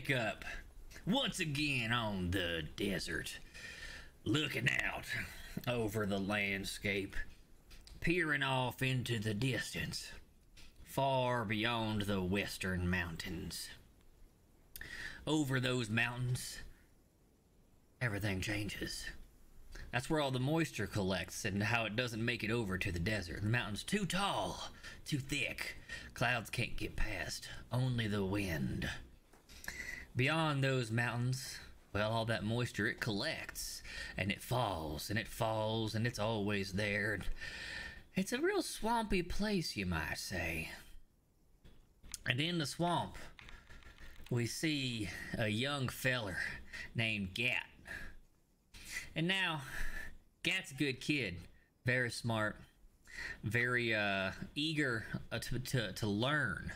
wake up once again on the desert, looking out over the landscape, peering off into the distance, far beyond the western mountains. Over those mountains, everything changes. That's where all the moisture collects and how it doesn't make it over to the desert. The mountain's too tall, too thick. Clouds can't get past, only the wind. Beyond those mountains, well, all that moisture, it collects and it falls and it falls and it's always there. It's a real swampy place, you might say. And in the swamp, we see a young feller named Gat. And now, Gat's a good kid, very smart, very eager to learn,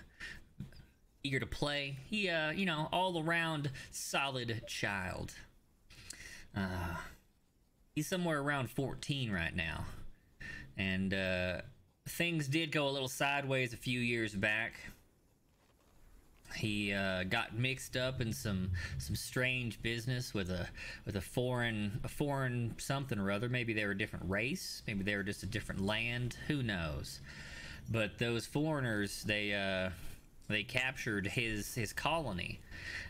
eager to play. He, all around solid child. He's somewhere around 14 right now. And things did go a little sideways a few years back. He got mixed up in some strange business with a foreign something or other. Maybe they were a different race. Maybe they were just a different land. Who knows? But those foreigners, they captured his colony,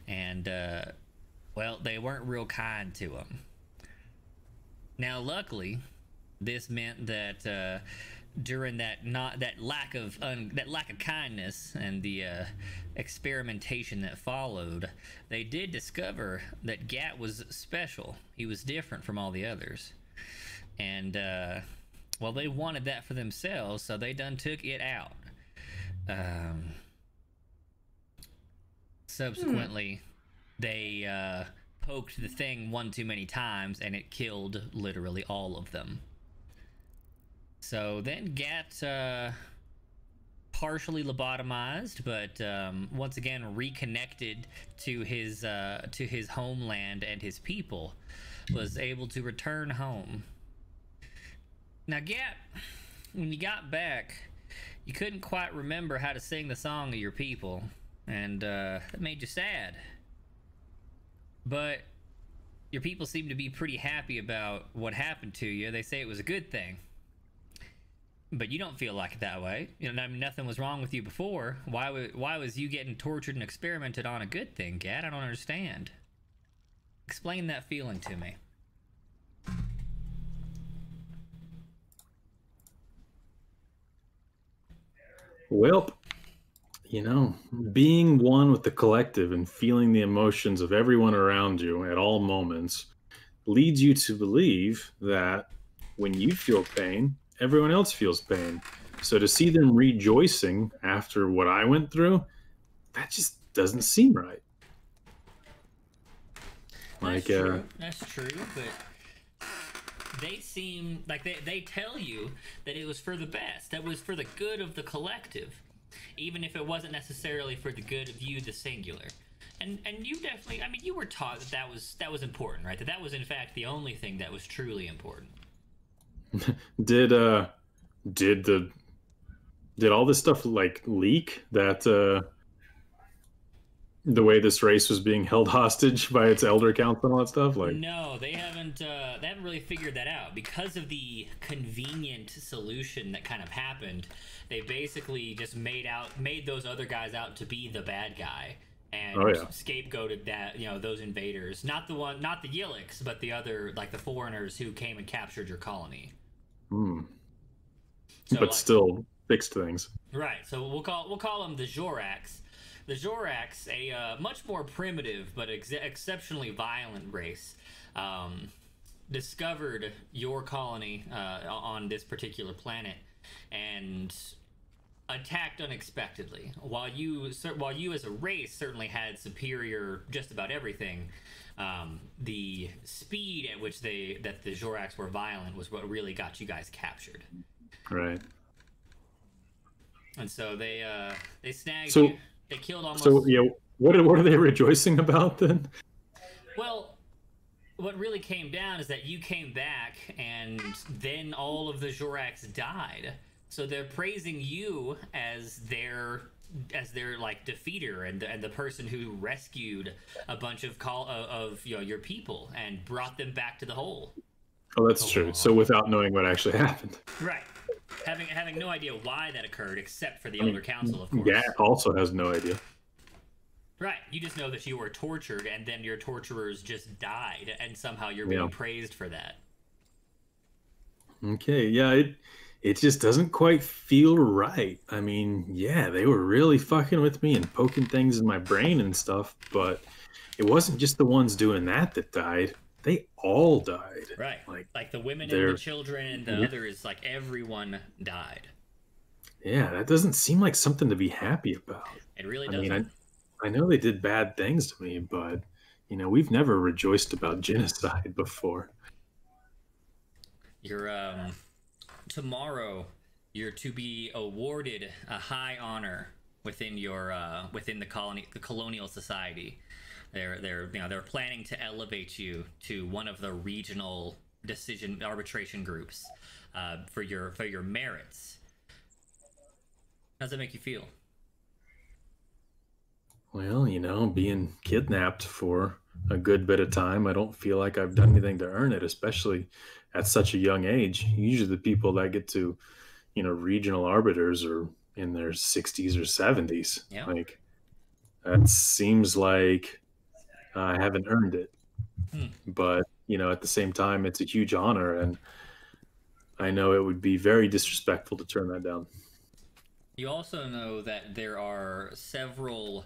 and well, they weren't real kind to him. Now, luckily, this meant that during that lack of kindness and the experimentation that followed, they did discover that Gat was special. He was different from all the others, and well, they wanted that for themselves, so they done took it out. Subsequently, they poked the thing one too many times, and it killed literally all of them. So then Gat partially lobotomized, but once again reconnected to his homeland and his people, was able to return home. Now, Gat, when you got back, you couldn't quite remember how to sing the song of your people, and that made you sad. But your people seem to be pretty happy about what happened to you. They say it was a good thing. But you don't feel like it that way. You know, I mean, nothing was wrong with you before. Why was you getting tortured and experimented on a good thing, Gat? I don't understand. Explain that feeling to me. Well, being one with the collective and feeling the emotions of everyone around you at all moments leads you to believe that when you feel pain, everyone else feels pain. So to see them rejoicing after what I went through, that just doesn't seem right. That's true. That's true, but they seem like they tell you that it was for the best. That was for the good of the collective, even if it wasn't necessarily for the good of you, the singular. And you definitely, I mean, you were taught that was important, right? That was in fact the only thing that was truly important. Did all this stuff like leak that the way this race was being held hostage by its elder council and all that stuff? Like, no, they haven't really figured that out. Because of the convenient solution that kind of happened, they basically just made those other guys out to be the bad guy and scapegoated that, those invaders, not the Hijinks, but the other, like the foreigners who came and captured your colony. So, but still fixed things. Right. So we'll call them the Joraks. The Joraks, a much more primitive but exceptionally violent race, discovered your colony on this particular planet and attacked unexpectedly. While you as a race certainly had superior just about everything, the speed at which the Joraks were violent was what really got you guys captured. Right. And so they snagged you. They killed almost. So yeah, what are they rejoicing about then? Well, what really came down is that you came back, and then all of the Joraks died. So they're praising you as their like defeater and the person who rescued a bunch of your people and brought them back to the hole. Oh, that's true. So without knowing what actually happened. Right. Having no idea why that occurred, except for the Elder Council, of course. Yeah, also has no idea. Right. You just know that you were tortured, and then your torturers just died, and somehow you're being praised for that. Okay, yeah, it just doesn't quite feel right. I mean, yeah, they were really fucking with me and poking things in my brain and stuff, but it wasn't just the ones doing that died. They all died. Right. Like the women and the children and the others, like everyone died. Yeah, that doesn't seem like something to be happy about. It really doesn't. I mean, I know they did bad things to me, but, we've never rejoiced about genocide before. Tomorrow, you're to be awarded a high honor within the colonial society. They're planning to elevate you to one of the regional arbitration groups for your merits. How does that make you feel? Well, being kidnapped for a good bit of time, I don't feel like I've done anything to earn it, especially at such a young age. Usually the people that get to, regional arbiters are in their 60s or 70s. Yeah. Like, that seems like I haven't earned it. But, at the same time, it's a huge honor, and I know it would be very disrespectful to turn that down. You also know that there are several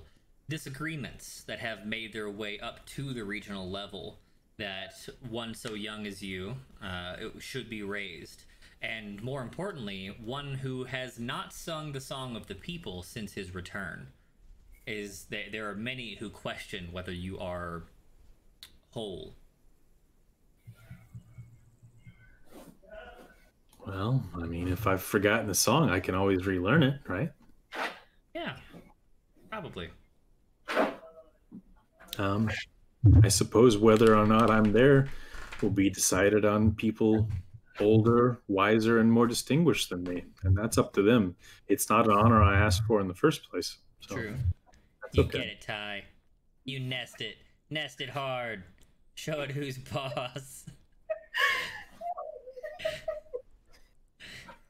disagreements that have made their way up to the regional level, that one so young as you it should be raised, and more importantly, one who has not sung the song of the people since his return. There are many who question whether you are whole. Well, I mean, if I've forgotten the song, I can always relearn it, right? Yeah, probably. I suppose whether or not I'm there will be decided on people older, wiser, and more distinguished than me, and that's up to them. It's not an honor I asked for in the first place. So true. You get it, Ty. You nest it hard. Show it who's boss.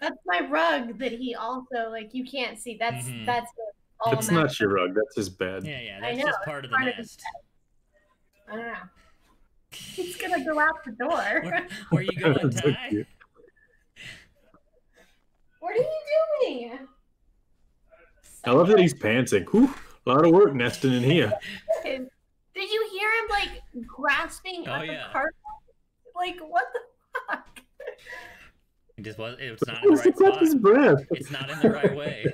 That's my rug that he also, you can't see. That's all. That's not your rug. That's his bed. Yeah. That's just part of the nest. I don't know. He's gonna go out the door. Where are you going, Ty? What are you doing? I love that he's pantsing. Whew, a lot of work nesting in here. Did you hear him grasping at the carpet? What the fuck? It's not in the right spot. His breath. It's not in the right way.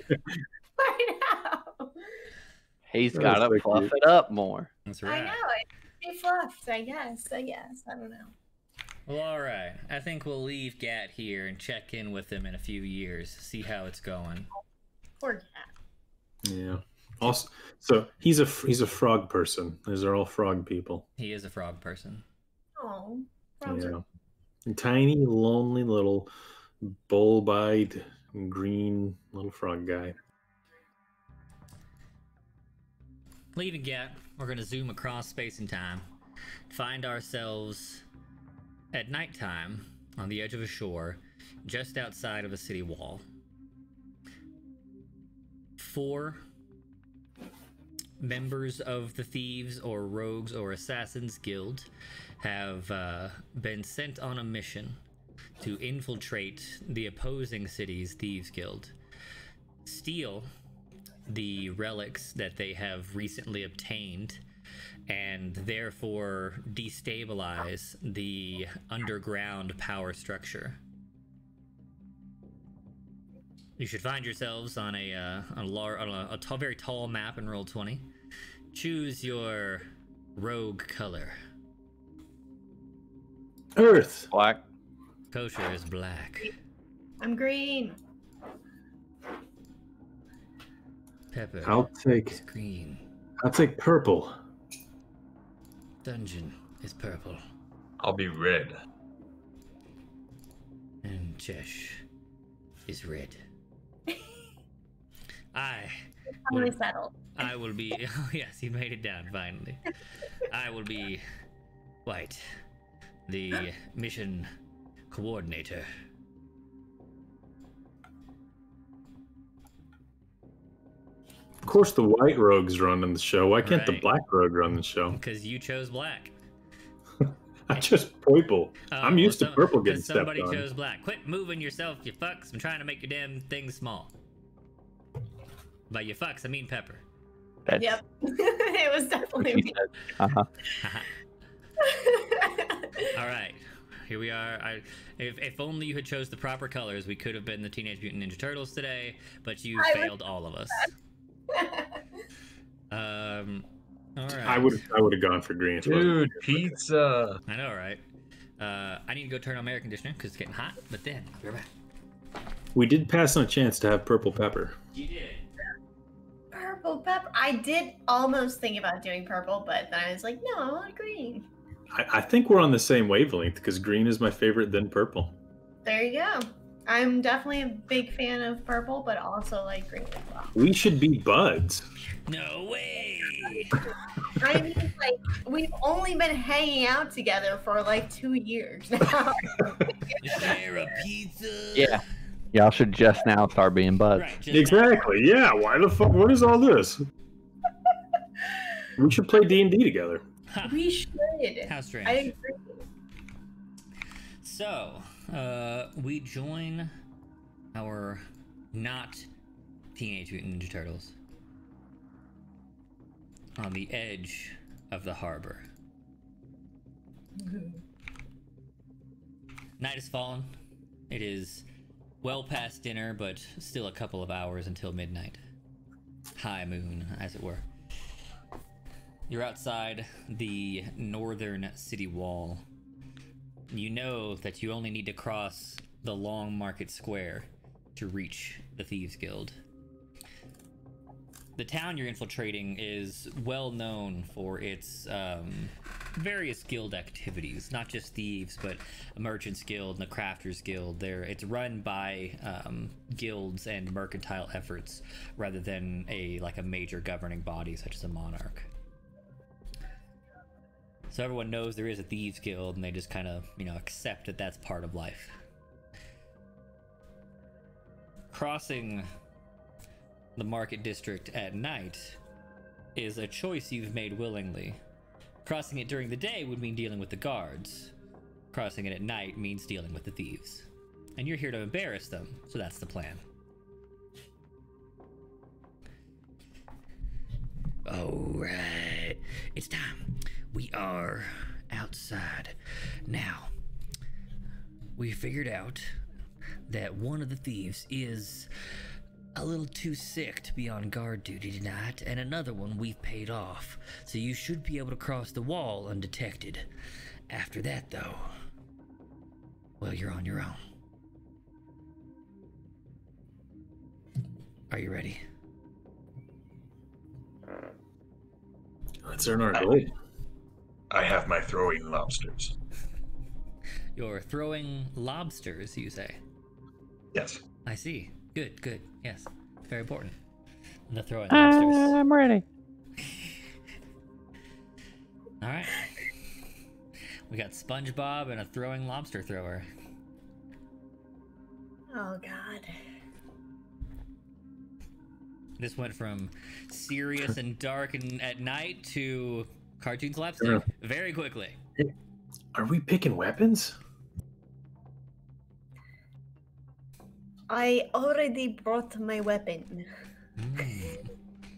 I know. He's got to fluff it up more. That's right. I know. It fluffed, I guess. I don't know. Well, all right. I think we'll leave Gat here and check in with him in a few years, see how it's going. Poor Gat. Yeah. Also, so he's a frog person. These are all frog people. He is a frog person. Oh, frogs are... Tiny, lonely little bulb-eyed, green little frog guy. Leaving Gat, we're going to zoom across space and time, find ourselves at nighttime on the edge of a shore just outside of a city wall. 4 members of the Thieves or Rogues or Assassins Guild have been sent on a mission to infiltrate the opposing city's Thieves Guild, steal the relics that they have recently obtained, and therefore destabilize the underground power structure. You should find yourselves on a very tall map in Roll20. Choose your rogue color. Earth. Black. Kosher is black. I'm green. Pepper is green. I'll take purple. Dungeon is purple. I'll be red. And Jesh is red. Finally settled. I will be. Oh yes, he made it down finally. I will be, White, the mission coordinator. Of course, the white rogue's running the show. Why can't the Right. black rogue run the show? Because you chose black. I chose purple. I'm used to purple getting Because stepped somebody on. chose black. Quit moving yourself, you fucks. I'm trying to make your damn thing small. By you fucks, I mean Pepper. That's Yep. It was definitely me. Uh-huh. All right, here we are. If only you had chose the proper colors, we could have been the Teenage Mutant Ninja Turtles today. But you failed all of us. All right. I would have gone for green. Dude, pizza. I know, right? I need to go turn on my air conditioner because it's getting hot. But then I'll be right back. We did pass on a chance to have purple pepper. You did. Purple pepper. I did almost think about doing purple, but then I was like, no, I want green. I think we're on the same wavelength because green is my favorite, then purple. There you go. I'm definitely a big fan of purple, but also like green as well. We should be buds. No way. I mean, like, we've only been hanging out together for like 2 years now. Share a pizza. Yeah. Y'all should just now start being buds. Right. Just Exactly. Yeah. Why the fuck? What is all this? We should play D&D together. Ha, We should. how strange. I agree. So, we join our not Teenage Mutant Ninja Turtles on the edge of the harbor. Night has fallen. It is well past dinner, but still a couple of hours until midnight. High moon, as it were. You're outside the northern city wall. You know that you only need to cross the long market square to reach the Thieves Guild. The town you're infiltrating is well known for its various guild activities, not just thieves, but a merchants guild and a crafters guild. It's run by guilds and mercantile efforts rather than a major governing body such as a monarch. So everyone knows there is a thieves guild, and they just kind of, accept that that's part of life. Crossing the market district at night is a choice you've made willingly. Crossing it during the day would mean dealing with the guards. Crossing it at night means dealing with the thieves. And you're here to embarrass them, so that's the plan. Alright, it's time. We are outside. Now, we figured out that one of the thieves is a little too sick to be on guard duty tonight, and another one we've paid off, so you should be able to cross the wall undetected. After that, though, well, you're on your own. Are you ready? Let's earn our gold. I have my throwing lobsters. You're throwing lobsters, you say? Yes. I see. Good, good. Yes. Very important. The throwing lobsters. I'm ready. Alright. We got SpongeBob and a throwing lobster thrower. Oh, God. This went from serious and dark and at night to cartoon slapstick Yeah. very quickly. Are we picking weapons? I already brought my weapon. Mm.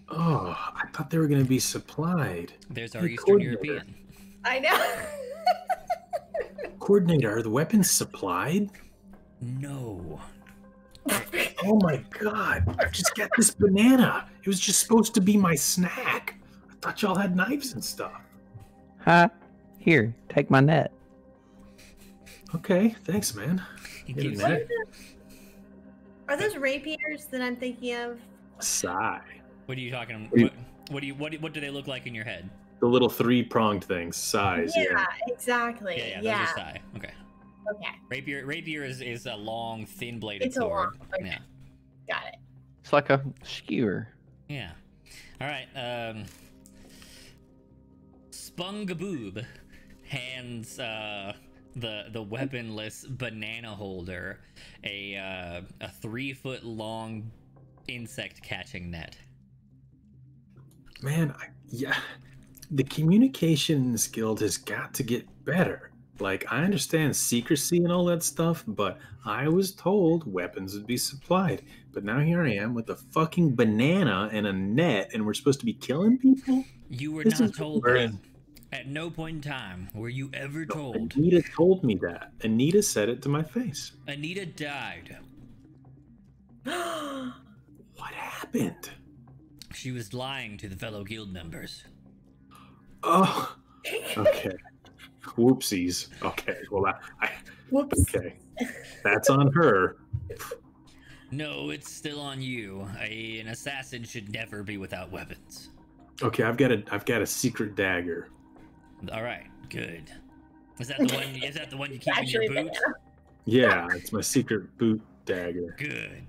Oh, I thought they were going to be supplied. There's our Hey, Eastern coordinator. European. I know. Coordinator, are the weapons supplied? No. Oh my god, I just got this banana. It was just supposed to be my snack. I thought y'all had knives and stuff. Huh? Here, take my net. Okay, thanks, man. He Yeah, gives man. you- Are those rapiers that I'm thinking of? Sigh. What are you talking You- what do they look like in your head? The little three-pronged things, size, yeah. Exactly. Yeah, those are sai. Okay. Okay, Rapier is a long, thin-bladed It's a sword. long- okay. Yeah. got it. It's like a skewer. Yeah. All right. Spungaboob hands the weaponless banana holder a 3-foot long insect catching net. Man, yeah, the communication in this guild has got to get better. Like, I understand secrecy and all that stuff, but I was told weapons would be supplied. But now here I am with a fucking banana and a net, and we're supposed to be killing people? You were This not is told weird. that. At no point in time were you ever told. Anita told me that. Anita said it to my face. Anita died. What happened? She was lying to the fellow guild members. Oh, okay. Whoopsies. Okay, well, Whoops. okay. That's on her. No, it's still on you. An assassin should never be without weapons. Okay, I've got a secret dagger. All right, good. Is that the one? Is that the one you keep in Actually, your boot? Yeah, it's my secret boot dagger. Good.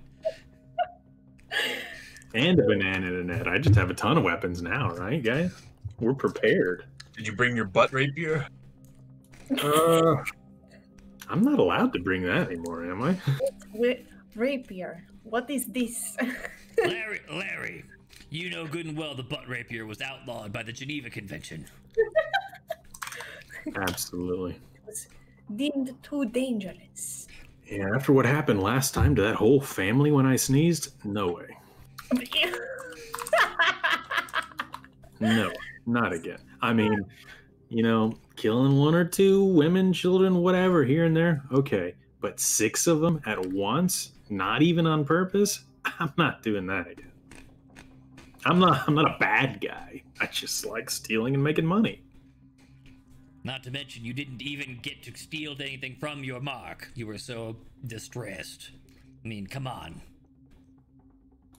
And a banana and a net. I just have a ton of weapons now, right, guys? We're prepared. Did you bring your butt rapier? I'm not allowed to bring that anymore, am I? Rapier. What is this? Larry, you know good and well the butt rapier was outlawed by the Geneva Convention. Absolutely. It was deemed too dangerous. Yeah, after what happened last time to that whole family when I sneezed, no way. No, not again. I mean, you know, killing 1 or 2 women, children, whatever, here and there, okay. But 6 of them at once, not even on purpose, I'm not doing that again. I'm not a bad guy. I just like stealing and making money. Not to mention, you didn't even get to steal anything from your mark. You were so distressed. I mean, come on.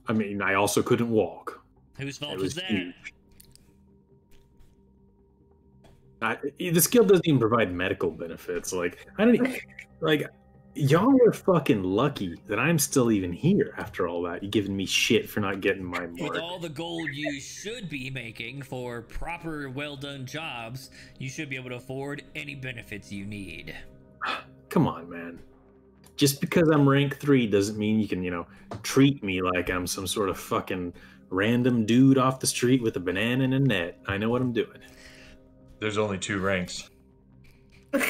I mean, I also couldn't walk. Whose fault It was was that? huge. This guild doesn't even provide medical benefits. Like, I don't even, like, y'all are fucking lucky that I'm still even here after all that. You giving me shit for not getting my mark. With all the gold you should be making for proper, well-done jobs, you should be able to afford any benefits you need. Come on, man. Just because I'm rank 3 doesn't mean you can, treat me like I'm some sort of fucking random dude off the street with a banana and a net. I know what I'm doing. There's only 2 ranks. Well,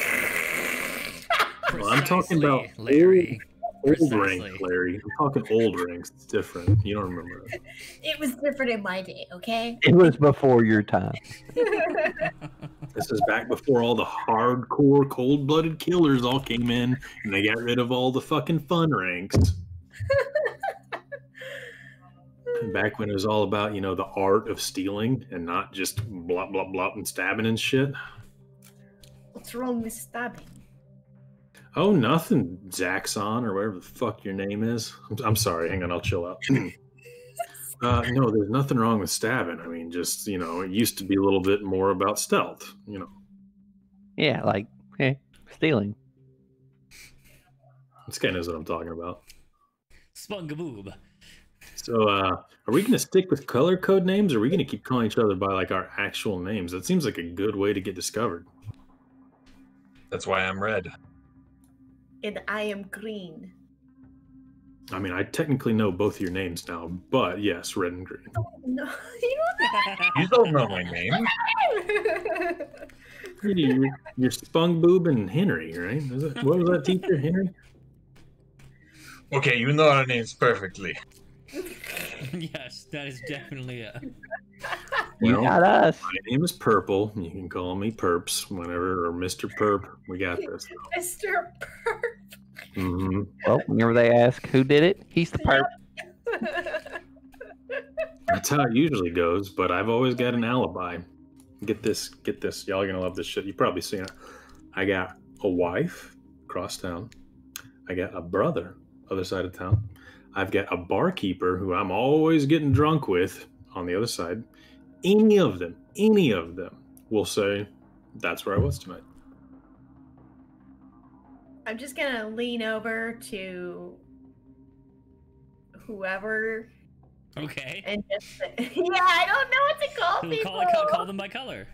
I'm talking about Larry. old rank, Larry. I'm talking old ranks. It's different. You don't remember that. It was different in my day, okay? It was before your time. This is back before all the hardcore, cold-blooded killers all came in, and they got rid of all the fucking fun ranks. And back when it was all about, the art of stealing and not just blah, blah, blah, and stabbing and shit. What's wrong with stabbing? Oh, nothing, Zaxxon, or whatever the fuck your name is. I'm sorry, hang on, I'll chill out. No, there's nothing wrong with stabbing. I mean, just, it used to be a little bit more about stealth, Yeah, like, stealing. This guy knows what I'm talking about. Spungaboob. So, are we going to stick with color code names, or are we going to keep calling each other by, like, our actual names? That seems like a good way to get discovered. That's why I'm red. And I am green. I mean, I technically know both your names now, but yes, red and green. No, you You don't know my name. You're Spungaboob and Henry, right? What was that teacher, Henry? Okay, you know our names perfectly. Yes, that is definitely a... You Well, got us. My name is Purple. You can call me Perps whenever, or Mr. Perp. We got this. Mr. Perp. Mm-hmm. Well, whenever they ask who did it, he's the perp. That's how it usually goes, but I've always got an alibi. Get this. Y'all are gonna love this shit. You've probably seen it. I got a wife across town. I got a brother other side of town. I've got a barkeeper who I'm always getting drunk with on the other side. Any of them will say, that's where I was tonight. I'm just gonna lean over to whoever Okay. And just yeah, I don't know what to call people. Call them by color.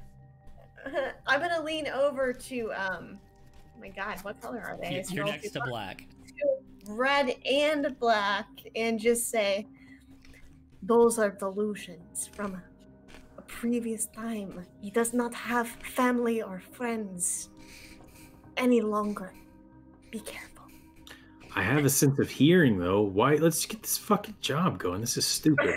I'm gonna lean over to oh my god, what color are they? You're next to black. Red and black, and just say, those are delusions from a previous time. He does not have family or friends any longer. Be careful. I have a sense of hearing, though. Why? Let's get this fucking job going. This is stupid.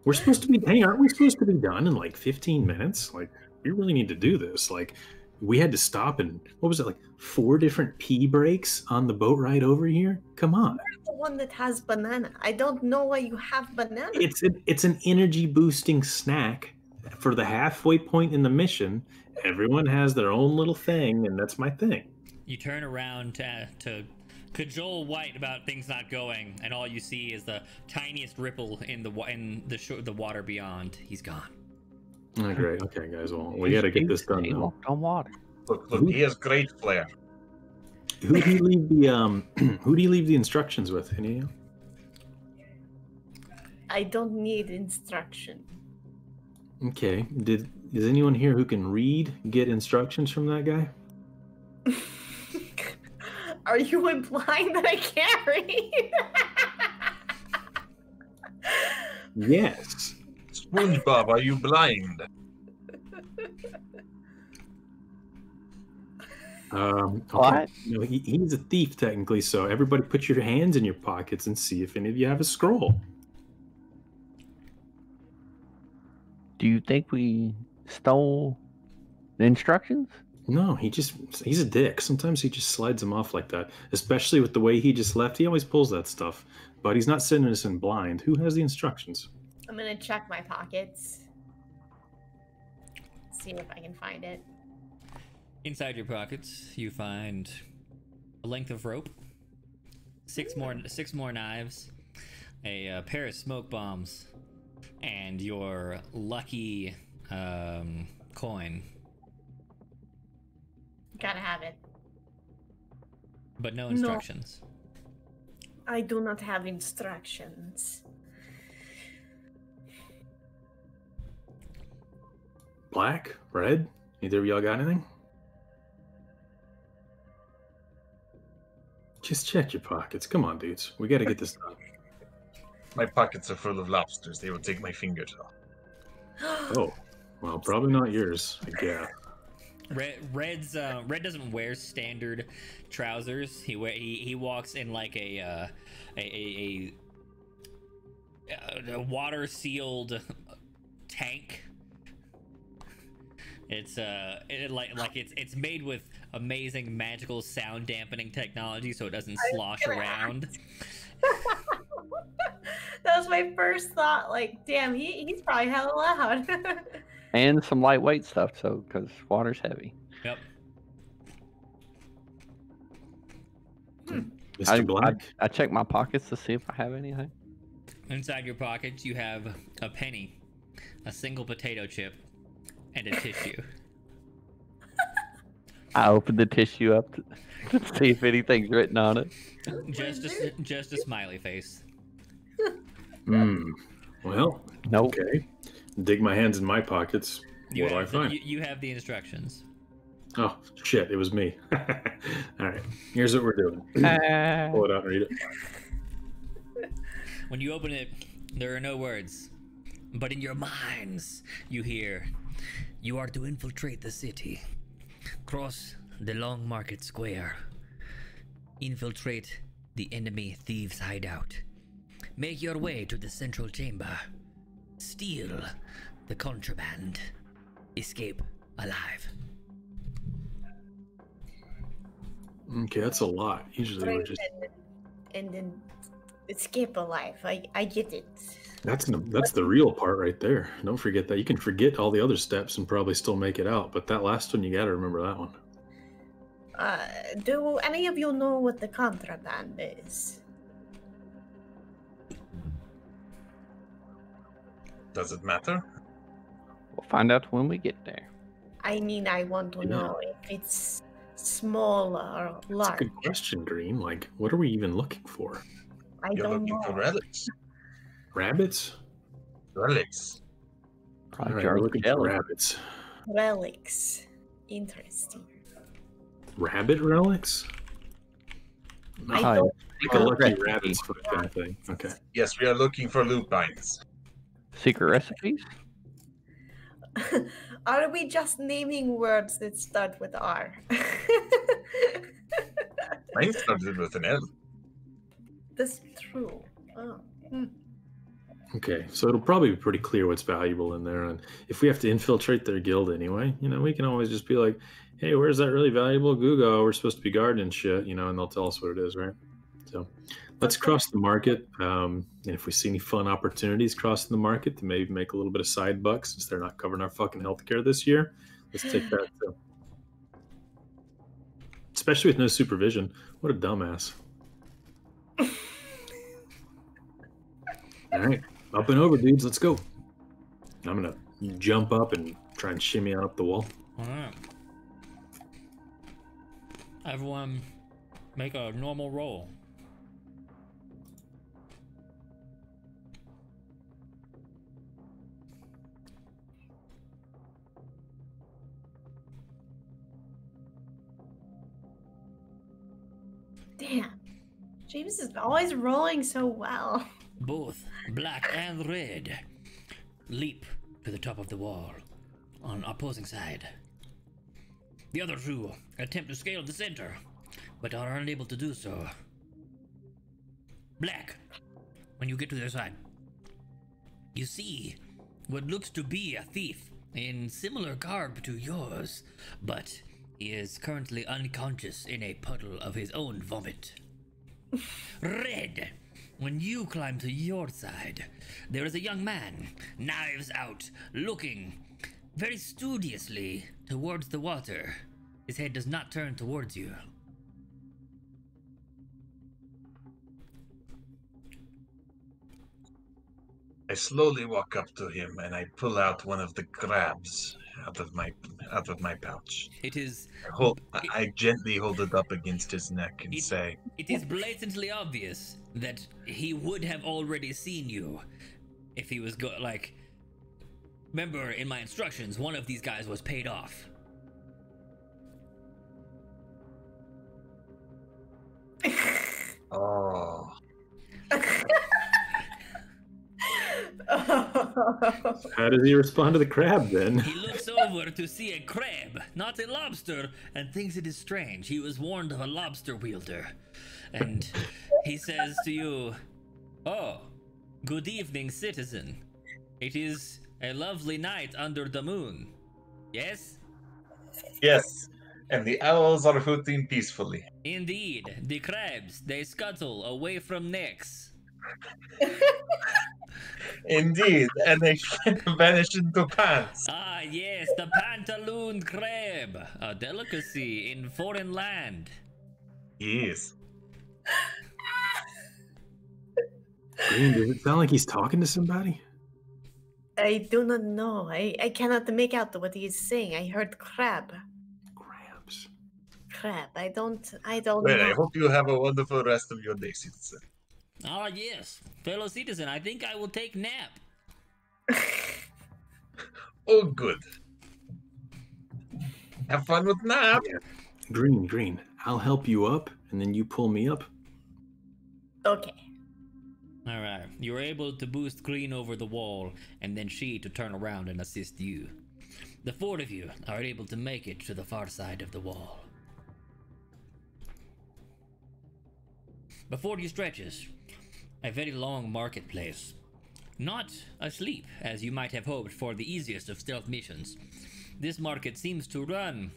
We're supposed to be, hey, aren't we supposed to be done in like 15 minutes? Like, we really need to do this. Like, we had to stop and, what was it, like 4 different pee breaks on the boat ride over here? Come on. You're the one that has banana. I don't know why you have banana. It's an energy boosting snack for the halfway point in the mission. Everyone has their own little thing, and that's my thing. You turn around to cajole White about things not going, and all you see is the tiniest ripple in the water beyond. He's gone. Oh, great. Okay, guys. Well, we got to get this done now. On water. Look, he has great flair. Who do you leave the instructions with? Any of you? I don't need instruction. Okay. Is anyone here who can get instructions from that guy? Are you implying that I can't read? Yes. SpongeBob, are you blind? Okay. What? No, he's a thief technically, so everybody put your hands in your pockets and see if any of you have a scroll. Do you think we stole the instructions? No, he's a dick. Sometimes he just slides them off like that, especially with the way he just left. He always pulls that stuff, but he's not sending us in blind. Who has the instructions? I'm gonna check my pockets. See if I can find it. Inside your pockets, you find a length of rope, six more knives, a pair of smoke bombs, and your lucky coin. Gotta have it. But no instructions. I do not have instructions. Black? Red? Either of y'all got anything? Just check your pockets. Come on, dudes. We gotta get this done. My pockets are full of lobsters. They will take my fingers off. Oh, well, probably not yours, I guess. Red doesn't wear standard trousers. He walks in like a water sealed tank. It's it's made with amazing magical sound dampening technology, so it doesn't slosh around. That was my first thought. Like, damn, he's probably hella loud. And some lightweight stuff, so because water's heavy. Yep. Mr. Black? I check my pockets to see if I have anything. Inside your pockets, you have a penny, a single potato chip, and a tissue. I open the tissue up to see if anything's written on it. Just a smiley face. Well, Nope. okay. Dig my hands in my pockets. What do I find? You have the instructions. Oh, shit, it was me. All right, here's what we're doing. Pull it out and read it. When you open it, there are no words. But in your minds, you hear, you are to infiltrate the city. Cross the long market square. Infiltrate the enemy thieves' hideout. Make your way to the central chamber. Steal the contraband. Escape alive. Okay, that's a lot. Usually we're just... And then escape alive. I get it. That's the real part right there. Don't forget that. You can forget all the other steps and probably still make it out, but that last one, you gotta remember that one. Do any of you know what the contraband is? Does it matter? We'll find out when we get there. I mean, I want to know if it's small or large. That's a good question, Green. Like, what are we even looking for? I You're don't looking know. for relics. Rabbits? Relics. All Probably right, jars we're of looking for jelly. rabbits. Relics. Interesting. Rabbit relics? I Hi. don't Like a know. lucky Recipe. rabbit's foot kind of thing. Okay. Yes, we are looking for lupines. Secret recipes? Are we just naming words that start with R? Mine started with an L. That's true. Oh. Hmm. Okay, so it'll probably be pretty clear what's valuable in there. And if we have to infiltrate their guild anyway, we can always just be like, hey, where's that really valuable Gugo? We're supposed to be guarding shit, and they'll tell us what it is, right? So let's cross the market. And if we see any fun opportunities crossing the market to maybe make a little bit of side bucks since they're not covering our fucking healthcare this year, let's take that too. Especially with no supervision. What a dumbass. All right, up and over, dudes. Let's go. I'm going to jump up and try and shimmy on up the wall. All right. Everyone, make a normal roll. Damn. James is always rolling so well. Both black and red leap to the top of the wall on opposing side. The other two attempt to scale the center, but are unable to do so. Black, when you get to their side, you see what looks to be a thief in similar garb to yours, but he is currently unconscious in a puddle of his own vomit. Red, when you climb to your side, there is a young man, knives out, looking very studiously towards the water. His head does not turn towards you. I slowly walk up to him and I pull out one of the crabs out of my pouch. It is I gently hold it up against his neck and say, it is blatantly obvious that he would have already seen you if he was remember in my instructions, one of these guys was paid off. "Oh, How does he respond to the crab then? He looks over to see a crab, not a lobster, and thinks it is strange. He was warned of a lobster wielder. And he says to you, "Oh, good evening, citizen. It is a lovely night under the moon. Yes? yes." And the owls are hooting peacefully. Indeed, the crabs, they scuttle away from necks. Indeed, and they vanish into pants. Ah, yes, the pantaloon crab, a delicacy in foreign land." Yes. Green, does it sound like he's talking to somebody? I do not know. I cannot make out what he is saying. I heard crab. Crabs. Crab. I don't Well, know. I hope you have a wonderful rest of your day, citizen. Ah, yes, fellow citizen, I think I will take nap. Oh, good. Have fun with nap. Yeah. Green. I'll help you up, and then you pull me up. Okay. All right, you're able to boost Green over the wall, and then she to turn around and assist you. The four of you are able to make it to the far side of the wall. Before you stretches a very long marketplace. Not asleep, as you might have hoped for the easiest of stealth missions. This market seems to run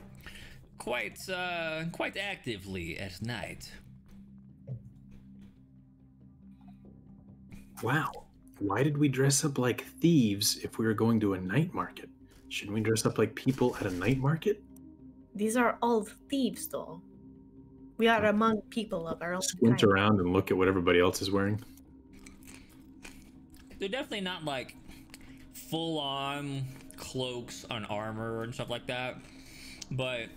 quite actively at night. Wow. Why did we dress up like thieves if we were going to a night market? Shouldn't we dress up like people at a night market? These are all thieves, though. We are among people of our own Squint kind. around and look at what everybody else is wearing. They're definitely not like full-on cloaks and armor and stuff like that, but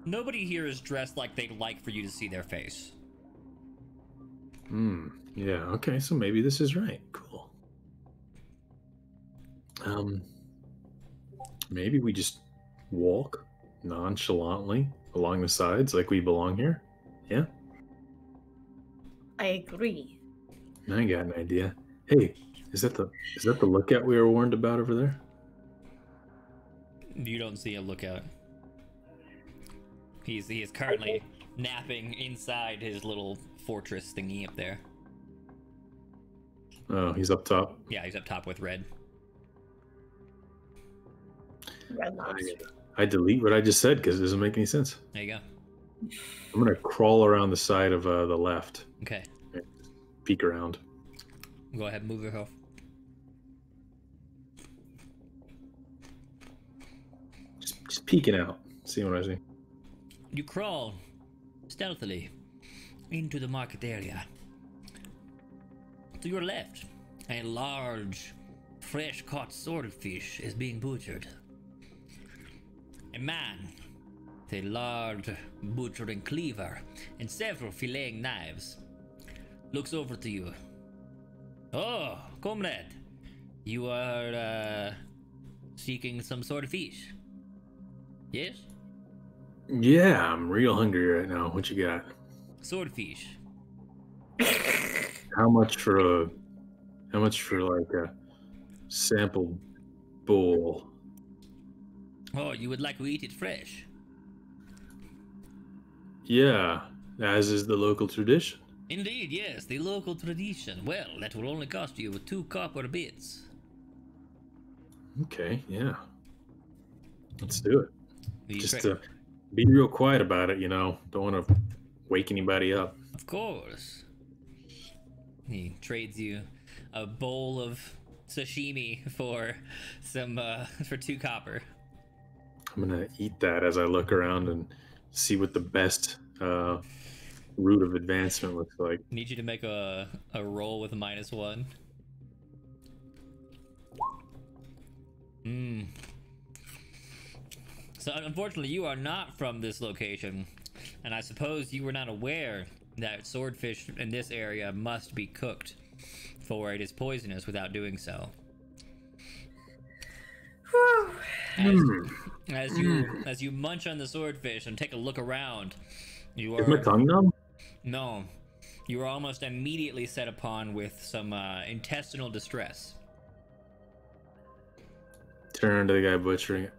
nobody here is dressed like they'd like for you to see their face. Yeah, okay, so maybe this is right. Cool. Maybe we just walk nonchalantly along the sides like we belong here. Yeah? I agree. I got an idea. Hey, is that the lookout we were warned about over there? You don't see a lookout. He is currently napping inside his little fortress thingy up there. Oh, he's up top. Yeah, he's up top with Red. Red Lobster. I delete what I just said because it doesn't make any sense. There you go. I'm gonna crawl around the side of the left. Okay. Peek around. Go ahead and move yourself. Just peeking out, seeing what I see. You crawl stealthily into the market area. To your left, a large, fresh-caught swordfish is being butchered. A man with a large butchering cleaver and several filleting knives looks over to you. Oh, comrade, you are seeking some sort of fish? Yes? Yeah, I'm real hungry right now. What you got? Swordfish. How much for like a sample bowl? Oh, you would like to eat it fresh? Yeah, as is the local tradition. Indeed, yes, the local tradition. Well, that will only cost you 2 copper bits. Okay, yeah. Let's do it. You Just tra- be real quiet about it, you know. Don't want to wake anybody up. Of course. He trades you a bowl of sashimi for some for 2 copper. I'm gonna eat that as I look around and see what the best route of advancement looks like. Need you to make a roll with a -1. So unfortunately, you are not from this location, and I suppose you were not aware that swordfish in this area must be cooked, for it is poisonous without doing so. As you munch on the swordfish and take a look around, you Is my are tongue numb? no, you are almost immediately set upon with some intestinal distress. Turn to the guy butchering it.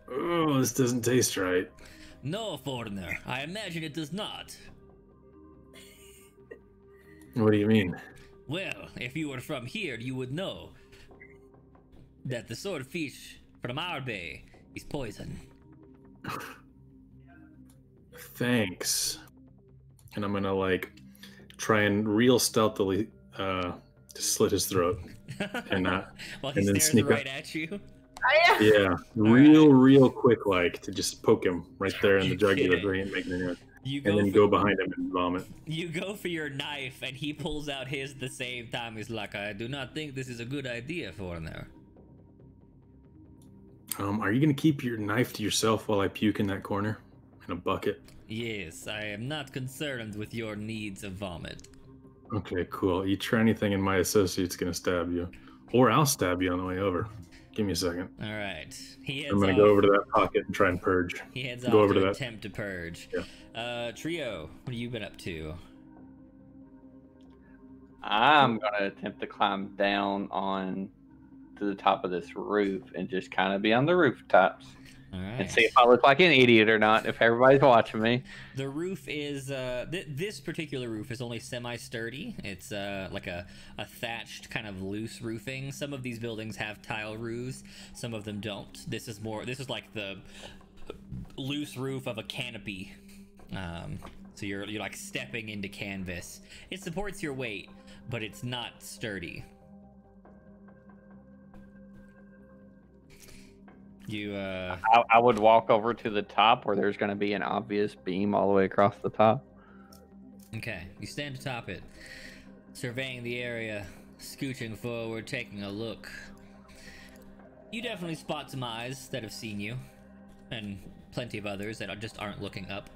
Oh, this doesn't taste right. No, foreigner, I imagine it does not. What do you mean? Well, if you were from here, you would know that the swordfish from our bay is poison. Thanks. And I'm gonna like try and real stealthily slit his throat and While he and then stares sneak right up. at you. Yeah, real quick, like to just poke him right there in the You're jugular kidding. vein, making it, You and then go behind him and vomit. You go for your knife, and he pulls out his at the same time. He's like, I do not think this is a good idea, foreigner. Are you gonna keep your knife to yourself while I puke in that corner in a bucket? Yes, I am not concerned with your needs of vomit. Okay, cool. You try anything, and my associate's gonna stab you, or I'll stab you on the way over. Give me a second. All right. He heads I'm gonna off. go over to that pocket and try and purge. He heads Go off over to to that. attempt to purge. Yeah. Trio, what have you been up to? I'm gonna attempt to climb down on to the top of this roof and just kind of be on the rooftops All right. and see if I look like an idiot or not. If everybody's watching me, The roof is this particular roof is only semi-sturdy. It's like a thatched kind of loose roofing. Some of these buildings have tile roofs, some of them don't. This is like the loose roof of a canopy. So you're like stepping into canvas. It supports your weight, but it's not sturdy. You I would walk over to the top where there's going to be an obvious beam all the way across the top. Okay, you stand atop it, surveying the area, scooching forward, taking a look. You definitely spot some eyes that have seen you, and plenty of others that just aren't looking up.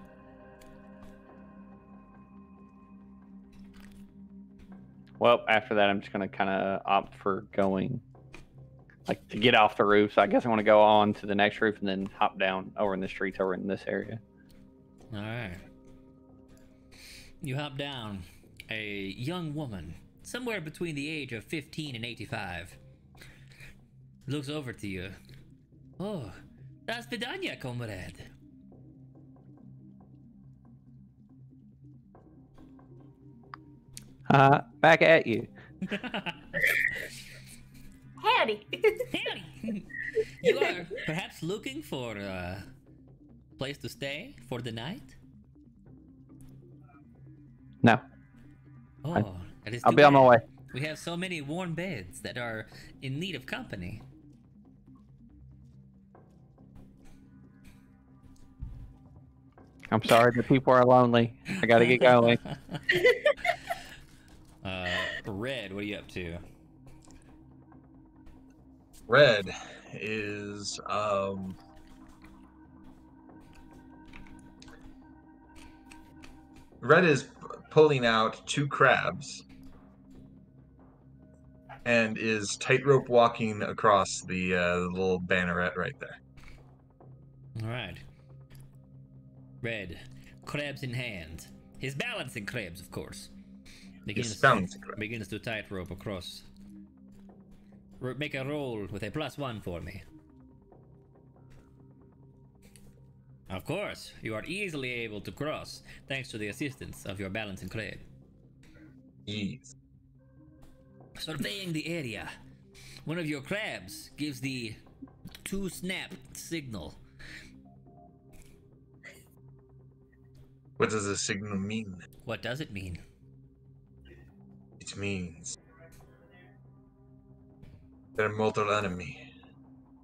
Well, after that, I'm just going to kind of opt for going like to get off the roof. So I guess I want to go on to the next roof and then hop down over in the streets over in this area. All right. You hop down. A young woman, somewhere between the age of 15 and 85, looks over to you. Oh, das vidanya, comrade. Back at you. Howdy. Howdy. You are perhaps looking for a place to stay for the night? No. Oh, that is I'll too be on my bad. way. We have so many warm beds that are in need of company. I'm sorry that people are lonely. I gotta get going. Red, what are you up to? Red is pulling out 2 crabs and is tightrope walking across the little banneret right there. All right. Red, crabs in hand. His balancing crabs, of course. Begins to tightrope across. Make a roll with a +1 for me. Of course, you are easily able to cross, thanks to the assistance of your balancing crab. Yes. Surveying the area, one of your crabs gives the 2-snap signal. What does the signal mean? What does it mean? It means their mortal enemy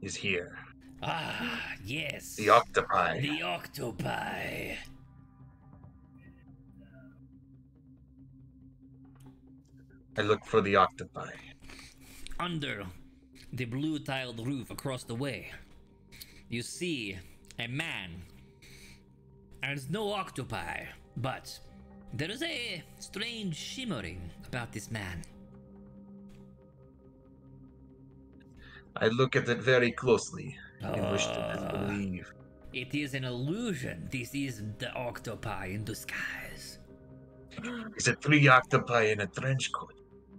is here. Ah, yes. The octopi. The octopi. I look for the octopi. Under the blue tiled roof across the way, you see a man. There's no octopi, but there is a strange shimmering about this man. I look at it very closely and wish to disbelieve. It is an illusion. This is the octopi in disguise. Is it 3 octopi in a trench coat?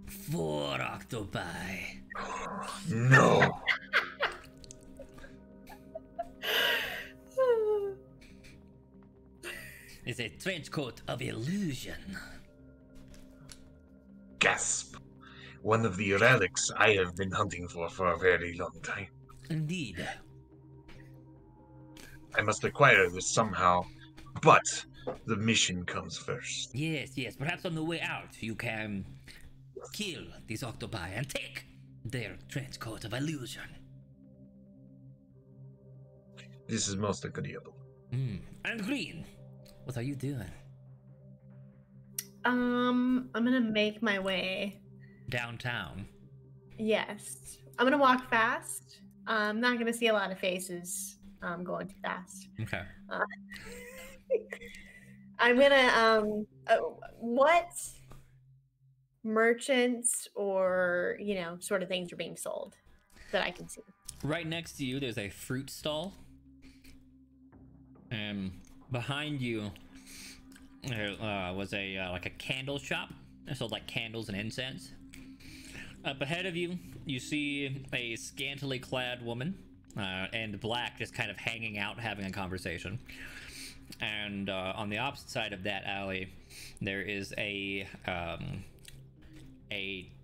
4 octopi. No. It's a trench coat of illusion. Gasp. One of the relics I have been hunting for a very long time. Indeed. I must acquire this somehow, but the mission comes first. Yes, yes. Perhaps on the way out, you can kill these octopi and take their trench coat of illusion. This is most agreeable. And Green, what are you doing? I'm gonna make my way. Downtown. Yes. I'm gonna walk fast. I'm not gonna see a lot of faces. I'm going too fast. Okay. I'm gonna what merchants or sort of things are being sold that I can see? Right next to you, there's a fruit stall. Behind you was a like a candle shop. They sold like candles and incense. Up ahead of you, you see a scantily clad woman and Black just kind of hanging out, having a conversation. And on the opposite side of that alley, there is a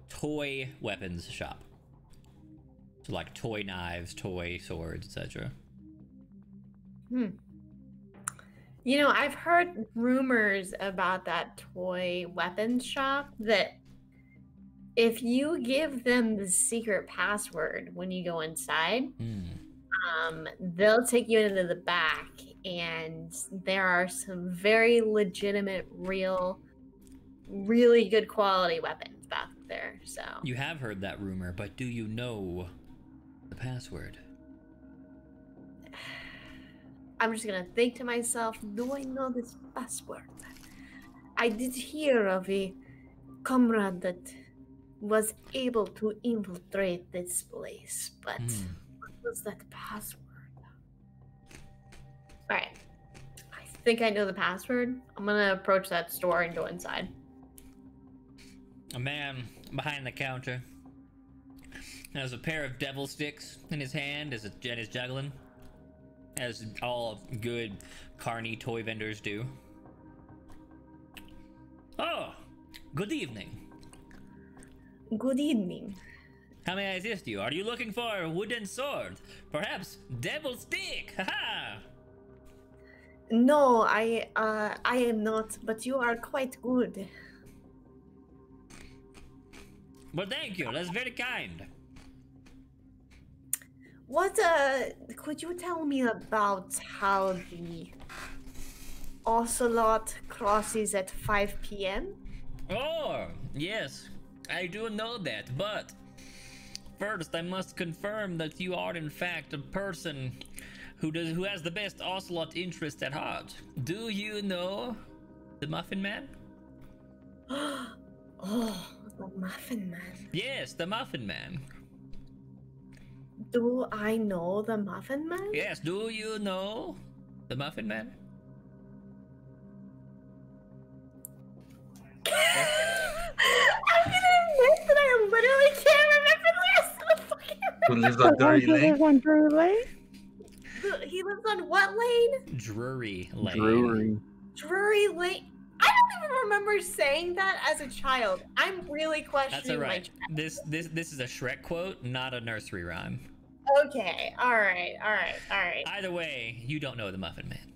toy weapons shop. So like toy knives, toy swords, etc. I've heard rumors about that toy weapons shop that if you give them the secret password when you go inside, they'll take you into the back, and there are some very legitimate, really good quality weapons back there. So you have heard that rumor, but do you know the password? I'm just gonna think to myself, do I know this password? I did hear of a comrade that was able to infiltrate this place, but what was that password? Alright. I think I know the password. I'm gonna approach that store and go inside. A man behind the counter has a pair of devil sticks in his hand and is juggling, as all good carny toy vendors do. Oh, good evening. Good evening. How may I assist you? Are you looking for a wooden sword? Perhaps devil stick? Haha! No, I am not, but you are quite good. Well, thank you. That's very kind. What, could you tell me about how the Ocelot crosses at 5 p.m.? Oh, yes. I do know that, but first I must confirm that you are in fact a person who has the best Ocelot interest at heart. Do you know the Muffin Man? Oh, the Muffin Man. Yes, the Muffin Man. Do I know the Muffin Man? Yes, do you know the Muffin Man? I'm gonna admit that I literally can't remember the rest of the fucking Who lives on Drury Lane? on Drury Lane? He lives on what lane? Drury Lane. Drury. Drury Lane. I don't even remember saying that as a child. I'm really questioning That's alright. This is a Shrek quote, not a nursery rhyme. Okay, alright. Either way, you don't know the Muffin Man.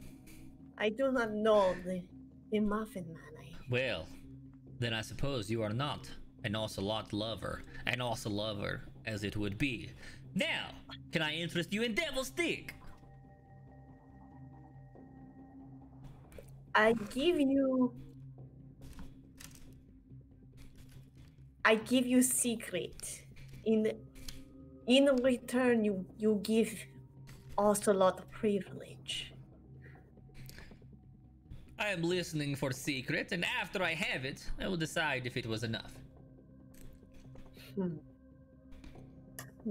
I do not know the Muffin Man. Well, then I suppose you are not an Ocelot lover. An Ocelot lover, as it would be. Now, can I interest you in Devil Stick? I give you secret. In return, you give Ocelot privilege. I am listening for secret, and after I have it, I will decide if it was enough. I'm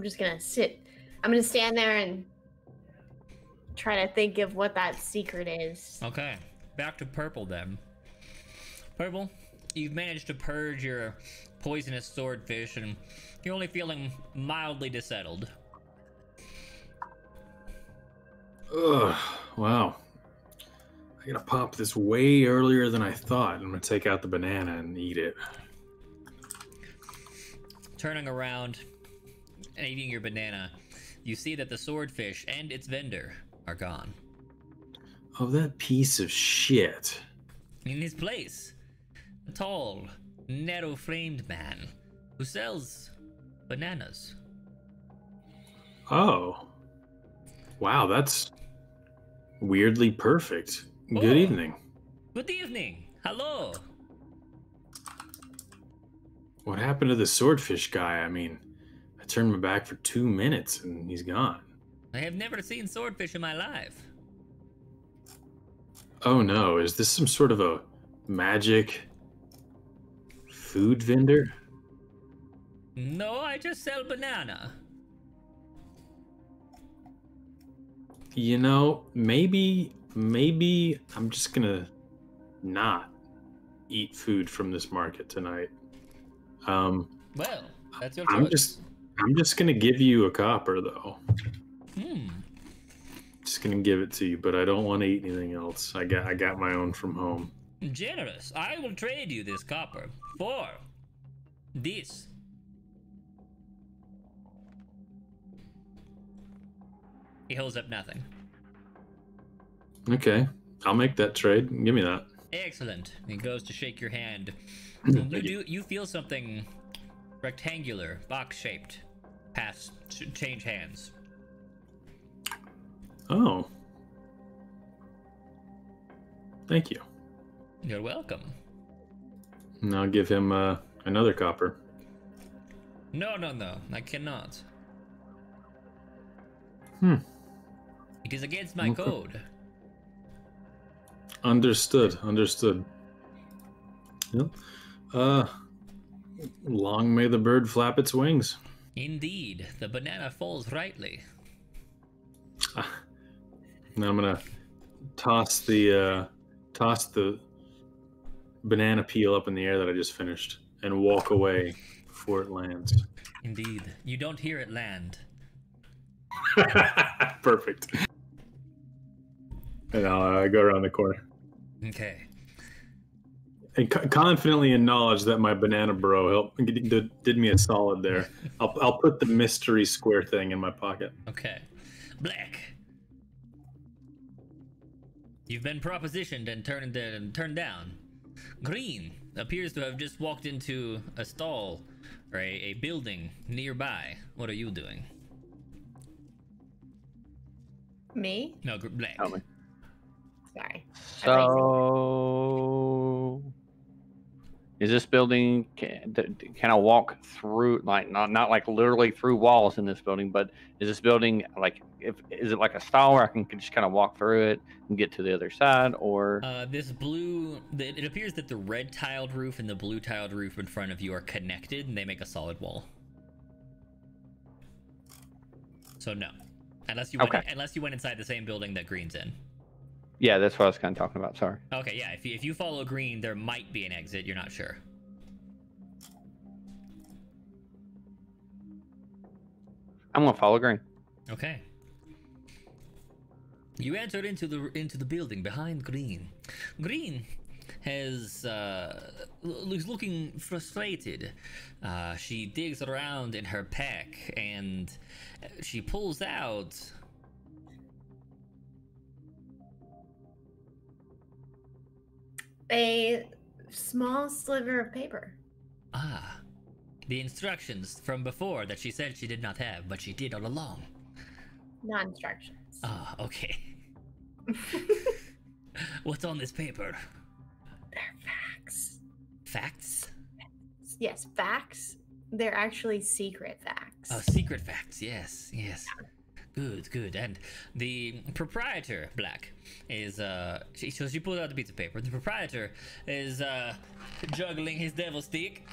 just gonna sit. I'm gonna stand there and try to think of what that secret is. Okay, back to Purple then. Purple, you've managed to purge your poisonous swordfish, and you're only feeling mildly dissettled. Ugh, wow. I gotta pop this way earlier than I thought. I'm gonna take out the banana and eat it. Turning around and eating your banana, you see that the swordfish and its vendor are gone. Oh, that piece of shit. In his place, a tall, narrow-framed man who sells bananas. Oh. Wow, that's weirdly perfect. Oh. Good evening. Good evening. Hello. What happened to the swordfish guy? I mean, I turned my back for 2 minutes and he's gone. I have never seen swordfish in my life. Oh no, is this some sort of a magic food vendor? No, I just sell banana. You know, maybe I'm just gonna not eat food from this market tonight. Well, that's your choice. I'm just gonna give you a copper though. Hmm. Just gonna give it to you, but I don't want to eat anything else. I got my own from home. Generous. I will trade you this copper for this. He holds up nothing. Okay, I'll make that trade. Give me that. Excellent. He goes to shake your hand. You feel something rectangular, box-shaped, change hands. Oh. Thank you. You're welcome. And I'll give him another copper. No, I cannot. It is against my Okay. code. Understood. Yep. Long may the bird flap its wings. Indeed, the banana falls rightly. Now I'm gonna toss the banana peel up in the air that I just finished and walk away before it lands. Indeed, you don't hear it land. Perfect. And I'll go around the corner. Okay. And confidently in knowledge that my banana bro did me a solid there. I'll put the mystery square thing in my pocket. Okay. Black. You've been propositioned and turned down. Green appears to have just walked into a stall or a building nearby. What are you doing? Me? No, Black. Tell me. Sorry. So, is this building? Can I walk through? Like not like literally through walls in this building, but is this building like is it like a style where I can just kind of walk through it and get to the other side, or? It appears that the red tiled roof and the blue tiled roof in front of you are connected, and they make a solid wall. So no, unless you went inside the same building that Green's in. Yeah, that's what I was kind of talking about. Sorry. Okay, yeah. If you follow Green, there might be an exit. You're not sure. I'm gonna follow Green. Okay. You entered into the building behind Green. Green is looking frustrated. She digs around in her pack and she pulls out a small sliver of paper. The instructions from before that she said she did not have, but she did all along. Not instructions. Okay. What's on this paper? They're facts. Facts? Yes, facts. They're actually secret facts. Oh, secret facts. Yes. Good. And the proprietor, Black, is she pulls out the piece of paper. The proprietor is juggling his devil stick.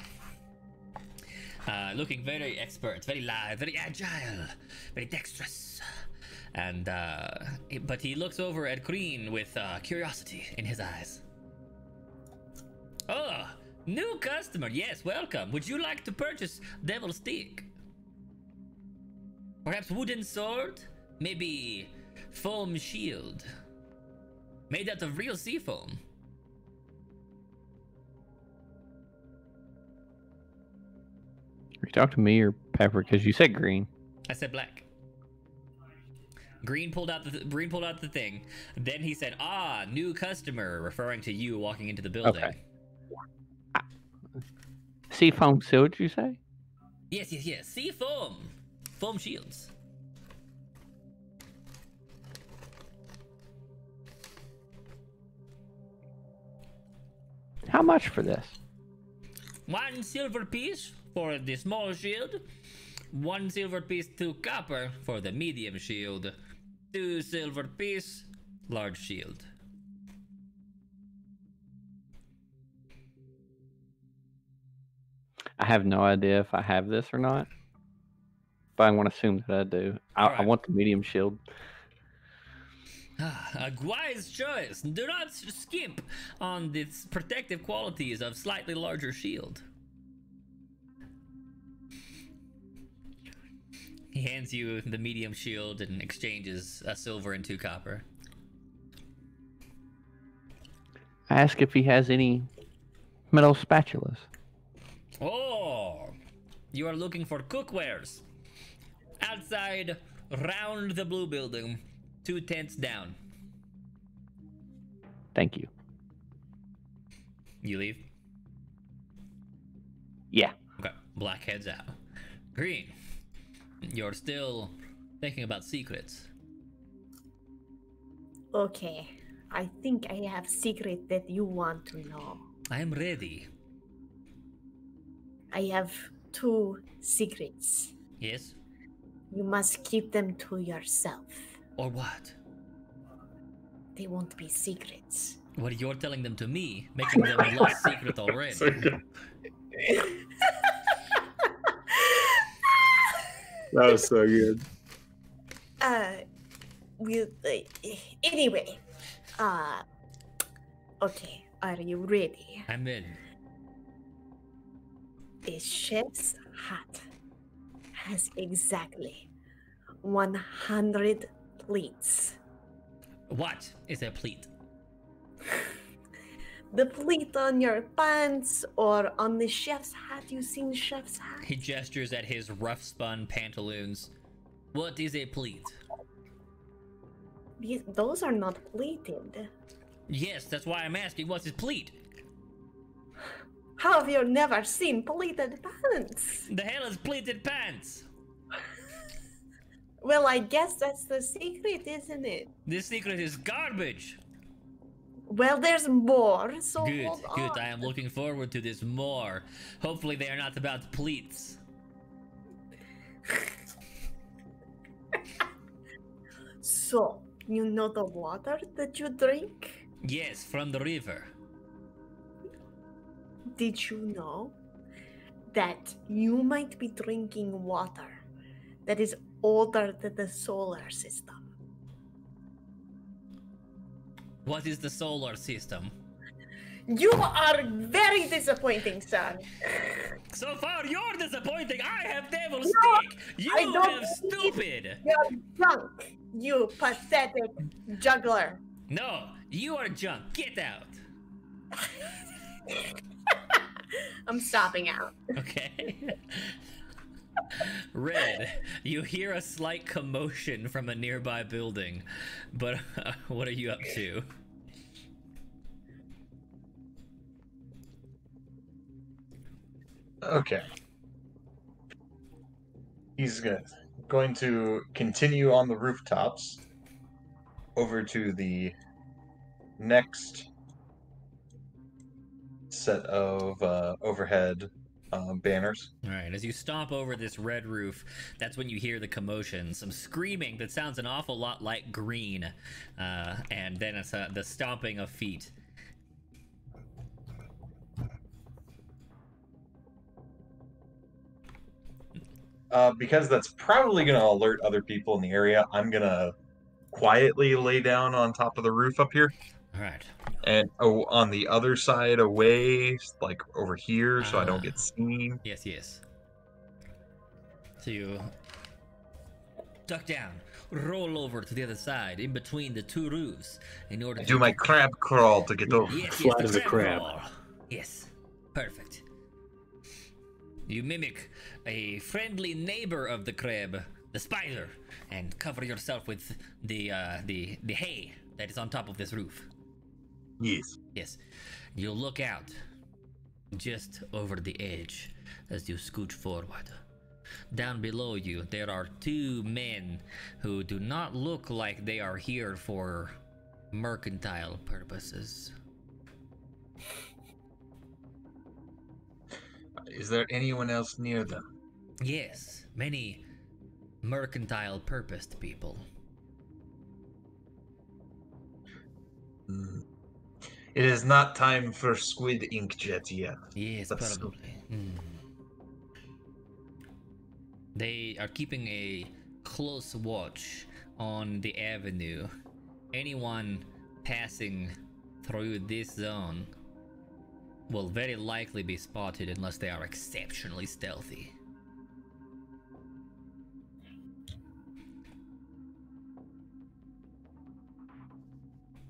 Looking very expert, very live, very agile, very dexterous. And but he looks over at Green with curiosity in his eyes. Oh, new customer. Yes, welcome. Would you like to purchase devil stick? Perhaps wooden sword? Maybe foam shield? Made out of real sea foam. Are you talking to me or Pepper? Because you said Green. I said Black. Green pulled out the thing. Then he said, new customer, referring to you walking into the building. Okay. Sea foam shield, did you say? Yes. Sea foam. Foam shields. How much for this? 1 silver piece for the small shield. 1 silver piece, 2 copper for the medium shield. 2 silver piece, large shield. I have no idea if I have this or not, but I want to assume that I do. I want the medium shield. A wise choice. Do not skimp on the protective qualities of slightly larger shield. He hands you the medium shield and exchanges a silver and 2 copper. I ask if he has any metal spatulas. Oh, you are looking for cookwares. Outside, round the blue building, 2 tents down. Thank you. You leave? Yeah. Okay, Black heads out. Green, you're still thinking about secrets. Okay, I think I have secret that you want to know. I am ready. I have 2 secrets. Yes? You must keep them to yourself. Or what? They won't be secrets. What, you're telling them to me, making them a lost secret already. That was so good. We'll, anyway, okay, are you ready? I'm in. The chef's hat has exactly 100 pleats. What is a pleat? The pleat on your pants or on the chef's hat. You seen chef's hat? He gestures at his rough spun pantaloons. What is a pleat? Those are not pleated. Yes, that's why I'm asking. What's his pleat? How have you never seen pleated pants? The hell is pleated pants? Well, I guess that's the secret, isn't it? This secret is garbage. Well, there's more, so Good, hold good. on. I am looking forward to this more. Hopefully they are not about pleats. So, you know the water that you drink? Yes, from the river. Did you know that you might be drinking water that is older than the solar system? What is the solar system? You are very disappointing, sir. So far, you're disappointing. I have devil's No, stick. You I don't have believe- stupid. You're drunk, you pathetic juggler. No, you are junk. Get out. I'm stopping out. Okay. Red, you hear a slight commotion from a nearby building, but what are you up to? Okay. He's going to continue on the rooftops over to the next set of overhead banners. All right, as you stomp over this red roof, that's when you hear the commotion, some screaming that sounds an awful lot like green, and then it's the stomping of feet. Because that's probably going to alert other people in the area, I'm going to quietly lay down on top of the roof up here. All right. And on the other side away, like over here, so I don't get seen. Yes, yes. So you duck down, roll over to the other side, in between the two roofs, in order to Do my crab crawl to get over. Yes, Flat yes, as the a crab. crawl. Yes, perfect. You mimic a friendly neighbor of the crab, the spider, and cover yourself with the hay that is on top of this roof. Yes. Yes, you look out just over the edge as you scooch forward. Down below you, there are two men who do not look like they are here for mercantile purposes. Is there anyone else near them? Yes, many mercantile purposed people. It is not time for squid inkjet yet. Yes, That's probably. They are keeping a close watch on the avenue. Anyone passing through this zone will very likely be spotted unless they are exceptionally stealthy.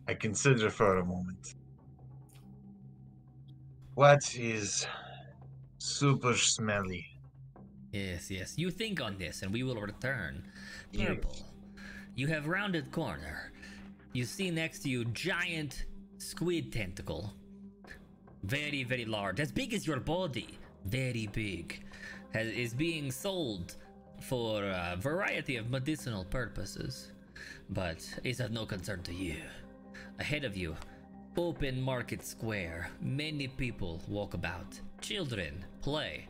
I consider for a moment. What is super smelly? Yes, yes. You think on this and we will return. Yes. Purple. You have rounded corner. You see next to you giant squid tentacle. Very, very large. As big as your body. Very big. Is being sold for a variety of medicinal purposes. But is of no concern to you. Ahead of you, open market square. Many people walk about. Children play.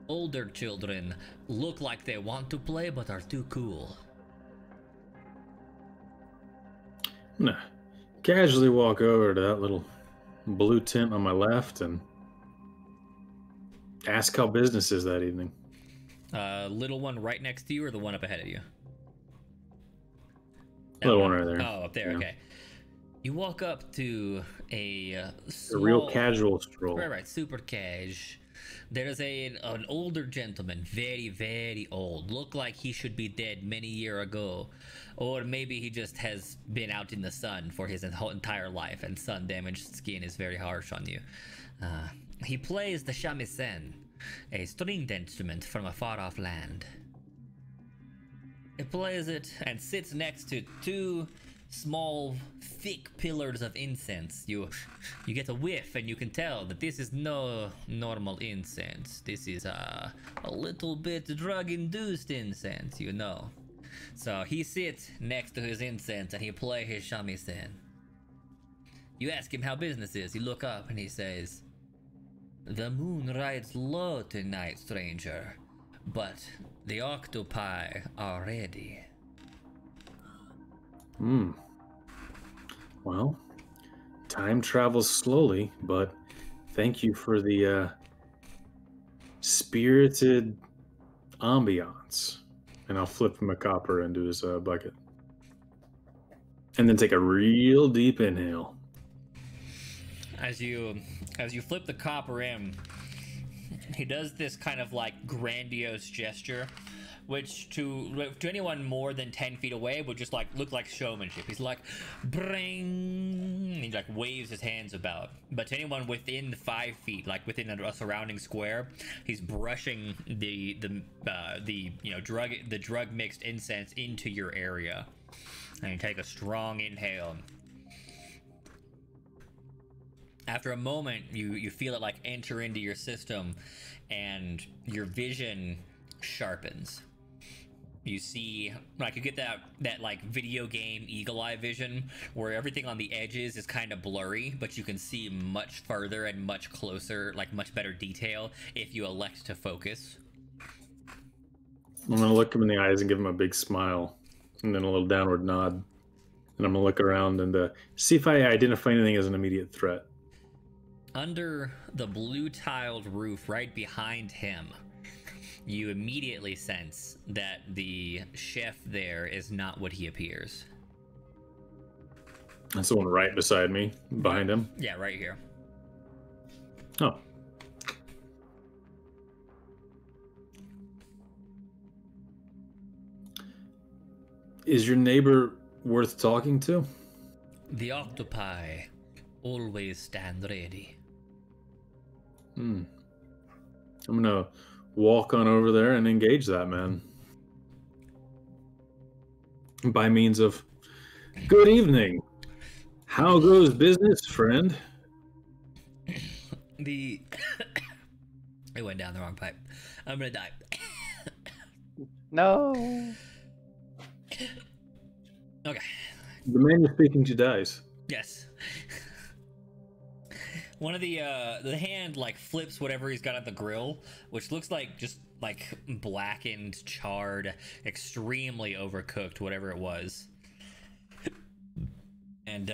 Older children look like they want to play but are too cool. I'm gonna casually walk over to that little blue tent on my left and ask how business is that evening. Little one right next to you, or the one up ahead of you? That Little one right there. Oh, up there. Yeah. Okay. You walk up to a small, A real casual stroll. right, super cash. There's an older gentleman, very, very old. Look like he should be dead many year ago. Or maybe he just has been out in the sun for his whole entire life, and sun-damaged skin is very harsh on you. He plays the shamisen, a stringed instrument from a far-off land. He plays it and sits next to two small, thick pillars of incense. You get a whiff, and you can tell that this is no normal incense. This is a little bit drug-induced incense, you know. So he sits next to his incense and he plays his shamisen. You ask him how business is. You look up and he says, "The moon rides low tonight, stranger, but the octopi are ready." Well, time travels slowly, but thank you for the spirited ambiance. And I'll flip him a copper into his bucket. And then take a real deep inhale. As you flip the copper in, he does this kind of like grandiose gesture, which to anyone more than 10 feet away would just like look like showmanship. He's like, bring, he like waves his hands about. But to anyone within 5 feet, like within a surrounding square, he's brushing the drug mixed incense into your area. And you take a strong inhale. After a moment, you feel it like enter into your system, and your vision sharpens. You see, like, you get that like video game eagle eye vision where everything on the edges is kind of blurry, but you can see much further and much closer, like much better detail if you elect to focus. I'm gonna look him in the eyes and give him a big smile, and then a little downward nod. And I'm gonna look around and see if I identify anything as an immediate threat. Under the blue tiled roof right behind him, you immediately sense that the chef there is not what he appears. That's the one right beside me, behind him. Yeah, right here. Oh. Is your neighbor worth talking to? The octopi always stand ready. I'm gonna walk on over there and engage that man. By means of, good evening. How goes business, friend? It went down the wrong pipe. I'm gonna die. No. Okay. The man you're speaking to dies. Yes. One of the hand like flips whatever he's got at the grill, which looks like just like blackened, charred, extremely overcooked, whatever it was. And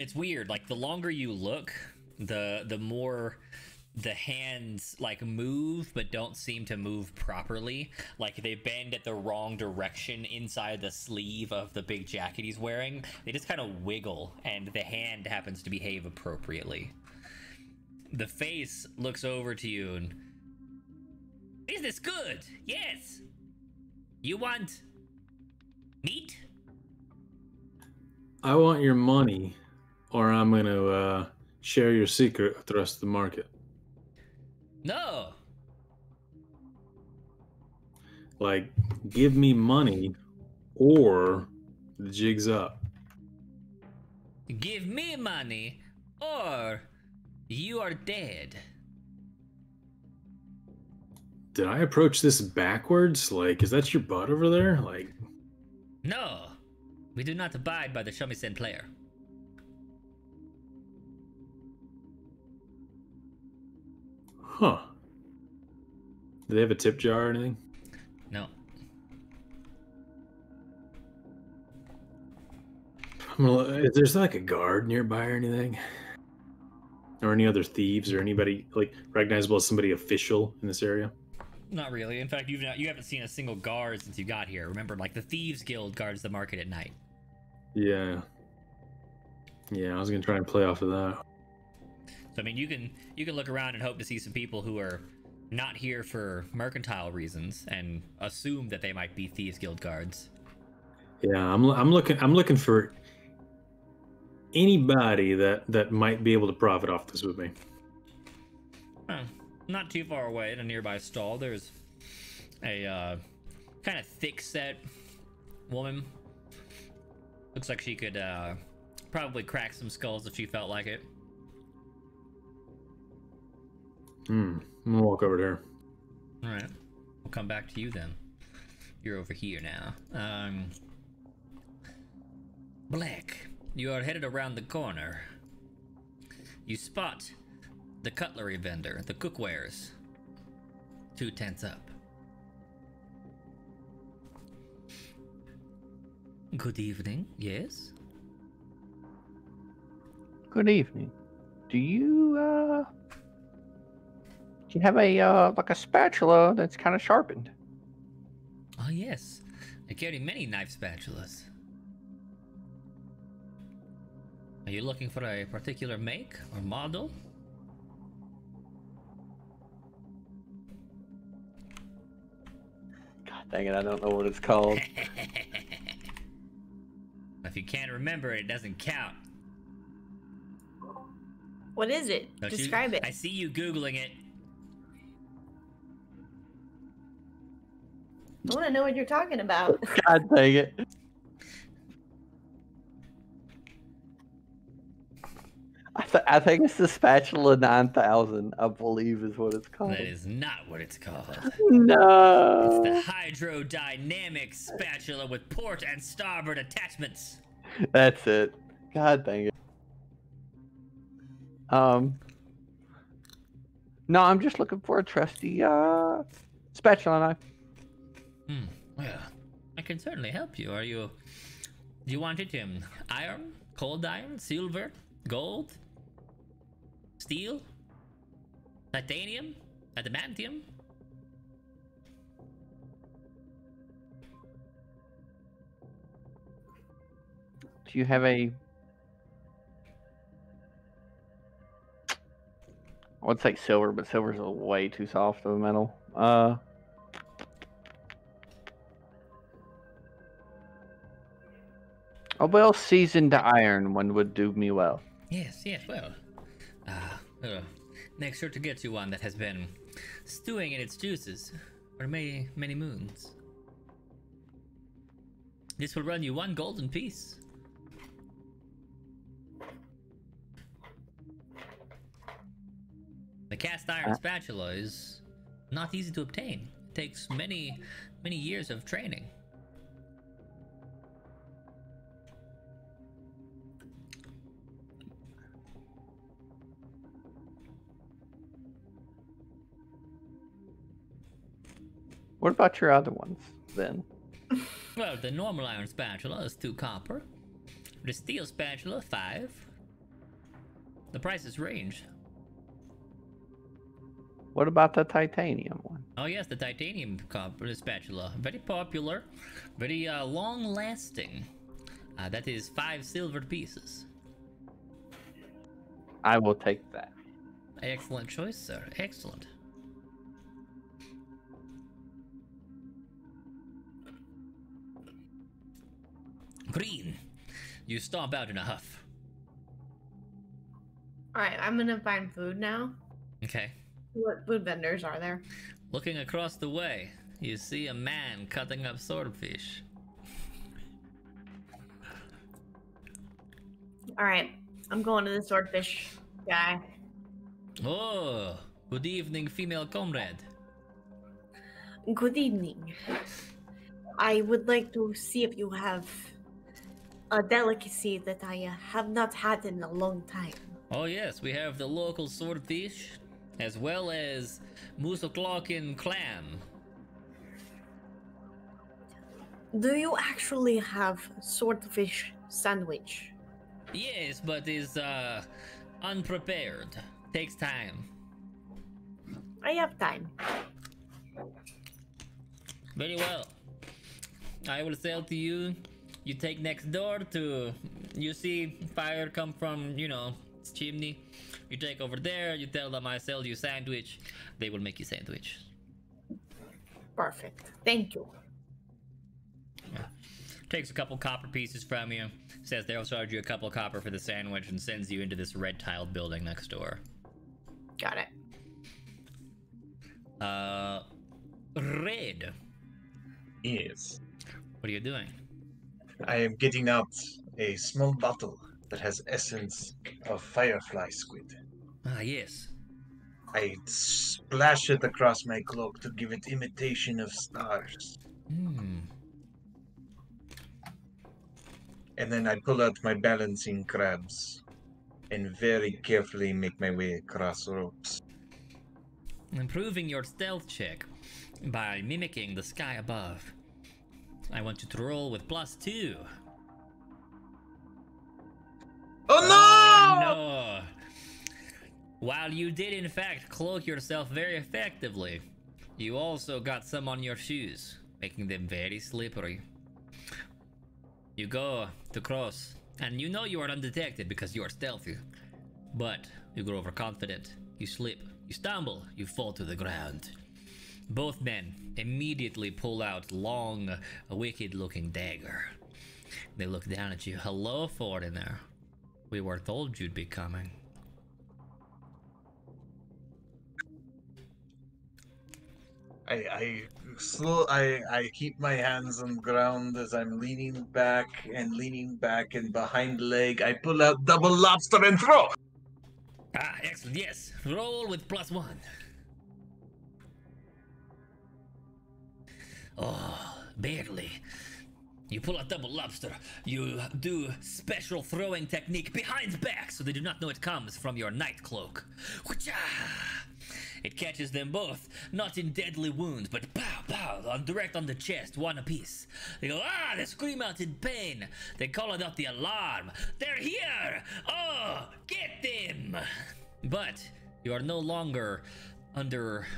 it's weird. Like the longer you look, the more the hands like move but don't seem to move properly. Like they bend at the wrong direction inside the sleeve of the big jacket he's wearing. They just kind of wiggle, and the hand happens to behave appropriately. The face looks over to you and, "Is this good? Yes. You want meat?" I want your money, or I'm gonna share your secret with the rest of the market. No. Like, give me money, or the jig's up. Give me money, or you are dead. Did I approach this backwards? Like, is that your butt over there? Like, No. We do not abide by the shamisen player. huh. Do they have a tip jar or anything? No. Is there like a guard nearby or anything? or any other thieves or anybody like recognizable as somebody official in this area? Not really. In fact, you haven't seen a single guard since you got here. Remember, like the Thieves Guild guards the market at night. Yeah. Yeah, I was gonna try and play off of that. So I mean, you can look around and hope to see some people who are not here for mercantile reasons and assume that they might be Thieves Guild guards. Yeah, I'm looking for anybody that might be able to profit off this with me. Not too far away in a nearby stall, there's a kind of thick-set woman. Looks like she could probably crack some skulls if she felt like it. I'm gonna walk over to her. All right, we'll come back to you then. You're over here now. Black, you are headed around the corner. You spot the cutlery vendor, the cookwares. 2 tents up. Good evening, yes? Good evening. Do you have a like a spatula that's kind of sharpened? Oh yes, I carry many knife spatulas. Are you looking for a particular make or model? God dang it, I don't know what it's called. If you can't remember it, it doesn't count. What is it? Don't you- Describe it. I see you Googling it. I want to know what you're talking about. God dang it. I think it's the Spatula 9000, I believe is what it's called. That is not what it's called. No. It's the hydrodynamic spatula with port and starboard attachments. That's it. God dang it. No, I'm just looking for a trusty spatula knife. Well, I can certainly help you. Do you want it in iron, cold iron, silver, gold, steel, titanium, adamantium? Do you have a... I would say silver, but silver's way too soft of a metal. A well-seasoned iron one would do me well. Yes, well, make sure to get you one that has been stewing in its juices for many, many moons. This will run you 1 golden piece. The cast iron spatula is not easy to obtain. It takes many, many years of training. What about your other ones, then? Well, the normal iron spatula is 2 copper. The steel spatula, 5. The prices range. What about the titanium one? Oh yes, the titanium copper spatula. Very popular. Very long-lasting. That is 5 silver pieces. I will take that. Excellent choice, sir. Excellent. Green, you stomp out in a huff. Alright, I'm gonna find food now. Okay. What food vendors are there? Looking across the way, you see a man cutting up swordfish. Alright, I'm going to the swordfish guy. Oh, good evening, female comrade. Good evening. I would like to see if you have a delicacy that I have not had in a long time. Oh yes, we have the local swordfish, as well as Musoclokin clam. Do you actually have swordfish sandwich? Yes, but is unprepared. Takes time. I have time. Very well. I will sell to you. You take next door to. You see fire come from, chimney. You take over there. You tell them I sell you sandwich. They will make you sandwich. Perfect. Thank you. Takes a couple copper pieces from you. Says they'll charge you a couple copper for the sandwich and sends you into this red tiled building next door. Got it. Red. Yes. What are you doing? I am getting out a small bottle that has essence of firefly squid. Ah, yes. I splash it across my cloak to give it imitation of stars. And then I pull out my balancing crabs and very carefully make my way across ropes. Improving your stealth check by mimicking the sky above. I want you to roll with +2. Oh no! No! While you did in fact cloak yourself very effectively, you also got some on your shoes, making them very slippery. You go to cross, and you know you are undetected because you are stealthy. But you grow overconfident, you slip, you stumble, you fall to the ground. Both men immediately pull out long, wicked-looking dagger. They look down at you. Hello, foreigner. We were told you'd be coming. I keep my hands on the ground as I'm leaning back, and behind leg I pull out double lobster and throw. Ah, excellent. Yes. Roll with +1. Oh, barely. You pull out double lobster. You do special throwing technique behind back so they do not know it comes from your night cloak. Wha-cha! It catches them both, not in deadly wounds, but pow, pow, direct on the chest, one apiece. They go, they scream out in pain. They call out the alarm. They're here! Oh, get them! But you are no longer under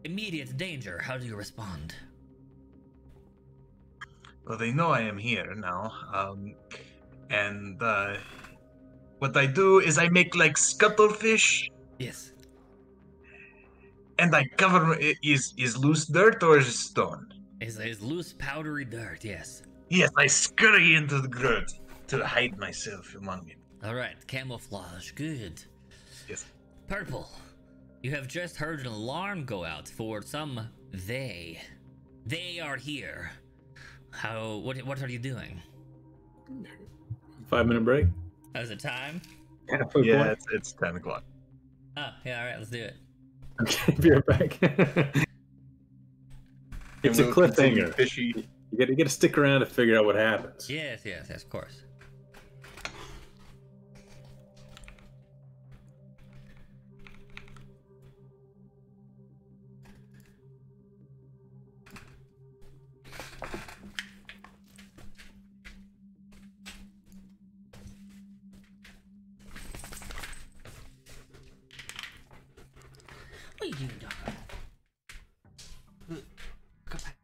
immediate danger. How do you respond? Well, they know I am here now, and what I do is I make like scuttlefish. Yes. And I cover is loose dirt or is it stone? Is loose powdery dirt, yes. Yes, I scurry into the dirt to hide myself among it. Alright, camouflage, good. Yes. Purple, you have just heard an alarm go out for some they. They are here. What are you doing? 5-minute break. As a time? Yeah, it's 10 o'clock. Oh, yeah, alright, let's do it. Okay, be right back. It's a cliffhanger. Fishy. You gotta stick around to figure out what happens. Yes, of course. What are you doing, dog? Come back.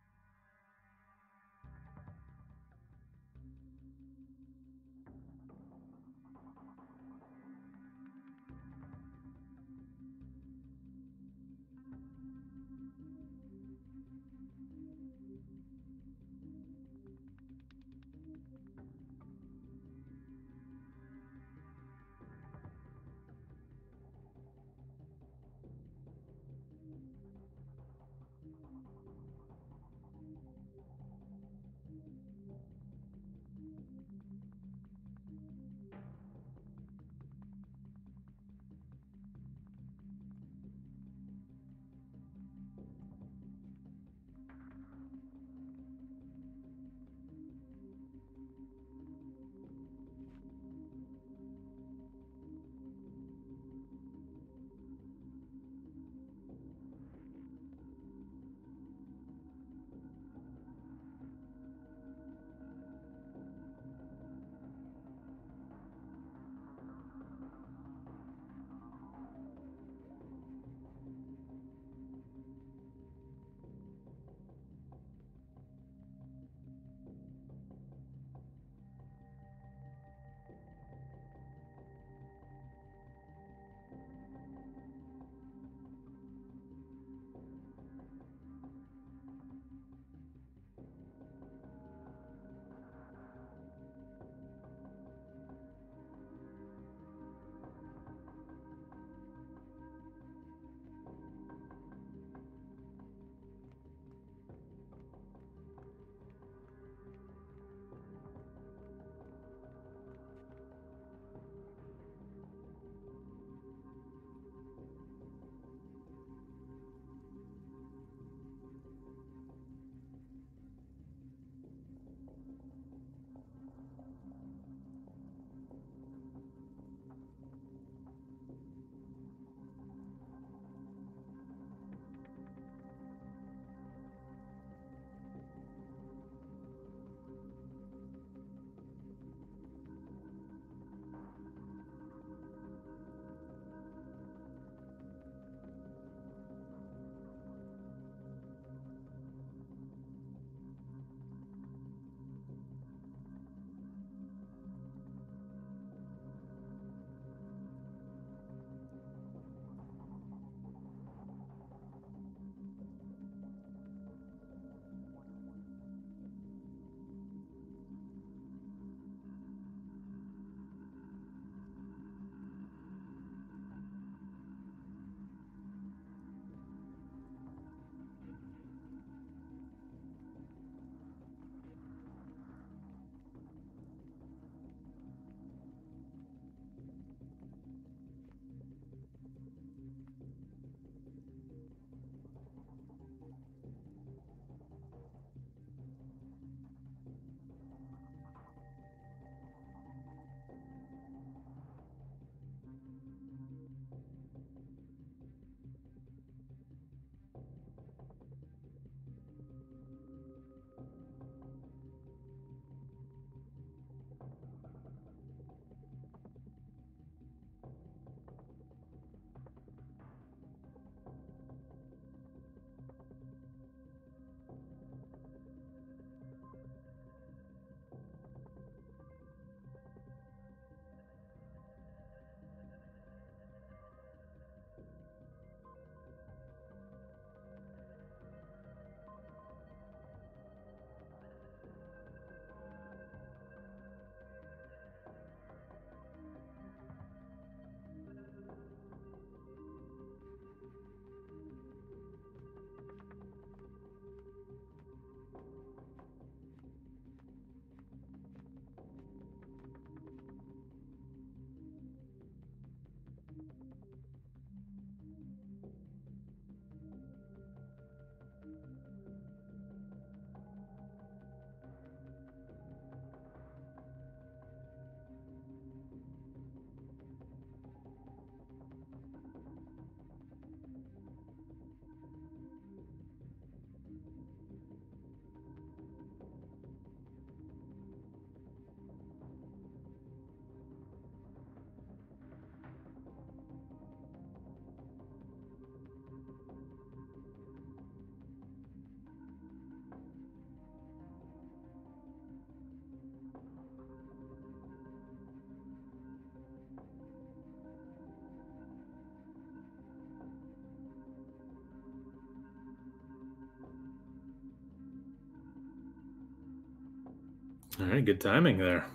All right, good timing there.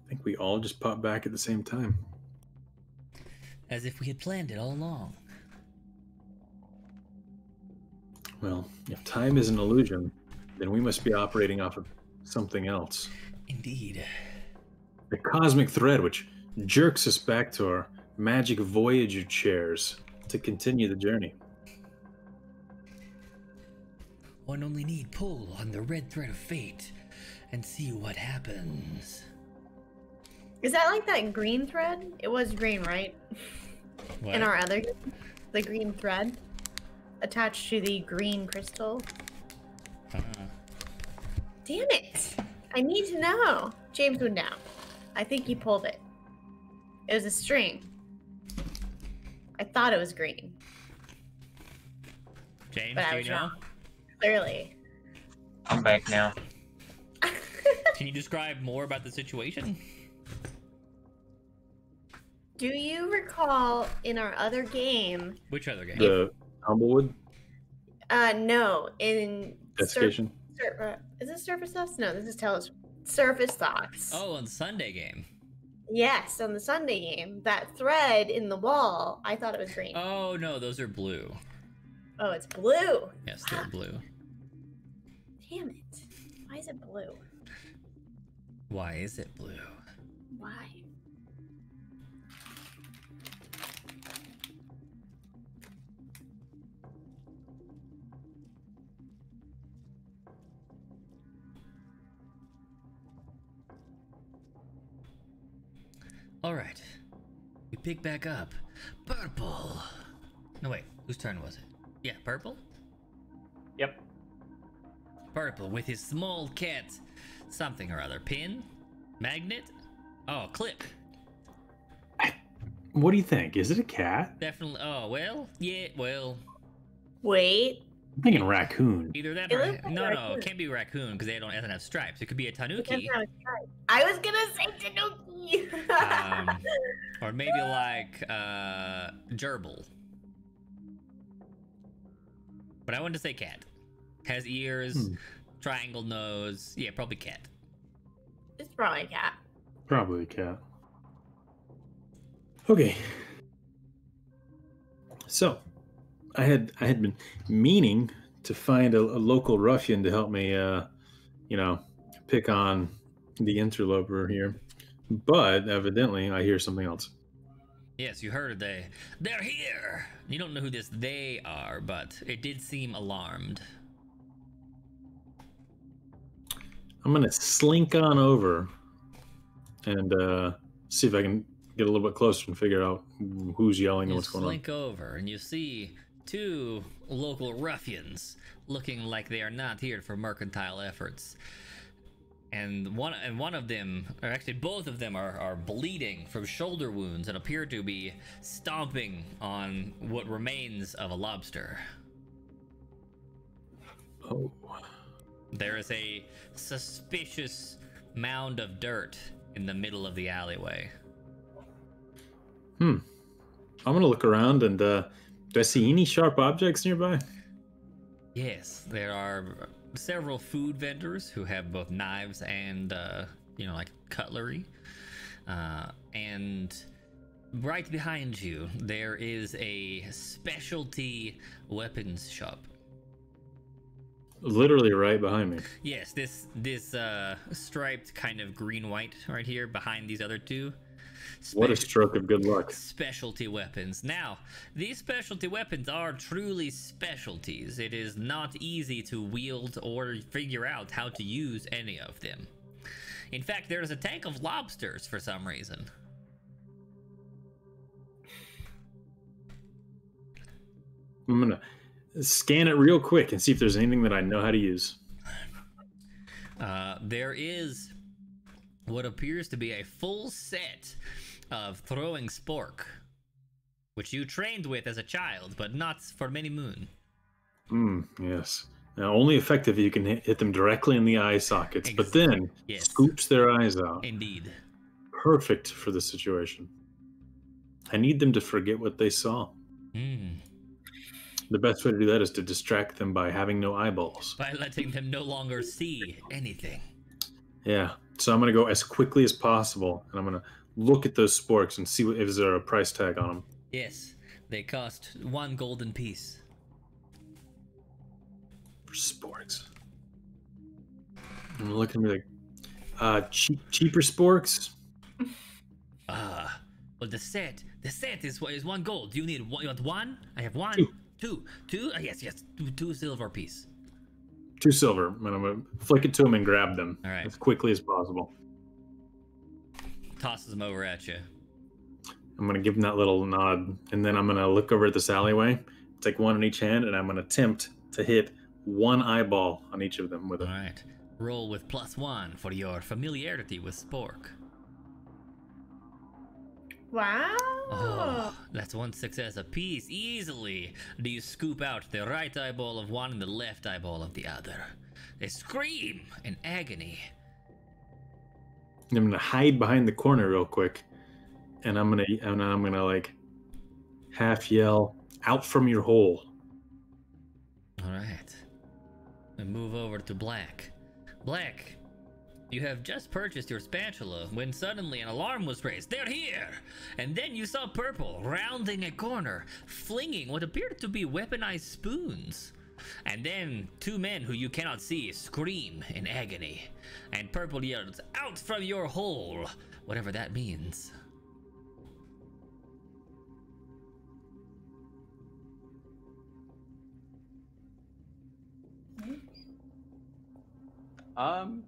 I think we all just popped back at the same time. As if we had planned it all along. Well, if time is an illusion, then we must be operating off of something else. Indeed. The cosmic thread which jerks us back to our magic Voyager chairs to continue the journey. One only need pull on the red thread of fate and see what happens. Is that like that green thread? It was green, right? What? In our other game, the green thread attached to the green crystal. Damn it! I need to know. James would know. I think he pulled it. It was a string. I thought it was green. James, But I do was you know? wrong. Clearly. I'm back now. Can you describe more about the situation? Do you recall in our other game? Which other game? The Humblewood No, in desiccation. is this Surface Thoughts? No, this is Surface Thoughts. Oh, on the Sunday game. Yes, on the Sunday game, that thread in the wall, I thought it was green. Oh no, those are blue. Oh, it's blue. Yes, they're blue. Damn it. Why is it blue? Why is it blue? Why? All right, we pick back up. Purple. No wait, whose turn was it? Yeah, purple. Yep. Purple with his small cat, something or other. Pin, magnet. Oh, clip. What do you think? Is it a cat? Definitely. Oh well, yeah. Well, Wait. I'm thinking raccoon. either that It or looks like no, raccoon. it can't be raccoon because they doesn't have stripes. It could be a It doesn't tanuki, have a stripe. I was gonna say Tanuki. or maybe like gerbil. But I wanted to say cat. Has ears, triangle nose. Yeah, probably cat. It's probably a cat. Probably a cat. Okay. So, I had been meaning to find a local ruffian to help me, pick on the interloper here, but evidently I hear something else. Yes, you heard they're here. You don't know who this they are, but it did seem alarmed. I'm gonna slink on over and see if I can get a little bit closer and figure out who's yelling and You what's going on. slink over and you see two local ruffians looking like they are not here for mercantile efforts. And one of them, or actually both of them, are bleeding from shoulder wounds and appear to be stomping on what remains of a lobster. Oh, There is a suspicious mound of dirt in the middle of the alleyway. I'm gonna look around and do I see any sharp objects nearby? Yes, there are several food vendors who have both knives and, like cutlery. And right behind you, there is a specialty weapons shop. Literally right behind me. Yes, this striped kind of green-white right here behind these other two. What a stroke of good luck. Specialty weapons. Now, these specialty weapons are truly specialties. It is not easy to wield or figure out how to use any of them. In fact, there is a tank of lobsters for some reason. I'm gonna scan it real quick and see if there's anything that I know how to use. There is what appears to be a full set of throwing spork, which you trained with as a child, but not for many moon. Yes. Now, only effective if you can hit them directly in the eye sockets, but then Yes. scoops their eyes out. Indeed. Perfect for the situation. I need them to forget what they saw. The best way to do that is to distract them by having no eyeballs. By letting them no longer see anything. Yeah. So I'm going to go as quickly as possible, and I'm going to look at those sporks and see if there a price tag on them. Yes, they cost 1 golden piece. For sporks. I'm looking at cheaper sporks. Well, the set is 1 gold. Do you need one? You want 1? I have 1. 2. 2? Yes. 2 silver piece. 2 silver, and I'm going to flick it to him and grab them All right. as quickly as possible. Tosses them over at you. I'm going to give him that little nod, and then I'm going to look over at this alleyway, take 1 in each hand, and I'm going to attempt to hit 1 eyeball on each of them with it. All right. Roll with +1 for your familiarity with spork. Wow. Oh, that's 1 success apiece, easily. Do you scoop out the right eyeball of one and the left eyeball of the other? They scream in agony. I'm going to hide behind the corner real quick, and I'm going to like half yell, "Out from your hole." All right. We move over to Black. Black, you have just purchased your spatula when suddenly an alarm was raised. They're here! And then you saw Purple rounding a corner, flinging what appeared to be weaponized spoons. And then 2 men who you cannot see scream in agony. And Purple yells, "Out from your hole!" Whatever that means. I'm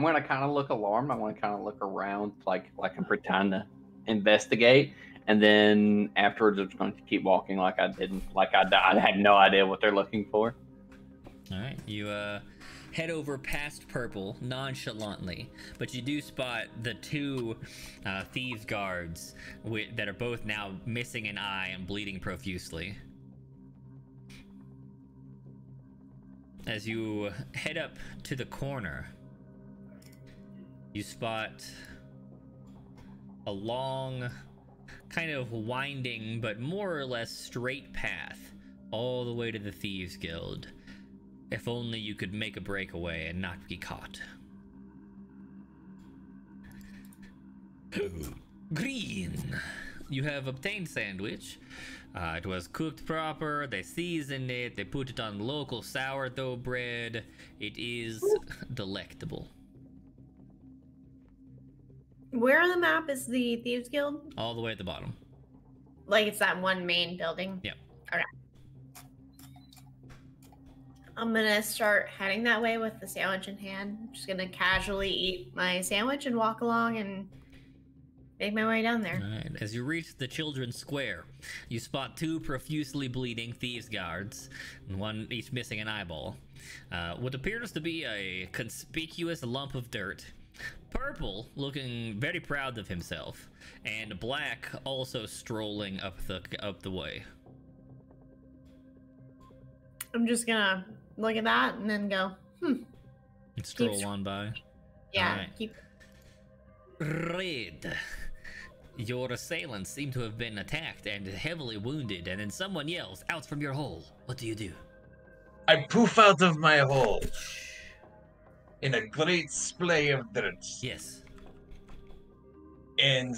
gonna kind of look alarmed. I want to kind of look around, like I'm pretending to investigate, and then afterwards, I'm just going to keep walking like I didn't, I had no idea what they're looking for. All right, you head over past Purple nonchalantly, but you do spot the 2 thieves guards that are both now missing an eye and bleeding profusely. As you head up to the corner, you spot a long, kind of winding, but more or less straight path all the way to the Thieves Guild. If only you could make a breakaway and not be caught. Green, you have obtained sandwich. It was cooked proper, they seasoned it, they put it on local sourdough bread. It is delectable. Where on the map is the Thieves Guild? All the way at the bottom. Like it's that one main building? Yep. Okay. I'm gonna start heading that way with the sandwich in hand. I'm just gonna casually eat my sandwich and walk along and make my way down there. All right. As you reach the Children's Square, you spot 2 profusely bleeding thieves guards, and 1 each missing an eyeball. What appears to be a conspicuous lump of dirt. Purple looking very proud of himself, and Black also strolling up the way. I'm just gonna look at that and then go, And stroll on by. yeah, All right. keep. Red. Your assailants seem to have been attacked and heavily wounded, and then someone yells, "Out from your hole." What do you do? I poof out of my hole in a great splay of dirt. Yes. And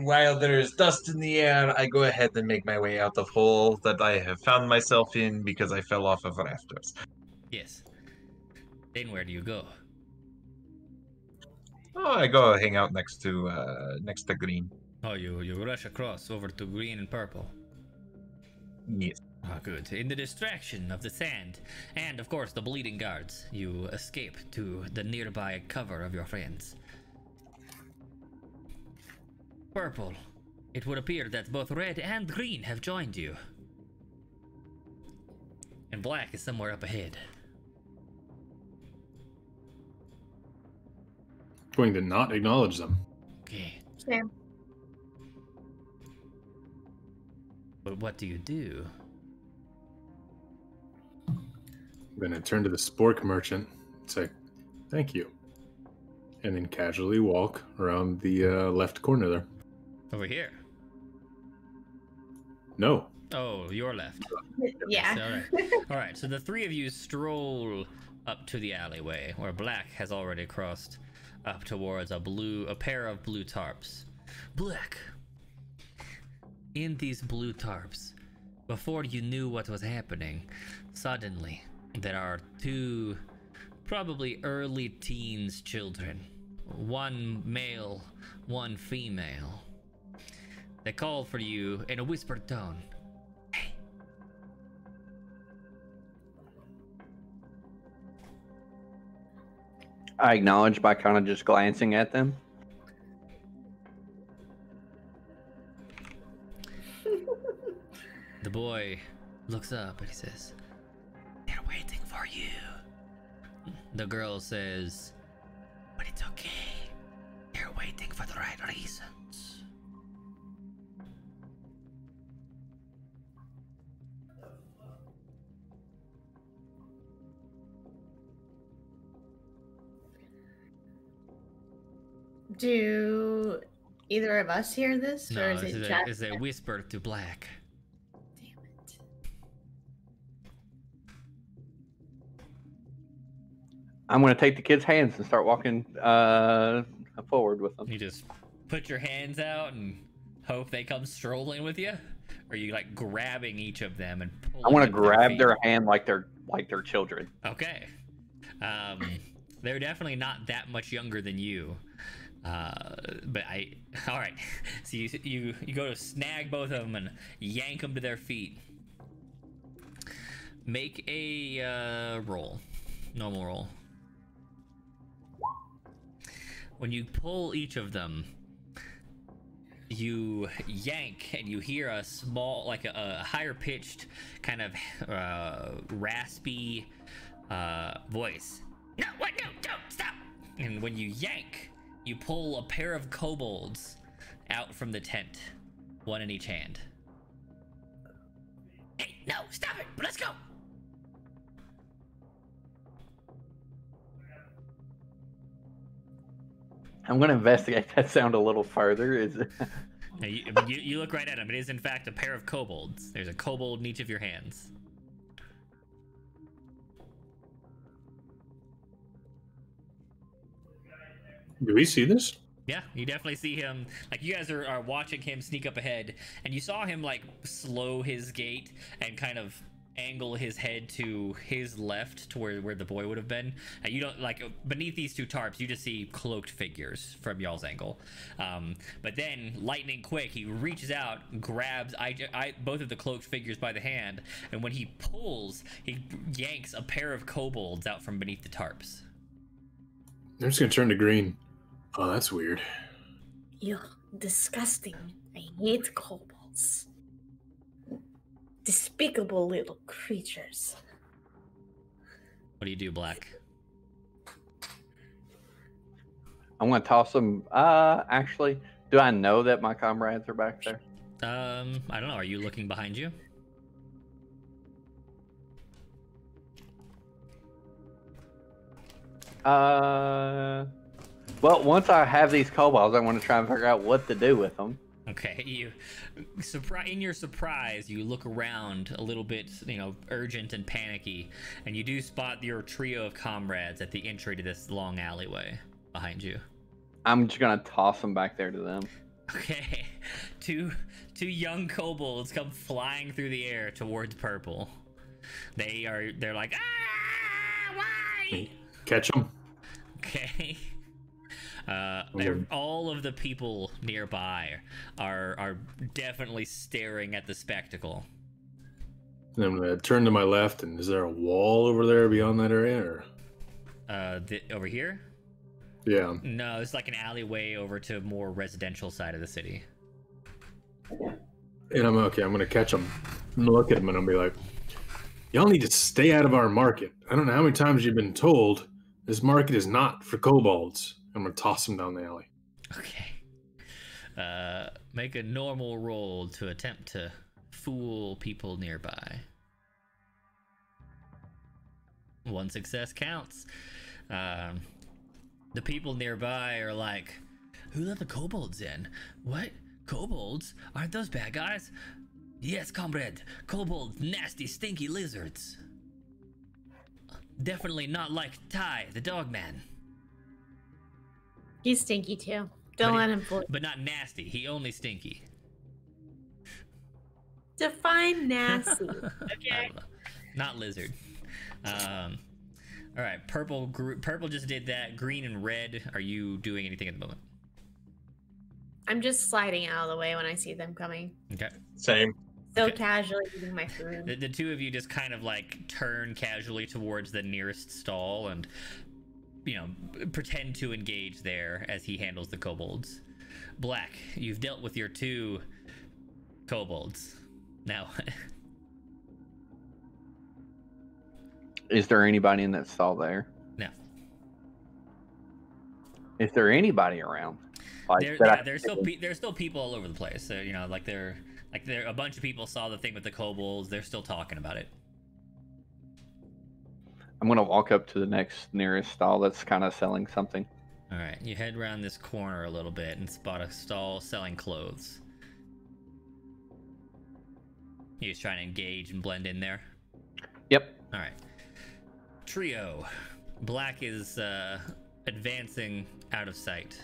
while there is dust in the air, I go ahead and make my way out of hole that I have found myself in because I fell off of rafters. Yes. Then where do you go? Oh, I go hang out next to Green. Oh, you rush across over to Green and Purple. Yes. Ah, good. In the distraction of the sand, and of course the bleeding guards, you escape to the nearby cover of your friends. Purple, it would appear that both Red and Green have joined you. And Black is somewhere up ahead. Going to not acknowledge them. Okay. Same. But what do you do? I'm going to turn to the spork merchant and say, "Thank you." And then casually walk around the left corner there. Over here. No, Oh, your left. Yeah. So, all right. So the three of you stroll up to the alleyway where Black has already crossed up towards a pair of blue tarps. Black. In these blue tarps, before you knew what was happening, suddenly there are two probably early teens children. One male, one female. They call for you in a whispered tone. Hey. I acknowledge by kind of just glancing at them. The boy looks up and he says, "They're waiting for you." The girl says, "But it's okay. They're waiting for the right reasons." Do either of us hear this, or No, is it just? it's a whisper to Black. Damn it! I'm going to take the kids' hands and start walking forward with them. You just put your hands out and hope they come strolling with you? Or are you like grabbing each of them and pulling I want to them with grab feet? their hand like they're children. Okay. They're definitely not that much younger than you. But all right. So you go to snag both of them and yank them to their feet. Make a roll, normal roll. When you pull each of them, you yank and you hear a small, like a higher pitched kind of raspy voice. No, what? No, don't stop! And when you yank, you pull a pair of kobolds out from the tent, one in each hand. Hey, no, stop it! Let's go! I'm going to investigate that sound a little further. Is it... Now, you look right at him. It is, in fact, a pair of kobolds. There's a kobold in each of your hands. Do we see this? Yeah, you definitely see him. Like, you guys are watching him sneak up ahead, and you saw him, like, slow his gait and kind of angle his head to his left to where the boy would have been. And you don't, like, beneath these two tarps, you just see cloaked figures from y'all's angle. But then, lightning quick, he reaches out, grabs both of the cloaked figures by the hand, and when he pulls, he yanks a pair of kobolds out from beneath the tarps. I'm just gonna turn to green. Oh, that's weird. You're disgusting. I hate kobolds. Despicable little creatures. What do you do, Black? I'm going to toss them. Actually, do I know that my comrades are back there? I don't know. Are you looking behind you? Well, once I have these kobolds, I want to try and figure out what to do with them. Okay, in your surprise, you look around a little bit, urgent and panicky, and you do spot your trio of comrades at the entry to this long alleyway behind you. I'm just gonna toss them back there to them. Okay, two young kobolds come flying through the air towards Purple. They're like, ah, why? Catch them. Okay. All of the people nearby are definitely staring at the spectacle. And I'm gonna turn to my left, and is there a wall over there beyond that area? Or? Over here? Yeah. No, it's like an alleyway over to a more residential side of the city. And I'm gonna catch them. I'm gonna look at them, and I'll be like, y'all need to stay out of our market. I don't know how many times you've been told this market is not for kobolds. I'm gonna toss them down the alley. Okay. Make a normal roll to attempt to fool people nearby. One success counts. The people nearby are like, who let the kobolds in? What? Kobolds? Aren't those bad guys? Yes, comrade. Kobolds, nasty, stinky lizards. Definitely not like Ty, the dog man. He's stinky too. Don't let him fool you. But not nasty. He only stinky. Define nasty. I Okay. don't know. Not lizard. All right. Purple just did that. Green and red. Are you doing anything at the moment? I'm just sliding out of the way when I see them coming. Okay. Same. So Okay. casually eating my food. The two of you just kind of like turn casually towards the nearest stall and, you know, pretend to engage there as he handles the kobolds. Black, you've dealt with your 2 kobolds. Now, Is there anybody in that stall there? no. Is there anybody around? Like, There's still people all over the place. So, you know, like there a bunch of people saw the thing with the kobolds. They're still talking about it. I'm gonna walk up to the nearest stall that's kind of selling something. All right, you head around this corner a little bit and spot a stall selling clothes. You just trying to engage and blend in there? Yep. All right. Trio. Black is advancing out of sight.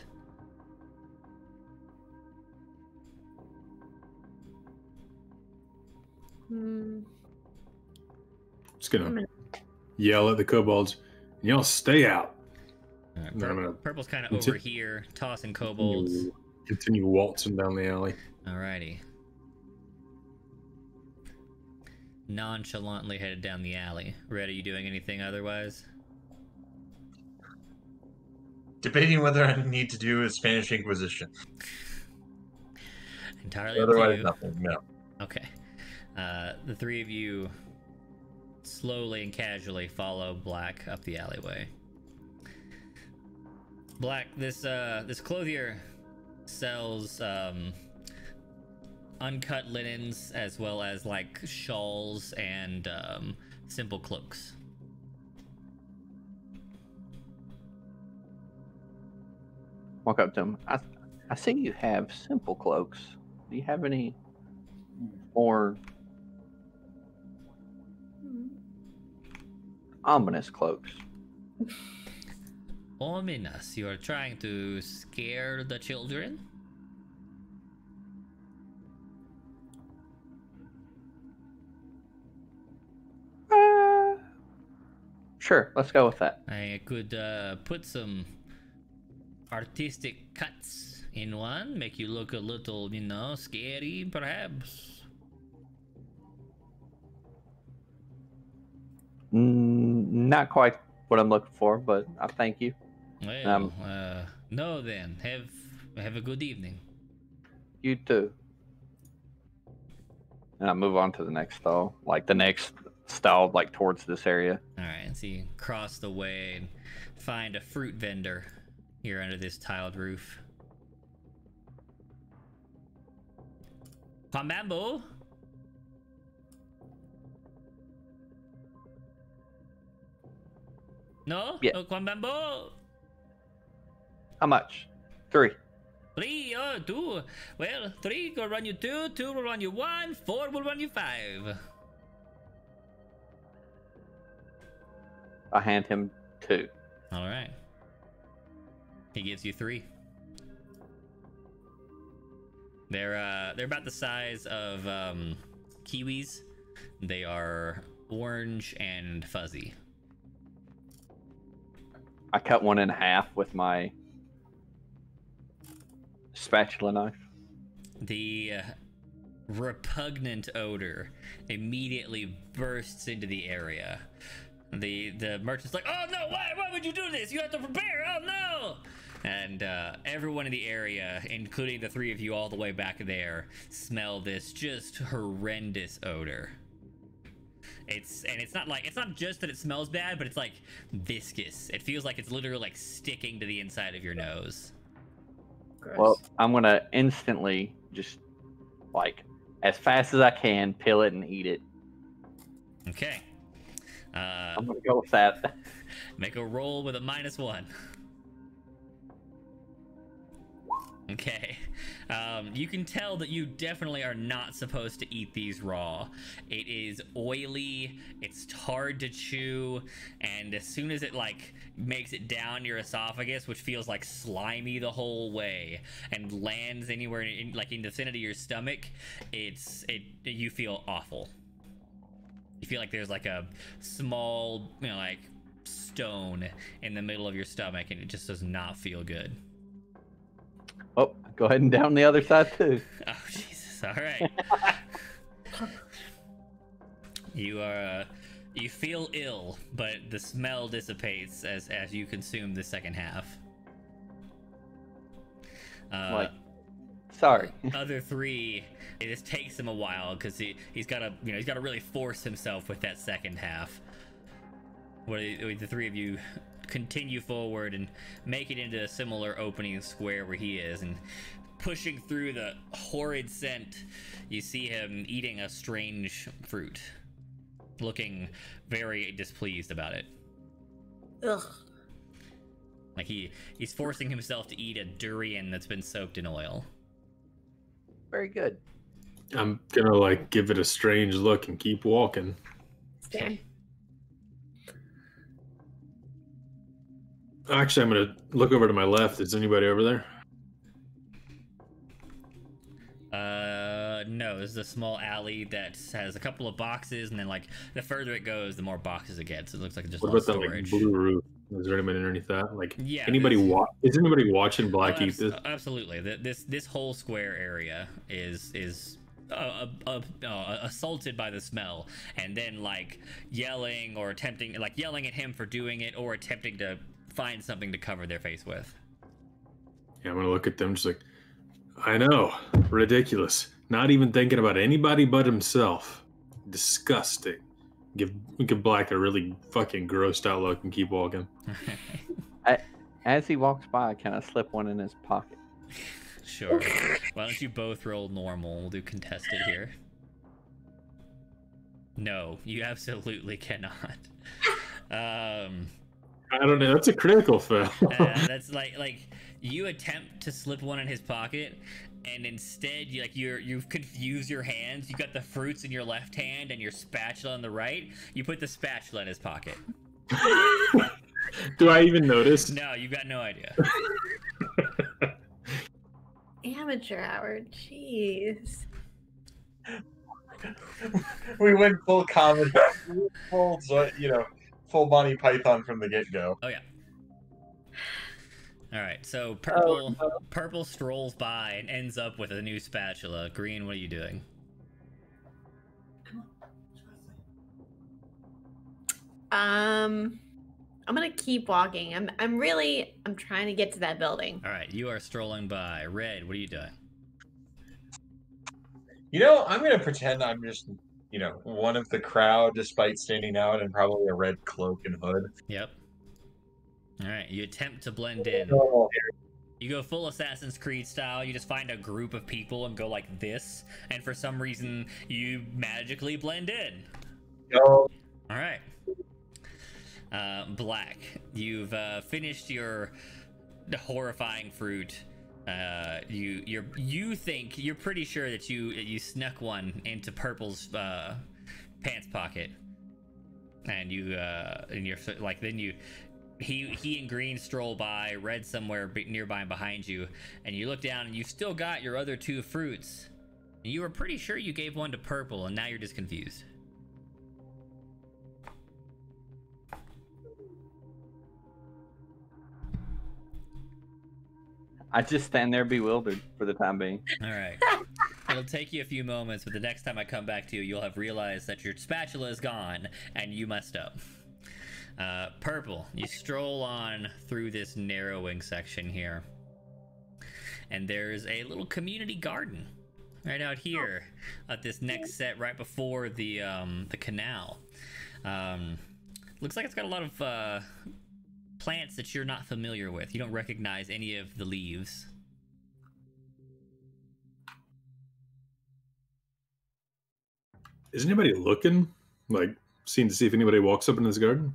Just gonna yell at the kobolds. Y'all stay out. All right, And then I'm gonna Purple's kind of Conti- over here, tossing kobolds. continue waltzing down the alley. Alrighty. Nonchalantly headed down the alley. Red, are you doing anything otherwise? Debating whether I need to do a Spanish Inquisition. Entirely up to Otherwise, you. nothing. No. Okay. The 3 of you slowly and casually follow Black up the alleyway. Black, this clothier sells uncut linens as well as like shawls and simple cloaks. Walk up to him. I see you have simple cloaks. Do you have any more ominous cloaks? Ominous, you are trying to scare the children? Sure, let's go with that. I could put some artistic cuts in one, make you look a little, you know, scary, perhaps. Not quite what I'm looking for, but I thank you. Well, no then. Have a good evening. You too. And I move on to the next stall, like the next stall, like towards this area. All right, so you cross the way and find a fruit vendor here under this tiled roof. Kwambambo? No? Yeah. No Kwambambo? How much? 3. 3, 2. Well, 3 will run you 2, 2 will run you 1, 4 will run you 5. I hand him 2. All right. He gives you 3. They're about the size of kiwis. They are orange and fuzzy. I cut one in half with my spatula knife. The repugnant odor immediately bursts into the area. The merchant's like, "Oh no! Why would you do this? You have to prepare! Oh no!" And everyone in the area, including the 3 of you all the way back there, smell this just horrendous odor. It's not just that it smells bad, but it's like viscous. It feels like it's literally like sticking to the inside of your nose. Gross. Well, I'm gonna instantly just, like, as fast as I can, peel it and eat it. Okay. I'm gonna go with that. Make a roll with a -1. Okay. You can tell that you definitely are not supposed to eat these raw. It is oily, it's hard to chew, and as soon as it like makes it down your esophagus, which feels like slimy the whole way, and lands anywhere in like in the vicinity of your stomach, you feel awful. You feel like there's like a small, like stone in the middle of your stomach, and it just does not feel good. Oh, go ahead and down the other side too. Oh Jesus! All right. You feel ill, but the smell dissipates as you consume the second half. Sorry. Other three, it just takes him a while because he's got to really force himself with that second half. The three of you continue forward and make it into a similar opening square where he is, and pushing through the horrid scent, you see him eating a strange fruit, looking very displeased about it. Ugh. Like he's forcing himself to eat a durian that's been soaked in oil. Very good. I'm gonna like give it a strange look and keep walking. Same. Actually, I'm gonna look over to my left. Is anybody over there? No, this is a small alley that has a couple of boxes, and then like the further it goes, the more boxes it gets. It looks like just What all about that storage. like blue roof? Is there anybody underneath that? Like, Yeah, anybody is anybody watching Black eat this? Absolutely. This whole square area is assaulted by the smell, and then like yelling at him for doing it, or attempting to find something to cover their face with. Yeah, I'm gonna look at them just like, I know, ridiculous. Not even thinking about anybody but himself. Disgusting. Give Black a really fucking grossed out look and keep walking. As he walks by, I kind of slip one in his pocket. Sure. Why don't you both roll normal? We'll do contested here. No, you absolutely cannot. I don't know. That's a critical fail. That's like you attempt to slip one in his pocket, and instead you've confused your hands. You got the fruits in your left hand and your spatula in the right. You put the spatula in his pocket. Do I even notice? No, you've got no idea. Amateur hour, jeez. We went full comedy, full Monty Python from the get-go. Oh yeah. All right, so purple strolls by and ends up with a new spatula. Green, what are you doing? I'm gonna keep walking. I'm trying to get to that building. All right, you are strolling by. Red, what are you doing? I'm gonna pretend I'm just, one of the crowd, despite standing out in probably a red cloak and hood. Yep. All right, you attempt to blend in. You go full Assassin's Creed style. You just find a group of people and go like this, and for some reason you magically blend in. No. All right. Black, you've finished your horrifying fruit. You're pretty sure that you snuck one into Purple's pants pocket, and he and Green stroll by, Red somewhere nearby and behind you, and you look down and you've still got your other two fruits. And you were pretty sure you gave one to Purple, and now you're just confused. I just stand there bewildered for the time being. All right. It'll take you a few moments, but the next time I come back to you, you'll have realized that your spatula is gone and you messed up. Purple, you stroll on through this narrowing section here, and there's a little community garden right out here at this next set right before the canal. Looks like it's got a lot of plants that you're not familiar with. You don't recognize any of the leaves. Is anybody looking? Like, seeing to see if anybody walks up in this garden?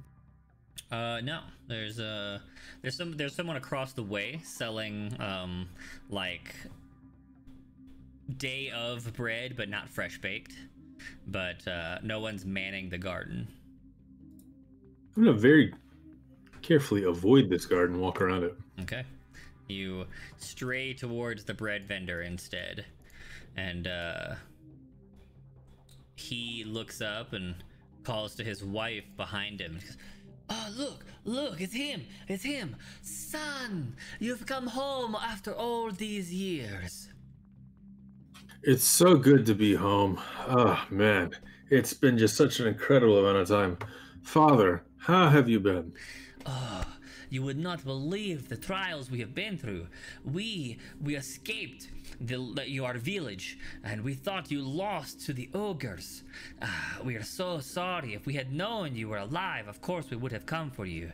No. There's someone across the way selling like day of bread, but not fresh baked. But no one's manning the garden. I'm gonna very carefully avoid this garden, walk around it. Okay. You stray towards the bread vendor instead. And he looks up and calls to his wife behind him. He goes, oh, look, it's him. Son, you've come home after all these years. It's so good to be home. Oh, man. It's been just such an incredible amount of time. Father, how have you been? Oh, you would not believe the trials we have been through. We escaped your village, and we thought you lost to the ogres. We are so sorry. If we had known you were alive, of course we would have come for you.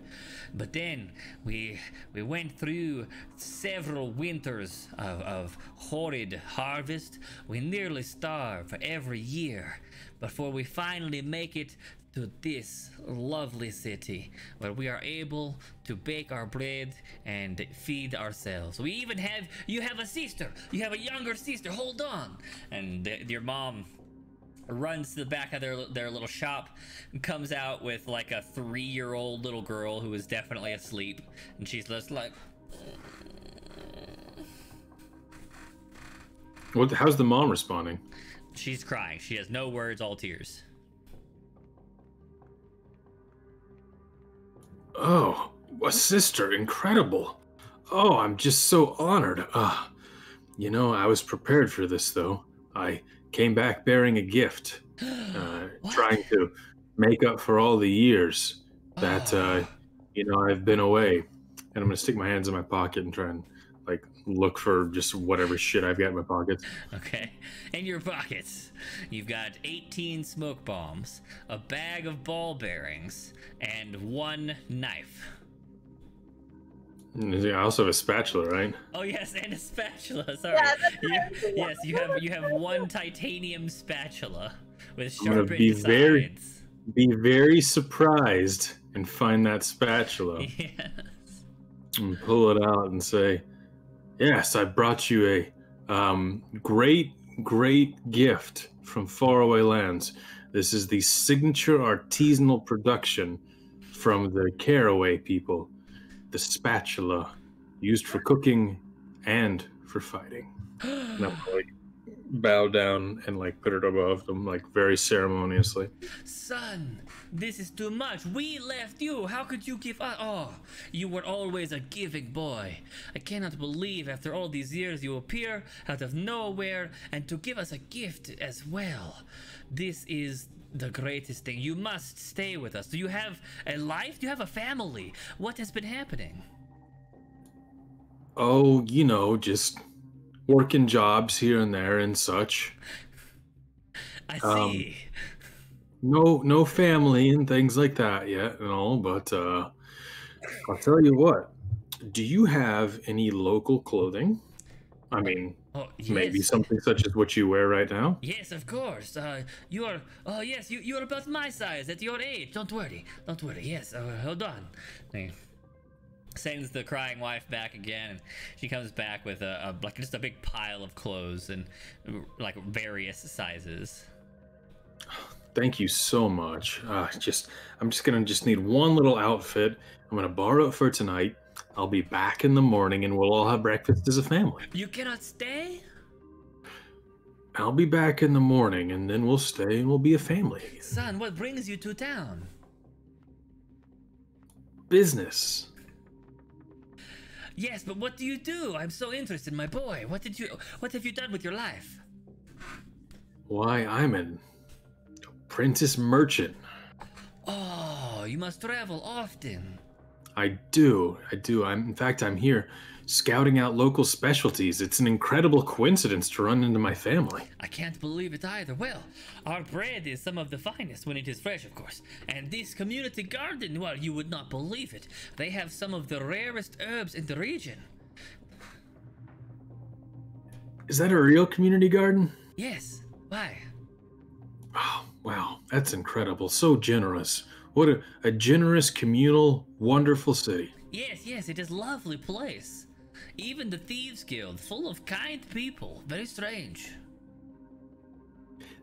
But then we went through several winters of horrid harvest. We nearly starve for every year before we finally make it to this lovely city where we are able to bake our bread and feed ourselves. You have a sister. You have a younger sister. Hold on. And your mom runs to the back of their little shop and comes out with like a 3-year-old little girl who is definitely asleep. And she's just like... How's the mom responding? She's crying. She has no words, all tears. Oh, a sister, incredible. Oh, I'm just so honored. You know, I was prepared for this, though. I came back bearing a gift, trying to make up for all the years that, I've been away. And I'm going to stick my hands in my pocket and try and, look for just whatever shit I've got in my pockets. Okay. In your pockets, you've got 18 smoke bombs, a bag of ball bearings, and 1 knife. I also have a spatula, right? Oh yes, and a spatula. Sorry. Yes, you have 1 titanium spatula with sharpened sides. Be very surprised and find that spatula. Yes. And pull it out and say, yes, I brought you a great gift from faraway lands. This is the signature artisanal production from the Caraway people. The spatula used for cooking and for fighting. And I'm bow down and put it above them very ceremoniously. Son, this is too much. We left you. How could you give us? Oh, you were always a giving boy. I cannot believe after all these years you appear out of nowhere and to give us a gift as well. This is the greatest thing. You must stay with us. Do you have a life? Do you have a family? What has been happening? Oh, just working jobs here and there and such. I see. No family and things like that yet and all, but I'll tell you what. Do you have any local clothing? I mean, yes. Maybe something such as what you wear right now? Yes, of course. You're about my size at your age. Don't worry. Yes, hold on. He sends the crying wife back again, and she comes back with just a big pile of clothes and various sizes. Thank you so much. I'm just gonna need one little outfit. I'm gonna borrow it for tonight. I'll be back in the morning, and we'll all have breakfast as a family. You cannot stay? I'll be back in the morning, and then we'll stay, and we'll be a family again. Son, what brings you to town? Business. Yes, but what do you do? I'm so interested, my boy. What have you done with your life? Why, I'm an apprentice merchant. Oh, you must travel often. I do. In fact, I'm here scouting out local specialties. It's an incredible coincidence to run into my family. I can't believe it either. Well, our bread is some of the finest when it is fresh, of course. And this community garden, well, you would not believe it. They have some of the rarest herbs in the region. Is that a real community garden? Yes. Why? Oh, wow. That's incredible. So generous. What a generous, communal, wonderful city. Yes, it is a lovely place. Even the Thieves Guild, full of kind people. Very strange.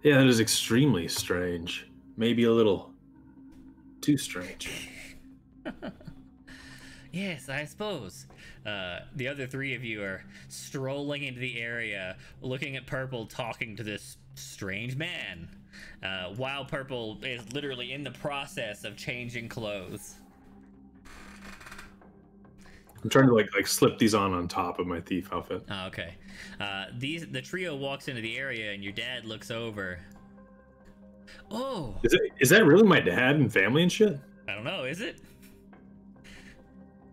Yeah, that is extremely strange. Maybe a little too strange. Yes, I suppose. The other three of you are strolling into the area, looking at Purple talking to this strange man, while Purple is literally in the process of changing clothes. I'm trying to like slip these on top of my thief outfit. Oh, okay. The trio walks into the area, and your dad looks over. Oh, Is that really my dad and family and shit? I don't know. Is it?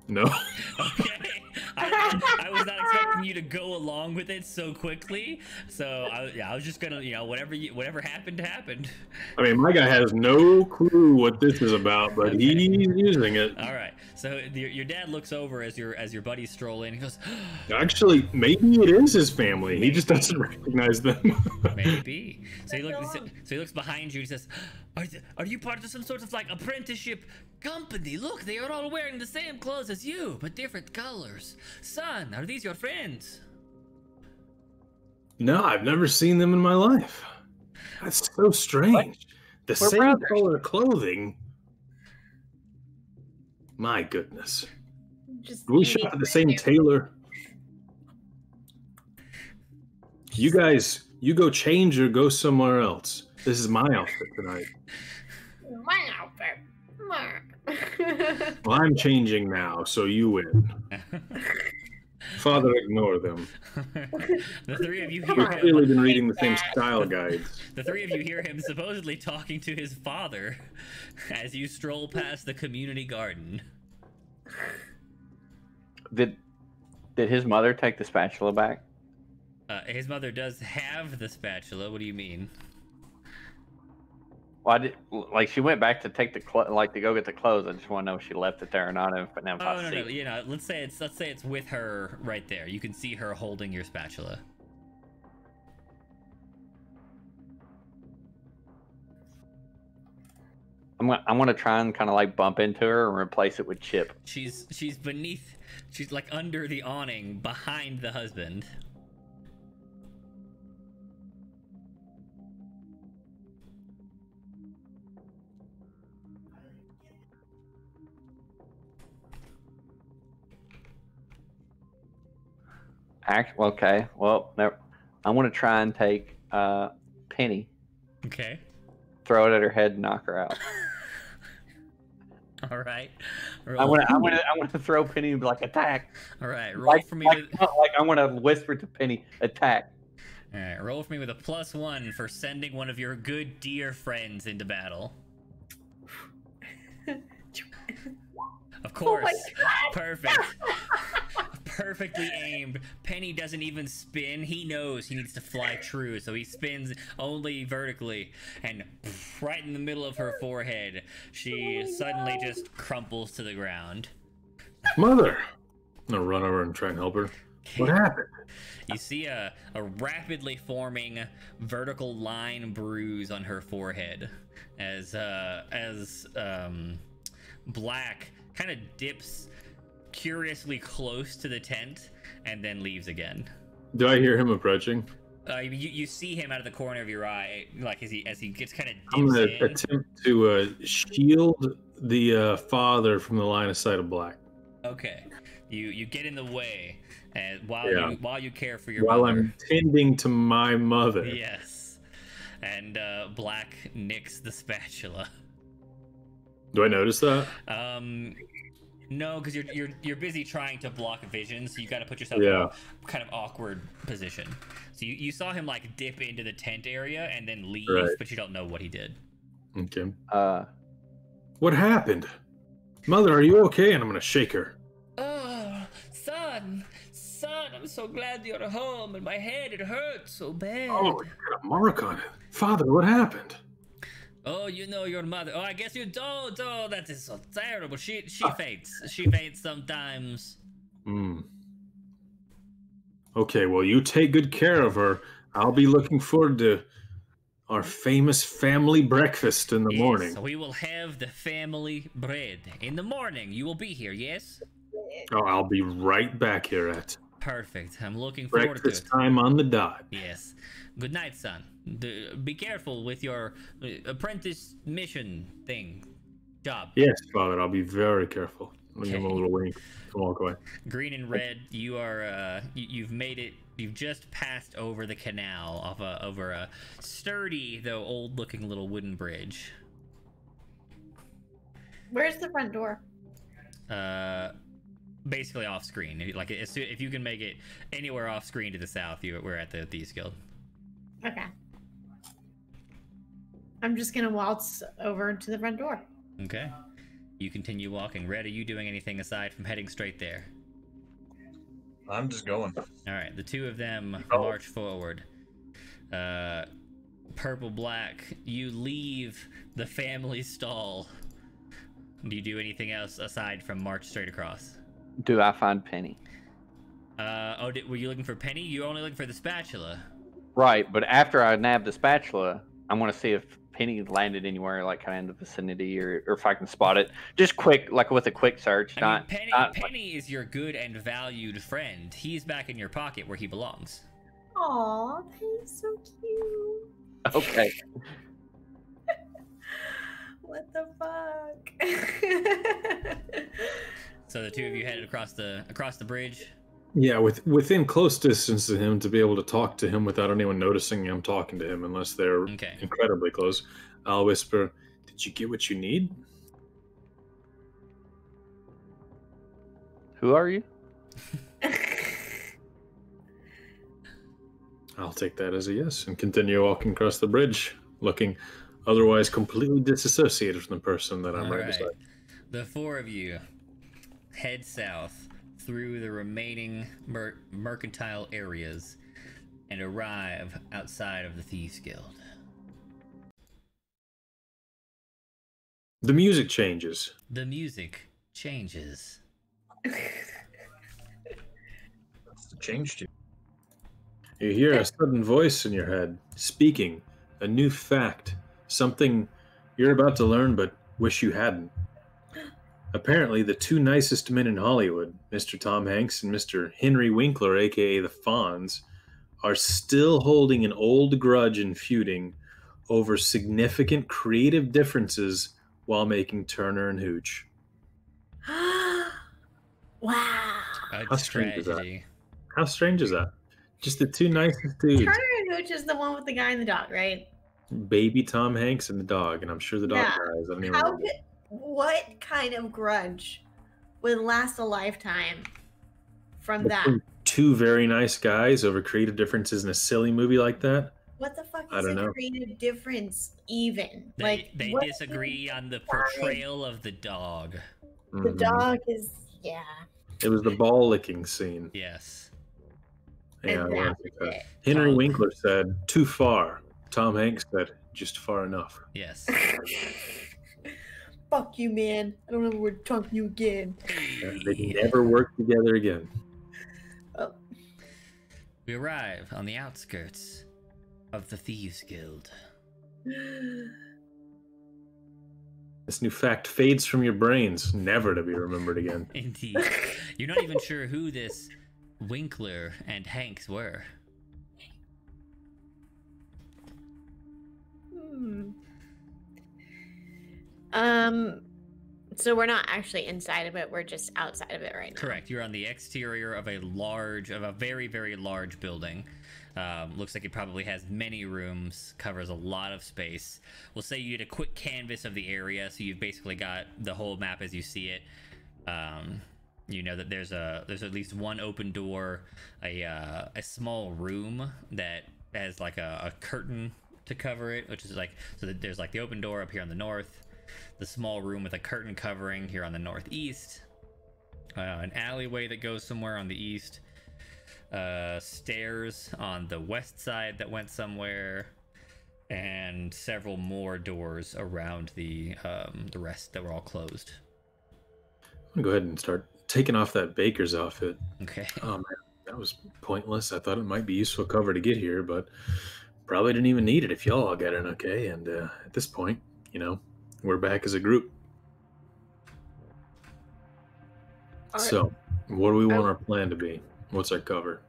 No. Okay. I was not expecting you to go along with it so quickly. So I was just gonna, whatever happened happened. I mean, my guy has no clue what this is about, but he's using it. All right. So your dad looks over as your buddies stroll in. He goes, Actually, maybe it is his family. He just doesn't recognize them. maybe. So he looks behind you and he says, Are you part of some sort of like apprenticeship company? Look, they are all wearing the same clothes as you, but different colors. Son, are these your friends? No, I've never seen them in my life. That's so strange. What? The We're same brothers. color clothing. My goodness. Just We eating shop at the same random. tailor. You guys, you go change or go somewhere else. This is my outfit tonight. My outfit. Well, I'm changing now, so you win. Father, ignore them. The three of you We've hear him. clearly been reading the same style guides. The three of you hear him supposedly talking to his father as you stroll past the community garden. Did his mother take the spatula back? His mother does have the spatula. What do you mean? Well, she went back to take the to go get the clothes. I just want to know if she left it there or not. But now Oh no. Let's say it's with her right there. You can see her holding your spatula. I'm gonna try and kind of like bump into her and replace it with Chip. She's beneath. She's like under the awning behind the husband. Okay. Well, I want to try and take Penny, Okay. throw it at her head, and knock her out. All right. I want to throw Penny and be like, attack. All right. Roll Like, for me. like, With... like I want to whisper to Penny, attack. All right. Roll for me with a +1 for sending one of your good dear friends into battle. Of course. my God. Perfect. Perfectly aimed. Penny doesn't even spin. He knows he needs to fly true, so he spins only vertically. And right in the middle of her forehead, she suddenly just crumples to the ground. Mother! I'm gonna run over and try and help her. What happened? You see a rapidly forming vertical line bruise on her forehead as Black kind of dips curiously close to the tent and then leaves again. Do I hear him approaching? You see him out of the corner of your eye, like as he gets kind of I'm dips gonna in. attempt to shield the father from the line of sight of Black. Okay, you get in the way, and while you care for your While mother. I'm tending to my mother. Yes, and Black nicks the spatula. Do I notice that? No, because you're busy trying to block vision, so you got to put yourself in a kind of awkward position. So you saw him like dip into the tent area and then leave, but you don't know what he did. Okay. What happened? Mother, are you okay? And I'm gonna shake her. Oh, son, I'm so glad you're home, and my head, it hurts so bad. Oh, you got a mark on it. Father, what happened? Oh, you know your mother. Oh, I guess you don't. Oh, that is so terrible. She faints. She faints sometimes. Okay, well, you take good care of her. I'll be looking forward to our famous family breakfast in the morning. So we will have the family bread in the morning. You will be here, yes? Oh, I'll be right back here at perfect. I'm looking forward to Breakfast it. time on the dot. Yes. Good night, son. Be careful with your apprentice mission thing. Job. Yes, Father, I'll be very careful. I'll give him a Okay. little wink and walk away. Green and red, you are you've made it. You've just passed over the canal over a sturdy though old-looking little wooden bridge. Where's the front door? Basically off screen. Like if you can make it anywhere off screen to the south, we're at the Thieves Guild. Okay. I'm just gonna waltz over to the front door. Okay. You continue walking. Red, are you doing anything aside from heading straight there? I'm just going. All right, the two of them Oh. march forward. Purple Black, you leave the family stall. Do you do anything else aside from march straight across? Do I find Penny? Were you looking for Penny? You only looking for the spatula. Right, but after I nab the spatula, I want to see if Penny landed anywhere, like kind of in the vicinity, or if I can spot it. Just quick, like with a quick search. I mean, Penny is your good and valued friend. He's back in your pocket where he belongs. Aw, Penny's so cute. Okay. What the fuck? So the two of you headed across the bridge. Yeah, within close distance to him to be able to talk to him without anyone noticing I'm talking to him, unless they're Okay. incredibly close. I'll whisper, "Did you get what you need?" Who are you? I'll take that as a yes and continue walking across the bridge, looking otherwise completely disassociated from the person that I'm All right right. beside. The four of you head south through the remaining mercantile areas and arrive outside of the Thieves Guild. The music changes. The music changes. What's the change to? You hear a sudden voice in your head, speaking a new fact, something you're about to learn but wish you hadn't. Apparently, the two nicest men in Hollywood, Mr. Tom Hanks and Mr. Henry Winkler, aka the Fonz, are still holding an old grudge and feuding over significant creative differences while making Turner and Hooch. Wow. A How strange is that? tragedy. How strange is that? Just the two nicest dudes, Turner and Hooch is the one with the guy and the dog, right? baby Tom Hanks and the dog, and I'm sure the dog Yeah. dies. I don't even How know. could, what kind of grudge would last a lifetime from that? Between two very nice guys over creative differences in a silly movie like that? What the fuck I is don't a know. creative difference even? They what disagree on the Fine. portrayal of the dog. The Mhm. dog is, yeah. It was the ball licking scene. Yes. Yeah, And I that like was that. it. Henry Oh. Winkler said, "Too far." Tom Hanks said, "Just far enough." Yes. Fuck you, man. I don't ever want to talk to you again. They never worked together again. We arrive on the outskirts of the Thieves Guild. This new fact fades from your brains, never to be remembered again. Indeed. You're not even sure who this Winkler and Hanks were. Hmm. So we're not actually inside of it, we're just outside of it right now. Correct. You're on the exterior of a very, very large building. Looks like it probably has many rooms, covers a lot of space. We'll say you did a quick canvas of the area, so you've basically got the whole map as you see it. You know that there's at least one open door, a small room that has like a curtain to cover it, which is like, so that there's like the open door up here on the north, the small room with a curtain covering here on the northeast, an alleyway that goes somewhere on the east, stairs on the west side that went somewhere, and several more doors around the rest that were all closed. I'm gonna go ahead and start taking off that baker's outfit. Okay. Oh man, that was pointless. I thought it might be useful cover to get here, but probably didn't even need it if y'all all got in okay. And at this point, you know, we're back as a group. All right. So, what do we want our plan to be? What's our cover?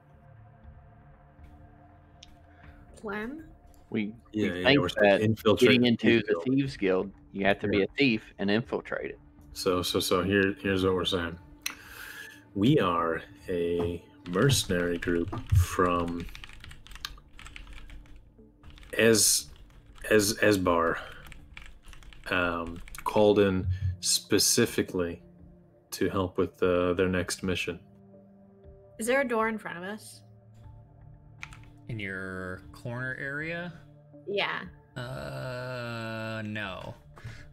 Plan? We Yeah, think we're that infiltrate getting into Thieves the Guild. Thieves Guild, you have to be a thief and infiltrate it. So here's what we're saying. We are a mercenary group from Esbar, called in specifically to help with their next mission. Is there a door in front of us? In your corner area? Yeah. No.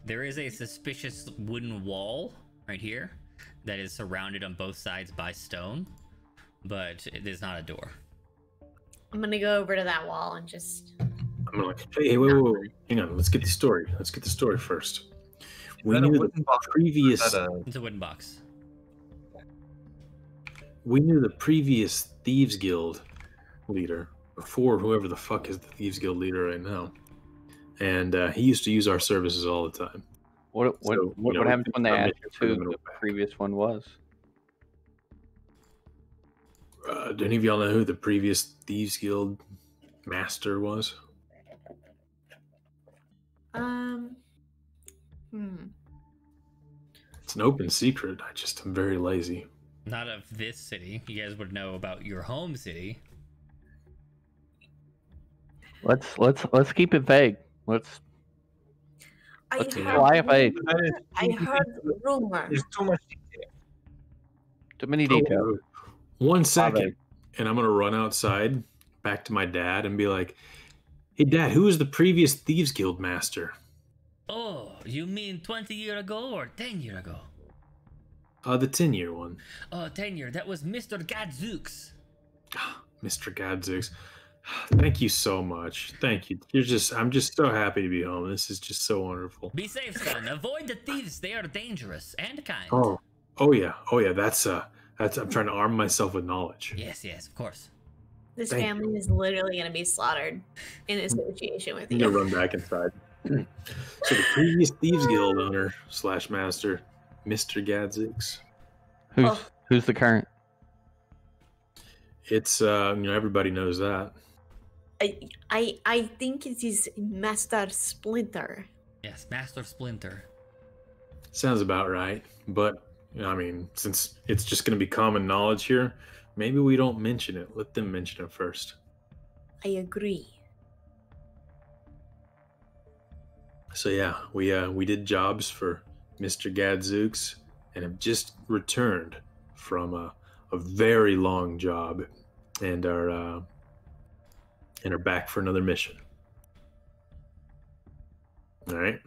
There is a suspicious wooden wall right here that is surrounded on both sides by stone, but it is not a door. I'm gonna go over to that wall and just. I'm like, hey, wait. Hang on. Let's get the story. Let's get the story first. We that a knew wooden the box? previous. Is that It's a wooden box. We knew the previous Thieves Guild leader before whoever the fuck is the Thieves Guild leader right now, and he used to use our services all the time. What happens when they our ask mission us for who them to the go back. previous one was? Do any of y'all know who the previous Thieves Guild master was? It's an open secret. I'm very lazy. Not of this city. You guys would know about your home city. Let's keep it vague. Let's I fly heard, vague. I heard rumor. There's too much detail. Too many details. 1 second, and I'm gonna run outside back to my dad and be like, "Hey, Dad, who was the previous Thieves Guild master?" Oh, you mean 20 years ago or 10 years ago? The 10-year one. Oh, 10 years. That was Mr. Gadzooks. Mr. Gadzooks. Thank you so much. Thank you. I'm just so happy to be home. This is just so wonderful. Be safe, son. Avoid the thieves. They are dangerous and kind. Oh yeah. That's I'm trying to arm myself with knowledge. Yes, of course. This Thank family is literally gonna be slaughtered in association with I'm gonna you. run back inside. So the previous Thieves Guild owner / master, Mr. Gadzooks. Who's the current? It's everybody knows that. I think it is Master Splinter. Yes, Master Splinter. Sounds about right. But since it's just gonna be common knowledge here, maybe we don't mention it. Let them mention it first. I agree. So yeah, we did jobs for Mr. Gadzooks and have just returned from a very long job and are back for another mission. All right.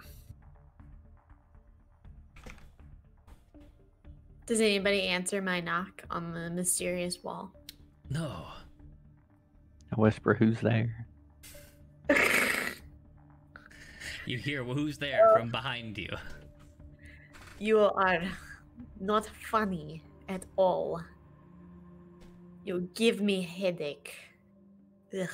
Does anybody answer my knock on the mysterious wall? No. I whisper, "Who's there?" You hear who's there from behind you. You are not funny at all. You give me headache. Ugh.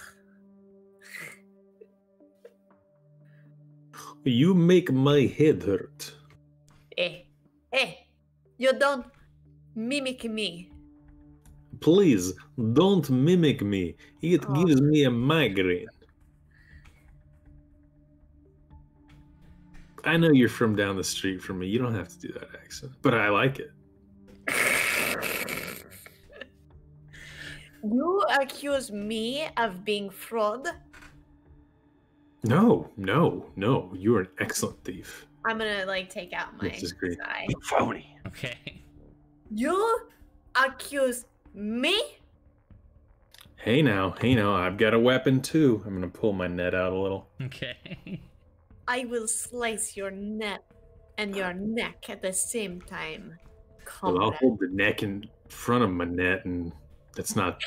You make my head hurt. Hey, you don't mimic me. Please don't mimic me. It Oh. gives me a migraine. I know you're from down the street from me. You don't have to do that accent, but I like it. You accuse me of being fraud? No. You're an excellent thief. I'm gonna take out my This is great. eye. Phony. Okay. You accuse me? Hey now, I've got a weapon too. I'm gonna pull my net out a little. Okay. I will slice your neck and your neck at the same time. Well, I'll Comrade. hold the neck in front of my net, and that's not.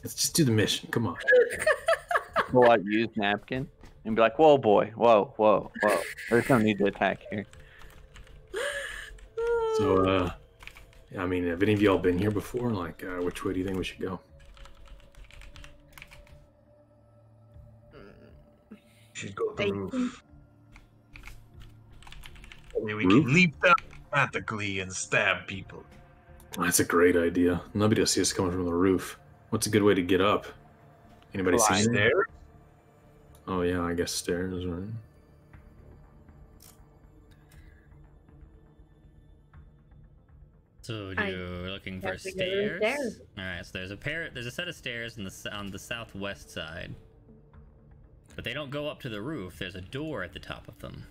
Let's just do the mission. Come on. Pull out used napkin and be like, "Whoa, boy, whoa. There's no need to attack here." So, have any of y'all been here before? Which way do you think we should go? Should go to the I roof. Maybe we Roof? can leap down dramatically and stab people. That's a great idea. Nobody will see us coming from the roof. What's a good way to get up? Anybody Climb. seen it? There? Oh yeah, I guess stairs, right? So I you're looking for guess we go to the stairs? stairs. All right. So there's a set of stairs on the southwest side, but they don't go up to the roof. There's a door at the top of them.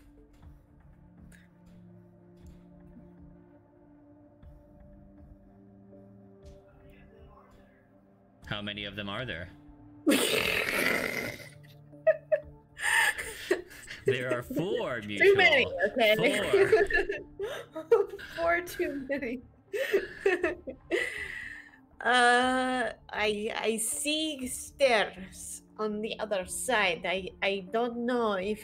How many of them are there? There are 4, Mutual. Too many, okay? 4. 4 too many. I see stairs on the other side. I don't know if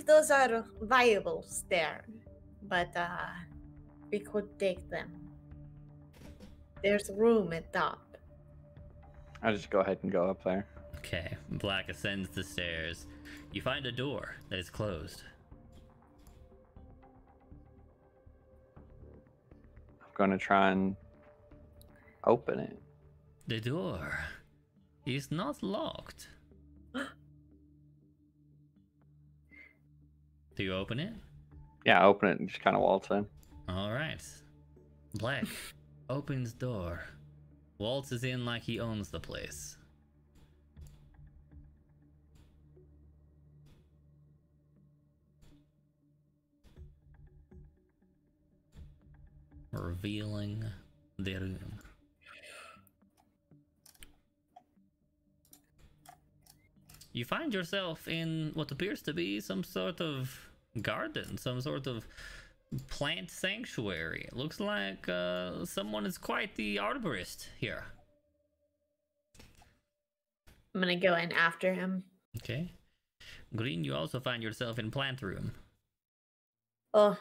those are viable stairs, but we could take them. There's room at top. I'll just go ahead and go up there. Okay. Black ascends the stairs. You find a door that is closed. I'm going to try and open it. The door is not locked. Do you open it? Yeah, I open it and just kind of waltz in. All right. Black opens door. Waltzes in like he owns the place. Revealing the room. You find yourself in what appears to be some sort of garden, some sort of plant sanctuary. It looks like someone is quite the arborist here. I'm gonna go in after him. Okay. Green, you also find yourself in plant room. Oh,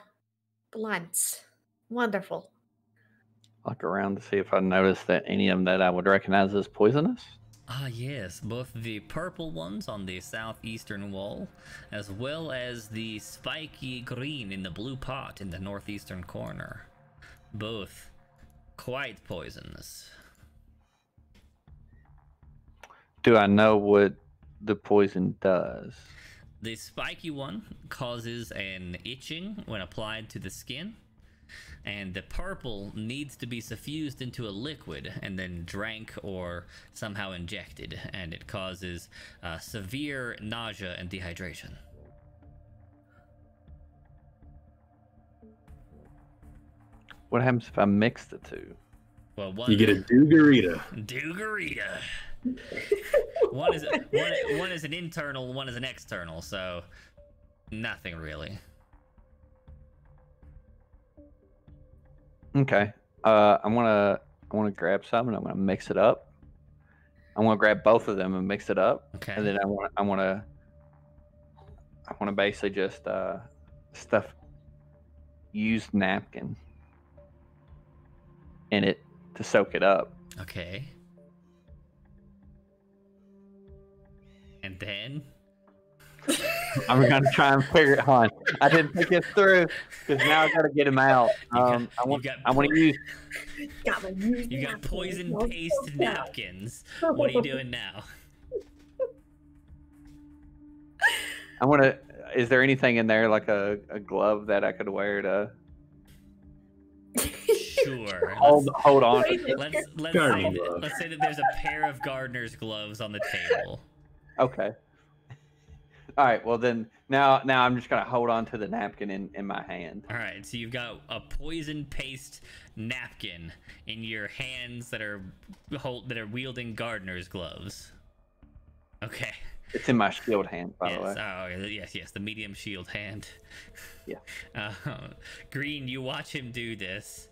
plants. Wonderful. Look around to see if I notice that any of them that I would recognize as poisonous. Ah, yes, both the purple ones on the southeastern wall, as well as the spiky green in the blue pot in the northeastern corner. Both quite poisonous. Do I know what the poison does? The spiky one causes an itching when applied to the skin, and the purple needs to be suffused into a liquid and then drank or somehow injected, and it causes severe nausea and dehydration. What happens if I mix the two? Well, one You get a Dugarita. Dugarita. one is an internal, one is an external, so nothing really. Okay. I want to grab some and I'm gonna mix it up. I want to grab both of them and mix it up. Okay. And then I want to basically just stuff used napkin in it to soak it up. Okay. And then I'm gonna try and figure it on. I didn't think it through because now I gotta get him out. I want to use. You got poison paste napkins. What are you doing now? I want to. Is there anything in there like a glove that I could wear to Sure. hold on? Let's say that there's a pair of gardener's gloves on the table. Okay. All right. Well, then now I'm just gonna hold on to the napkin in my hand. All right. So you've got a poison paste napkin in your hands that are wielding gardener's gloves. Okay. It's in my shield hand, by the way. Oh, yes. The medium shield hand. Yeah. Green, you watch him do this.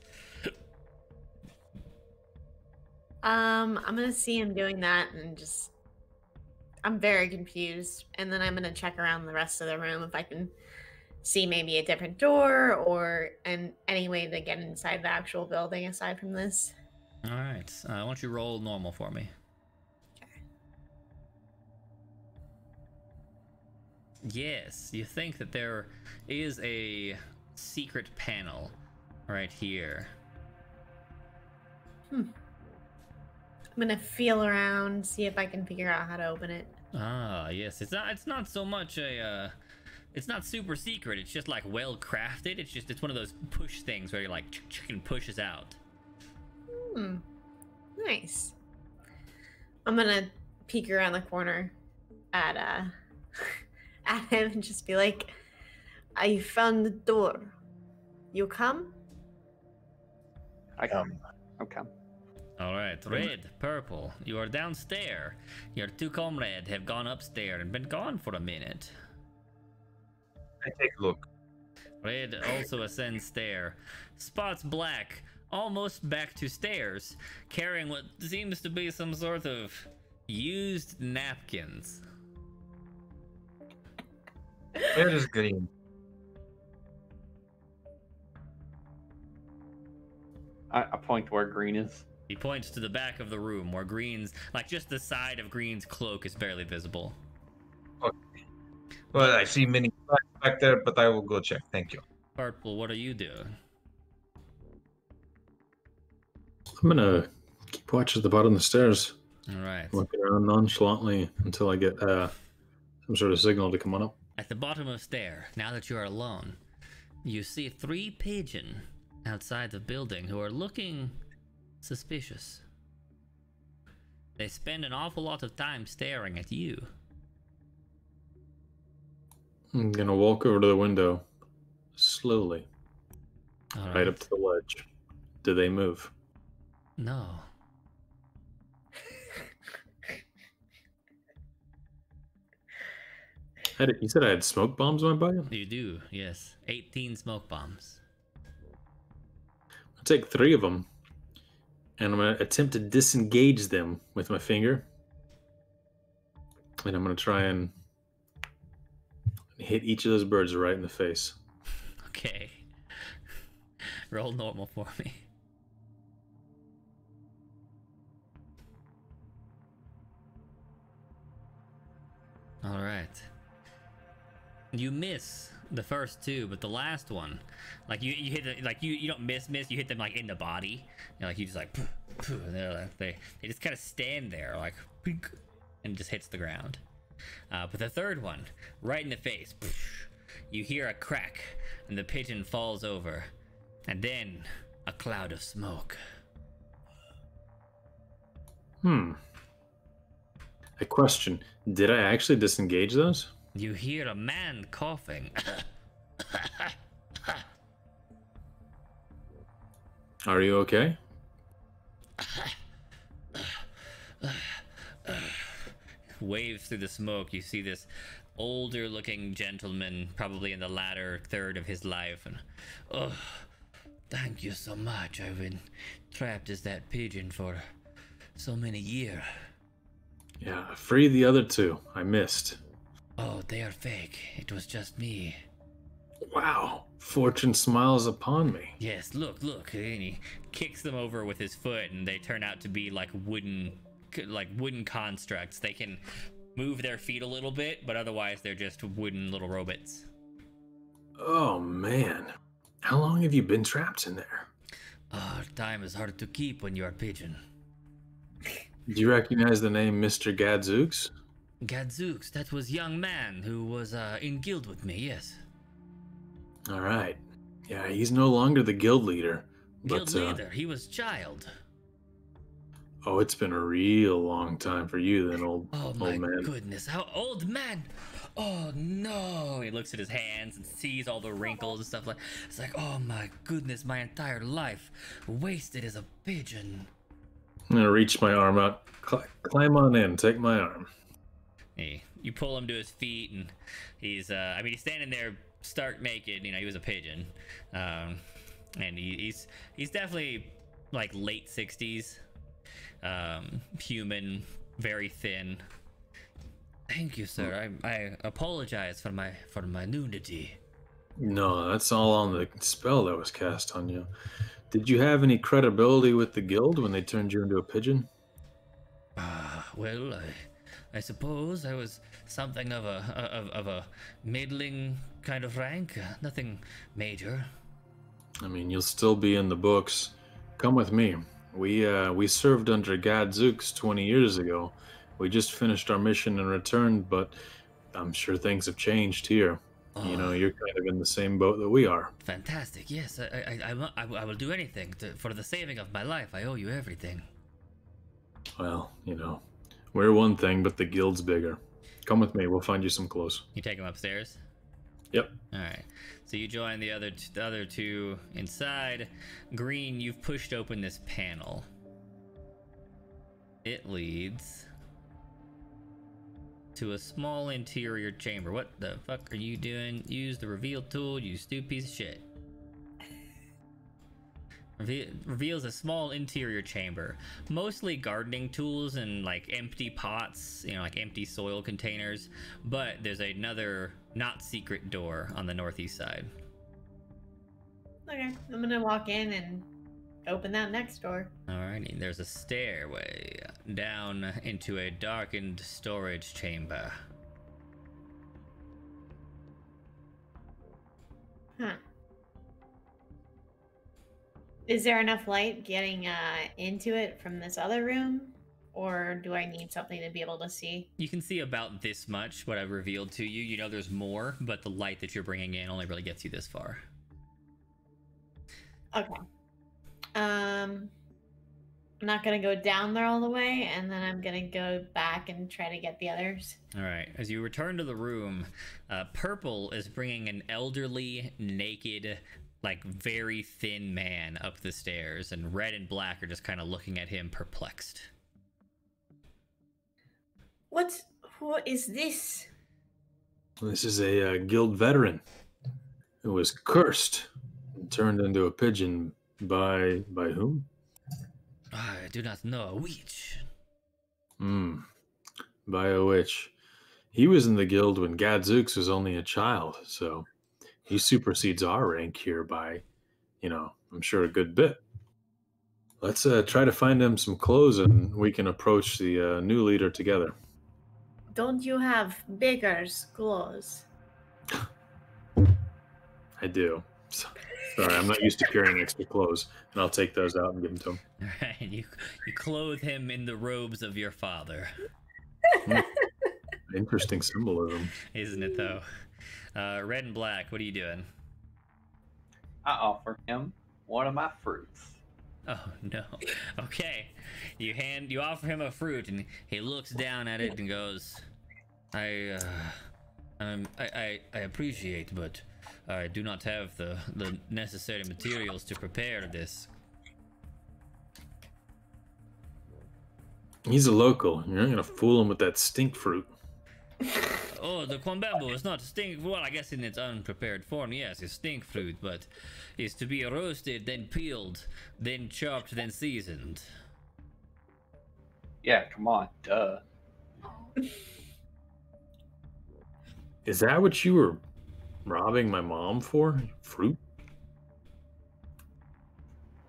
I'm gonna see him doing that and just. I'm very confused, and then I'm gonna check around the rest of the room if I can see maybe a different door or any way to get inside the actual building aside from this. All right. Why don't you roll normal for me? Yes, you think that there is a secret panel right here. I'm gonna feel around, see if I can figure out how to open it. Ah, yes. It's not so much a it's not super secret. It's just like well crafted. It's one of those push things where you're like and pushes out. Nice. I'm gonna peek around the corner at at him and just be like, I found the door. You come? I come. Okay. All right, red, purple. You are downstairs. Your two comrades have gone upstairs and been gone for a minute. I take a look. Red also ascends stair. Spots black, almost back to stairs, carrying what seems to be some sort of used napkins. Where is green? I point to where green is. He points to the back of the room where Green's, like just the side of Green's cloak is barely visible. Well, I see many flags back there, but I will go check. Thank you. Purple, what are you doing? I'm gonna keep watch at the bottom of the stairs, All right. looking around nonchalantly until I get some sort of signal to come on up. At the bottom of stair, now that you are alone, you see 3 pigeon outside the building who are looking suspicious. They spend an awful lot of time staring at you. I'm gonna walk over to the window slowly, All right up to the ledge. Do they move? No. You said I had smoke bombs on my body? You do, yes. 18 smoke bombs. I'll take 3 of them, and I'm going to attempt to disengage them with my finger. And I'm going to try and hit each of those birds right in the face. Okay. Roll normal for me. All right. You miss the first 2, but the last one, like you hit the, like you don't miss, you hit them like in the body. You know, like you just like, and they're like they just kind of stand there like, and it just hits the ground. But the third one, right in the face, you hear a crack, and the pigeon falls over, and then a cloud of smoke. A question. Did I actually disengage those? You hear a man coughing. Are you okay? Waves through the smoke. You see this older looking gentleman, probably in the latter third of his life, and oh, thank you so much. I've been trapped as that pigeon for so many years. Yeah, free the other 2. I missed. Oh, they are fake. It was just me. Wow. Fortune smiles upon me. Yes, look, and he kicks them over with his foot, and they turn out to be like wooden constructs. They can move their feet a little bit, but otherwise they're just wooden little robots. Oh, man. How long have you been trapped in there? Time is hard to keep when you're a pigeon. Do you recognize the name Mr. Gadzooks? Gadzooks, that was young man who was in guild with me, yes. All right. Yeah, he's no longer the guild leader. Guild leader, he was child. Oh, it's been a real long time for you then, old my man. Goodness, how old man? Oh no! He looks at his hands and sees all the wrinkles and stuff like. It's like, oh my goodness, my entire life wasted as a pigeon. I'm gonna reach my arm out. Climb on in. Take my arm. Hey, you pull him to his feet, and he's he's standing there stark naked. You know, he was a pigeon, and he's definitely like late 60s, human, very thin. Thank you, sir. I apologize for my nudity. No, that's all on the spell that was cast on you. Did you have any credibility with the guild when they turned you into a pigeon? Well, I suppose I was something of a middling kind of rank. Nothing major. I mean, you'll still be in the books. Come with me. We served under Gadzooks 20 years ago. We just finished our mission and returned, but I'm sure things have changed here. You know, Oh. you're kind of in the same boat that we are. Fantastic. Yes, I will do anything for the saving of my life. I owe you everything. Well, you know, we're one thing, but the guild's bigger. Come with me. We'll find you some clothes. You take him upstairs? Yep. All right. So you join the other two inside. Green, you've pushed open this panel. It leads to a small interior chamber. What the fuck are you doing? Use the reveal tool, you stupid piece of shit. Reveals a small interior chamber, mostly gardening tools and like empty pots, you know, like empty soil containers, but there's another not secret door on the northeast side. Okay, I'm gonna walk in and open that next door. Alrighty, there's a stairway down into a darkened storage chamber. Huh. Is there enough light getting into it from this other room? Or do I need something to be able to see? You can see about this much, what I've revealed to you. You know there's more, but the light that you're bringing in only really gets you this far. Okay. I'm not gonna go down there all the way, and then I'm gonna go back and try to get the others. All right. As you return to the room, Purple is bringing an elderly, naked, like very thin man up the stairs, and Red and Black are just kind of looking at him perplexed. What is this? This is a guild veteran who was cursed and turned into a pigeon by whom? I do not know. A witch. By a witch. He was in the guild when Gadzooks was only a child, so he supersedes our rank here by, you know, I'm sure a good bit. Let's try to find him some clothes and we can approach the new leader together. Don't you have baker's clothes? I do. Sorry, I'm not used to carrying extra clothes, and I'll take those out and give them to him. All right. You clothe him in the robes of your father. Interesting symbolism. Isn't it, though? Red and Black, what are you doing? I offer him one of my fruits. Oh, no. Okay. You offer him a fruit, and he looks down at it and goes, I appreciate, but I do not have the necessary materials to prepare this. He's a local. You're not going to fool him with that stink fruit. Oh, the kwambambo is not stink. Well, I guess in its unprepared form, yes, it's stink fruit, but it's to be roasted, then peeled, then chopped, then seasoned. Yeah, come on, duh. Is that what you were robbing my mom for? Fruit?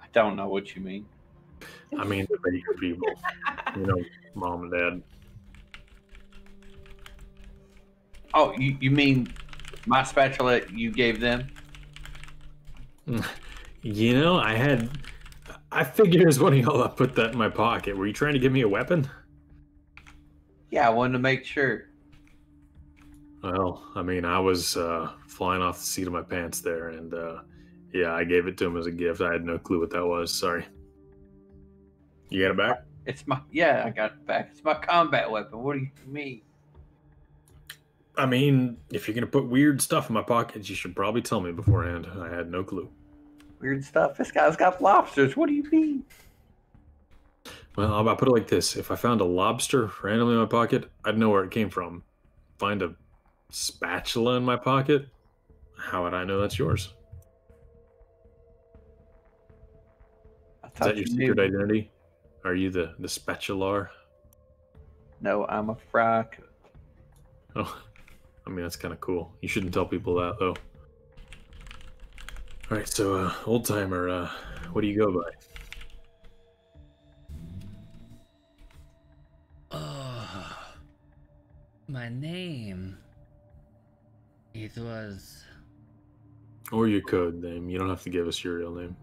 I don't know what you mean. I mean, the baker people. You know, mom and dad. Oh, you mean my spatula you gave them? You know, I figured it was one of y'all that put that in my pocket. Were you trying to give me a weapon? Yeah, I wanted to make sure. Well, I mean, I was flying off the seat of my pants there, and yeah, I gave it to him as a gift. I had no clue what that was. Sorry. You got it back? Yeah, I got it back. It's my combat weapon. What do you mean? I mean, if you're gonna put weird stuff in my pockets, you should probably tell me beforehand. I had no clue. Weird stuff. This guy's got lobsters. What do you mean? Well, I'll put it like this. If I found a lobster randomly in my pocket, I'd know where it came from. Find a spatula in my pocket? How would I know that's yours? Is that your secret identity? Are you the spatular? No, I'm a fry cook. Oh, I mean, that's kind of cool. You shouldn't tell people that, though. All right, so, old timer, what do you go by? Oh, my name. It was Or your code name. You don't have to give us your real name.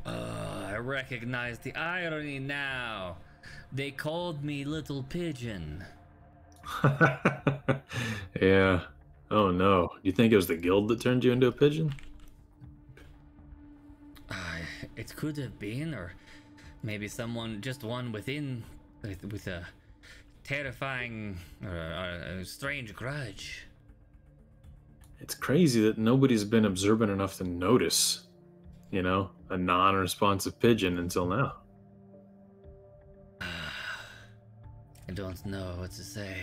I recognize the irony now. They called me Little Pigeon. Yeah. Oh no. Do you think it was the guild that turned you into a pigeon? It could have been, or maybe someone, just one within, with a terrifying or a strange grudge. It's crazy that nobody's been observant enough to notice, a non-responsive pigeon until now. I don't know what to say.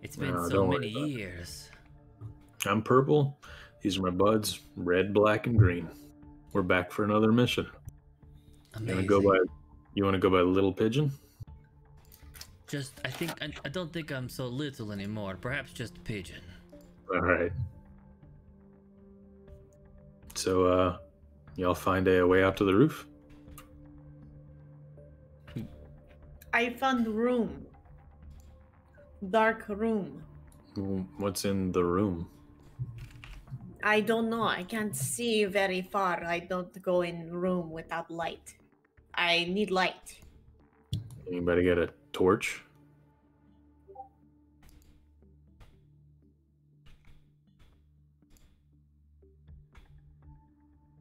It's been No, so don't worry many about it. years. I'm purple. These are my buds, red, black, and green. We're back for another mission. Amazing. You want to go by Little Pigeon? I don't think I'm so little anymore. Perhaps just Pigeon. All right. So, y'all find a way out to the roof? I found room. Dark room. What's in the room? I don't know. I can't see very far. I don't go in room without light. I need light. Anybody get a torch?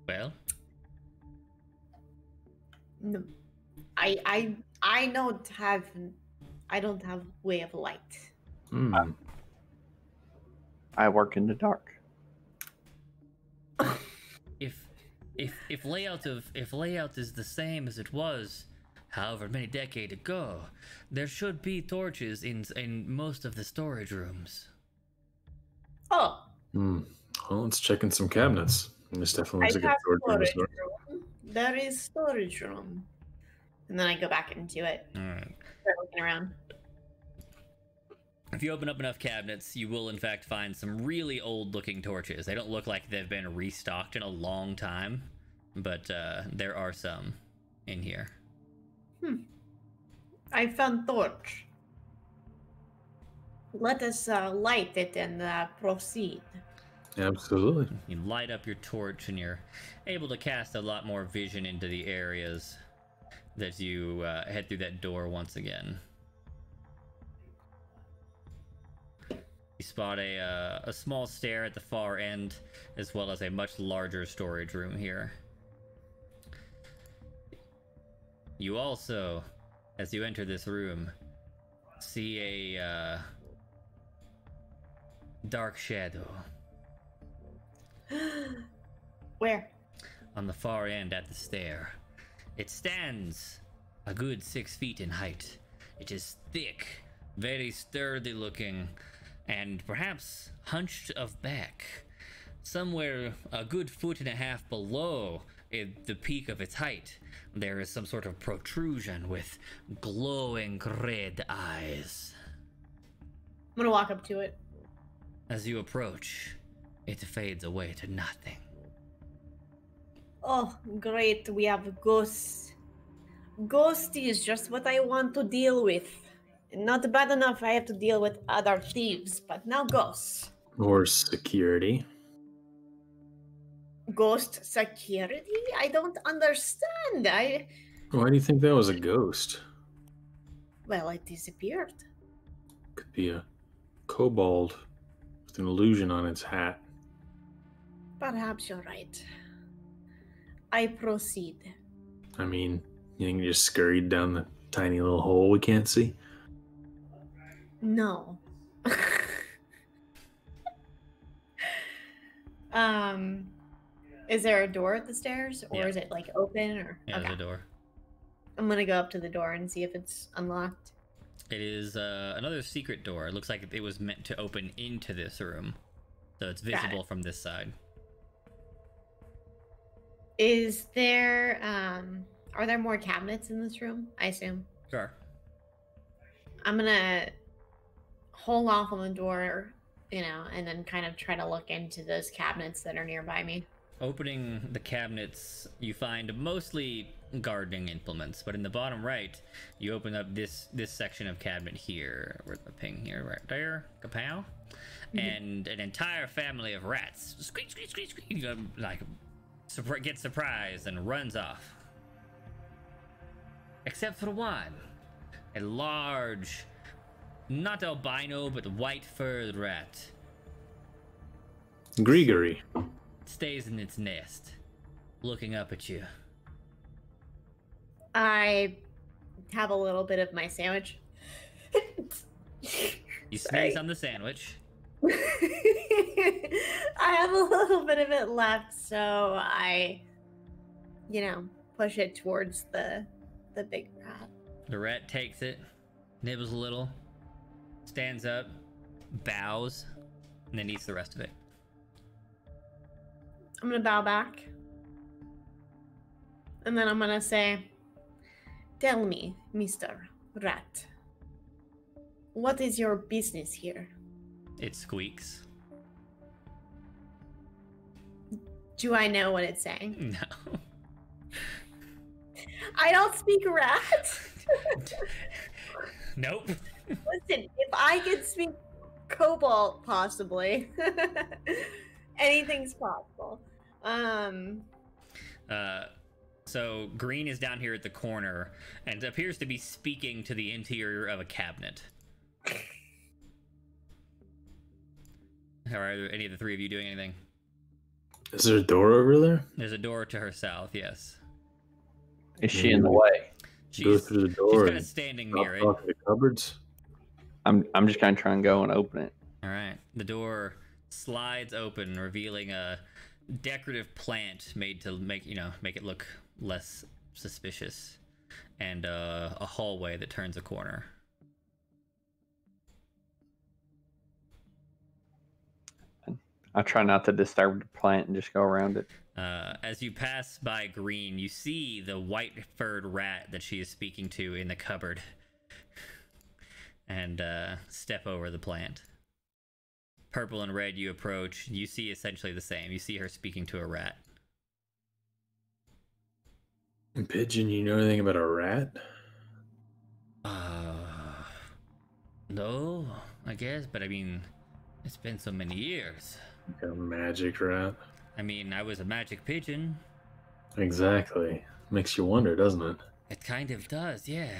Well, No, I don't have way of light. Hmm. I work in the dark. if layout is the same as it was, however many decades ago, there should be torches in most of the storage rooms. Oh, Well, let's check in some cabinets. This definitely I looks like have a torch in the storage store. room. There is storage room. And then I go back into it. All right. Start looking around. If you open up enough cabinets, you will in fact find some really old-looking torches. They don't look like they've been restocked in a long time, but there are some in here. I found torch. Let us light it and proceed. Absolutely. You light up your torch and you're able to cast a lot more vision into the areas that you head through that door once again. You spot a small stair at the far end, as well as a much larger storage room here. You also, as you enter this room, see a dark shadow Where? on the far end at the stair. It stands a good 6 feet in height. It is thick, very sturdy looking, and perhaps hunched of back. Somewhere a good 1.5 feet below the peak of its height, there is some sort of protrusion with glowing red eyes. I'm gonna walk up to it. As you approach, it fades away to nothing. Oh, great. We have ghosts. Ghosty is just what I want to deal with. Not bad enough I have to deal with other thieves, but now ghosts. Or security. Ghost security? I don't understand. Why do you think that was a ghost? Well, it disappeared. Could be a kobold with an illusion on its hat. Perhaps you're right. I proceed. I mean, you think you just scurried down the tiny little hole we can't see? No. Is there a door at the stairs, or Yeah. is it like open, or? Yeah, Okay. the door. I'm gonna go up to the door and see if it's unlocked. It is another secret door. It looks like it was meant to open into this room, so it's Got it. visible from this side. Is there are there more cabinets in this room? I assume. Sure. I'm gonna hold off on the door, and then kind of try to look into those cabinets that are nearby me. Opening the cabinets, you find mostly gardening implements, but in the bottom right, you open up this section of cabinet here. Where's the ping here? Right there. Kapow. And an entire family of rats. Squeak, squeak, squeak, squeak. Like gets surprised and runs off. Except for one. A large, not albino, but white-furred rat. Gregory. Stays in its nest, looking up at you. I have a little bit of my sandwich. You sneeze on the sandwich. I have a little bit of it left, so I, push it towards the big rat. The rat takes it, nibbles a little, stands up, bows, and then eats the rest of it. I'm gonna bow back. And then I'm gonna say, tell me, Mr. Rat, what is your business here? It squeaks. Do I know what it's saying? No. I don't speak rat. Nope. Listen, if I could speak cobalt, possibly. Anything's possible. So Green is down here at the corner and appears to be speaking to the interior of a cabinet. Are any of the three of you doing anything? Is there a door over there? There's a door to her south, yes. Is she in the way? Go through the She's door kind and of standing drop near it. off the cupboards. I'm just gonna try and go and open it. All right. The door slides open, revealing a decorative plant made to make it look less suspicious, and a hallway that turns a corner. I try not to disturb the plant and just go around it. As you pass by Green, you see the white-furred rat that she is speaking to in the cupboard, and step over the plant. Purple and red, you approach. You see essentially the same. You see her speaking to a rat. Pigeon, you know anything about a rat? No, I guess, but I mean, it's been so many years. Like a magic rat? I mean, I was a magic pigeon. Exactly. Makes you wonder, doesn't it? It kind of does, yeah.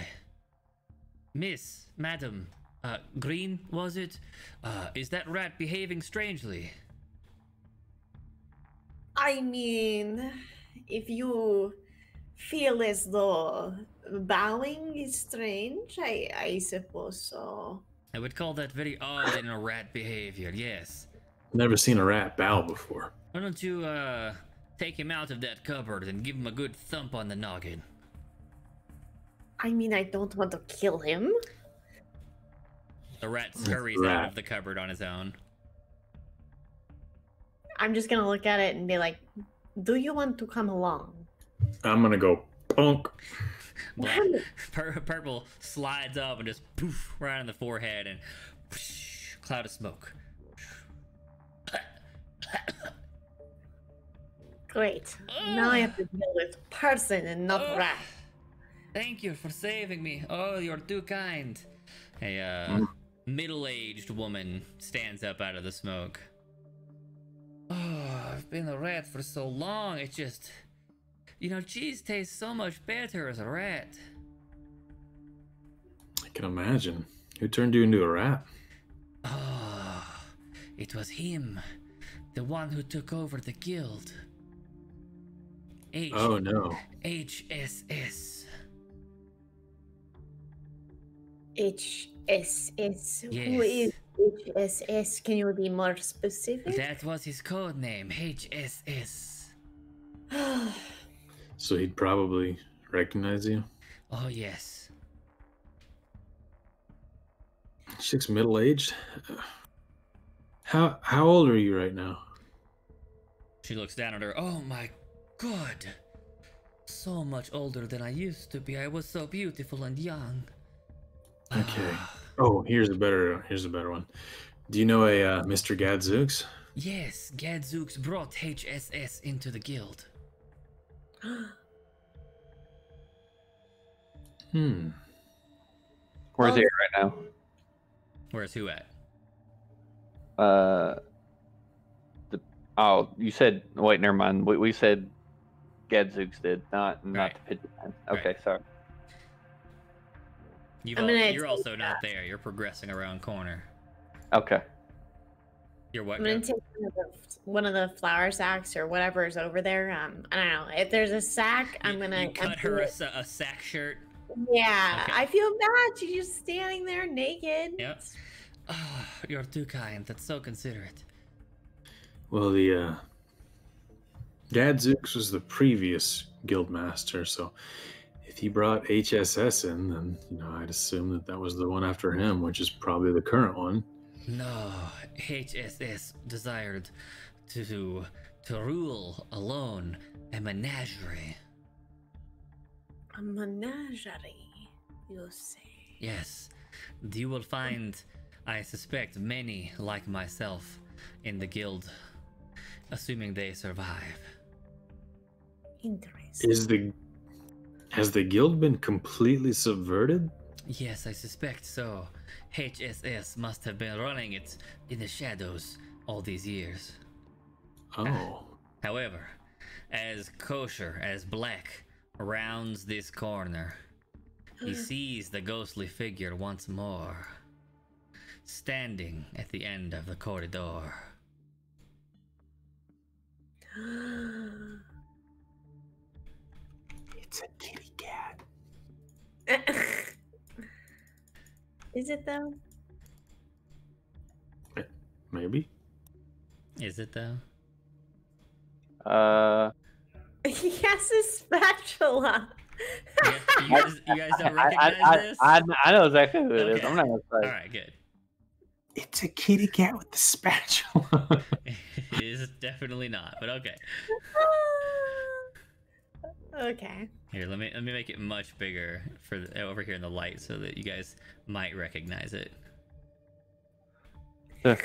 Miss, madam, Green, was it? Is that rat behaving strangely? I mean, if you feel as though bowing is strange, I suppose so. I would call that very odd in a rat behavior, yes. Never seen a rat bow before. Why don't you, take him out of that cupboard and give him a good thump on the noggin? I mean, I don't want to kill him. The rat scurries out of the cupboard on his own. I'm just gonna look at it and be like, do you want to come along? I'm gonna go punk. Purple slides up and just poof right on the forehead and whoosh, cloud of smoke. Great. Now I have to deal with person and not rat. Thank you for saving me. Oh, you're too kind. A middle-aged woman stands up out of the smoke. Oh, I've been a rat for so long. It's just, cheese tastes so much better as a rat. I can imagine. Who turned you into a rat? Oh, it was him. The one who took over the guild. Oh no. HSS. HSS. Yes. Who is HSS? Can you be more specific? That was his code name, HSS. So he'd probably recognize you? Oh, yes. She looks middle-aged. How old are you right now? She looks down at her. Oh my god. So much older than I used to be. I was so beautiful and young. Okay. Oh, here's a better one. Do you know a Mr. Gadzooks? Yes, Gadzooks brought HSS into the guild. Where's he at right now? Where's who at? You said. Wait, never mind. We said Gadzooks did, not Right. the Pigeon Man. Okay, Right. sorry. You're also not there. You're progressing around corner. Okay. You're what? I'm gonna Go? take one of the flour sacks or whatever's over there. I don't know if there's a sack. I'm gonna You cut empty her it. a sack shirt. Yeah, Okay. I feel bad. She's just standing there naked. Yep. Oh, you're too kind. That's so considerate. Well, the Gadzooks was the previous guildmaster, so if he brought HSS in, then I'd assume that was the one after him, which is probably the current one. No, HSS desired to rule alone a menagerie. A menagerie, you say? Yes, you will find, I suspect, many like myself in the guild, assuming they survive. Interesting. Has the guild been completely subverted? Yes, I suspect so. HSS must have been running it in the shadows all these years. Oh. However, as Kosher, as Black, rounds this corner, he sees the ghostly figure once more, standing at the end of the corridor. It's a kitty cat. Is it though? Maybe. Is it though? He has a spatula. You guys don't recognize this? I know exactly who it is. Okay. I'm not gonna say. All right, good. It's a kitty cat with the spatula. It is definitely not, but okay. Okay. Here, let me make it much bigger for over here in the light so that you guys might recognize it. The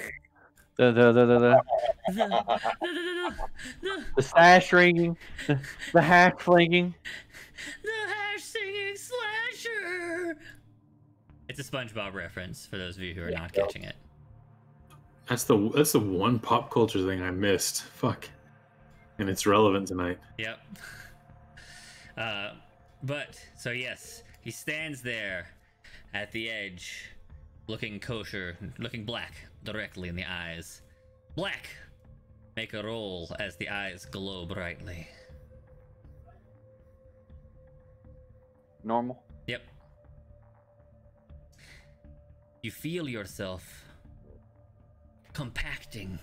sash ringing, the hash flinging. The hash singing slasher. It's a SpongeBob reference for those of you who are not catching it. That's the one pop culture thing I missed. Fuck. And it's relevant tonight. Yep. But so yes, he stands there at the edge, looking kosher, looking Black directly in the eyes. Black, make a roll as the eyes glow brightly. Normal. Yep. You feel yourself compacting,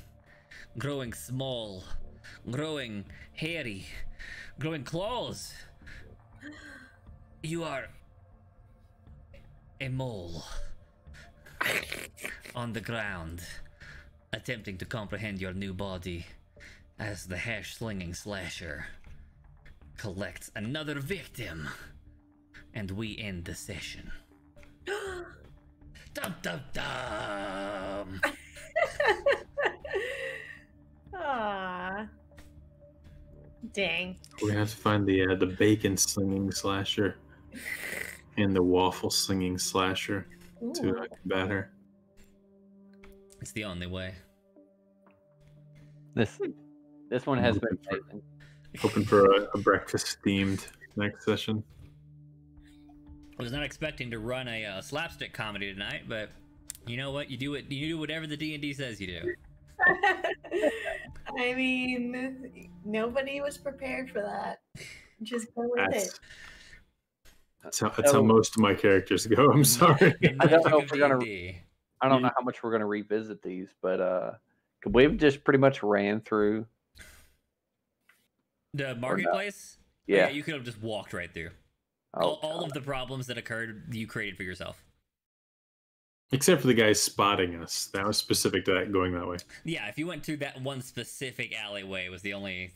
growing small, growing hairy, growing claws. You are a mole on the ground, attempting to comprehend your new body as the hash-slinging slasher collects another victim, and we end the session. Dum dum dum. Aww. Dang. We have to find the bacon slinging slasher and the waffle slinging slasher to Ooh. combat her. It's the only way. This one has been amazing. Hoping for a breakfast themed next session. I was not expecting to run a slapstick comedy tonight, but you know what? You do whatever the D&D says you do. I mean, nobody was prepared for that. Just go with it. That's how most of my characters go. I'm sorry. The I don't magic know of if we're gonna. D&D. I don't know how much we're gonna revisit these, but could we have just pretty much ran through The marketplace? Yeah. You could have just walked right through. Oh, all of the problems that occurred, you created for yourself. Except for the guys spotting us. That was specific to that going that way. Yeah, if you went through that one specific alleyway was the only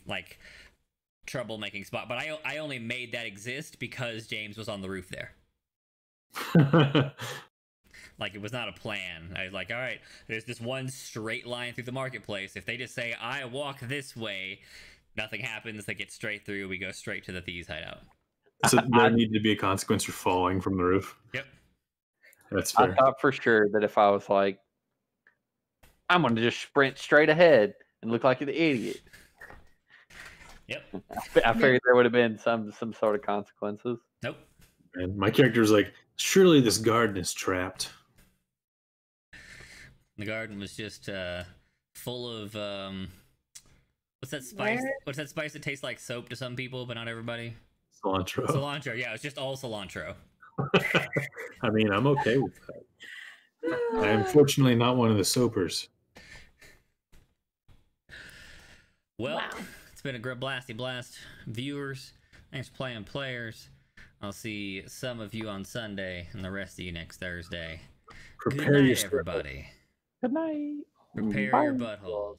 troublemaking spot. But I only made that exist because James was on the roof there. It was not a plan. I was like, all right, there's this one straight line through the marketplace. If they just say, I walk this way, nothing happens. They get straight through. We go straight to the thieves' hideout. So there needed to be a consequence for falling from the roof. Yep. That's fair. I thought for sure that if I was like, I'm going to just sprint straight ahead and look like an idiot. Yep. I figured there would have been some sort of consequences. Nope. And my character's like, surely this garden is trapped. The garden was just full of what's that spice? Where? What's that spice that tastes like soap to some people, but not everybody? Cilantro. Cilantro. Yeah, it's just all cilantro. I mean, I'm okay with that. I am fortunately not one of the soapers. Well, Wow. it's been a blasty blast, viewers. Thanks for playing, players. I'll see some of you on Sunday and the rest of you next Thursday. Prepare Good night, yourself. everybody. Good night. Prepare Bye. your buttholes.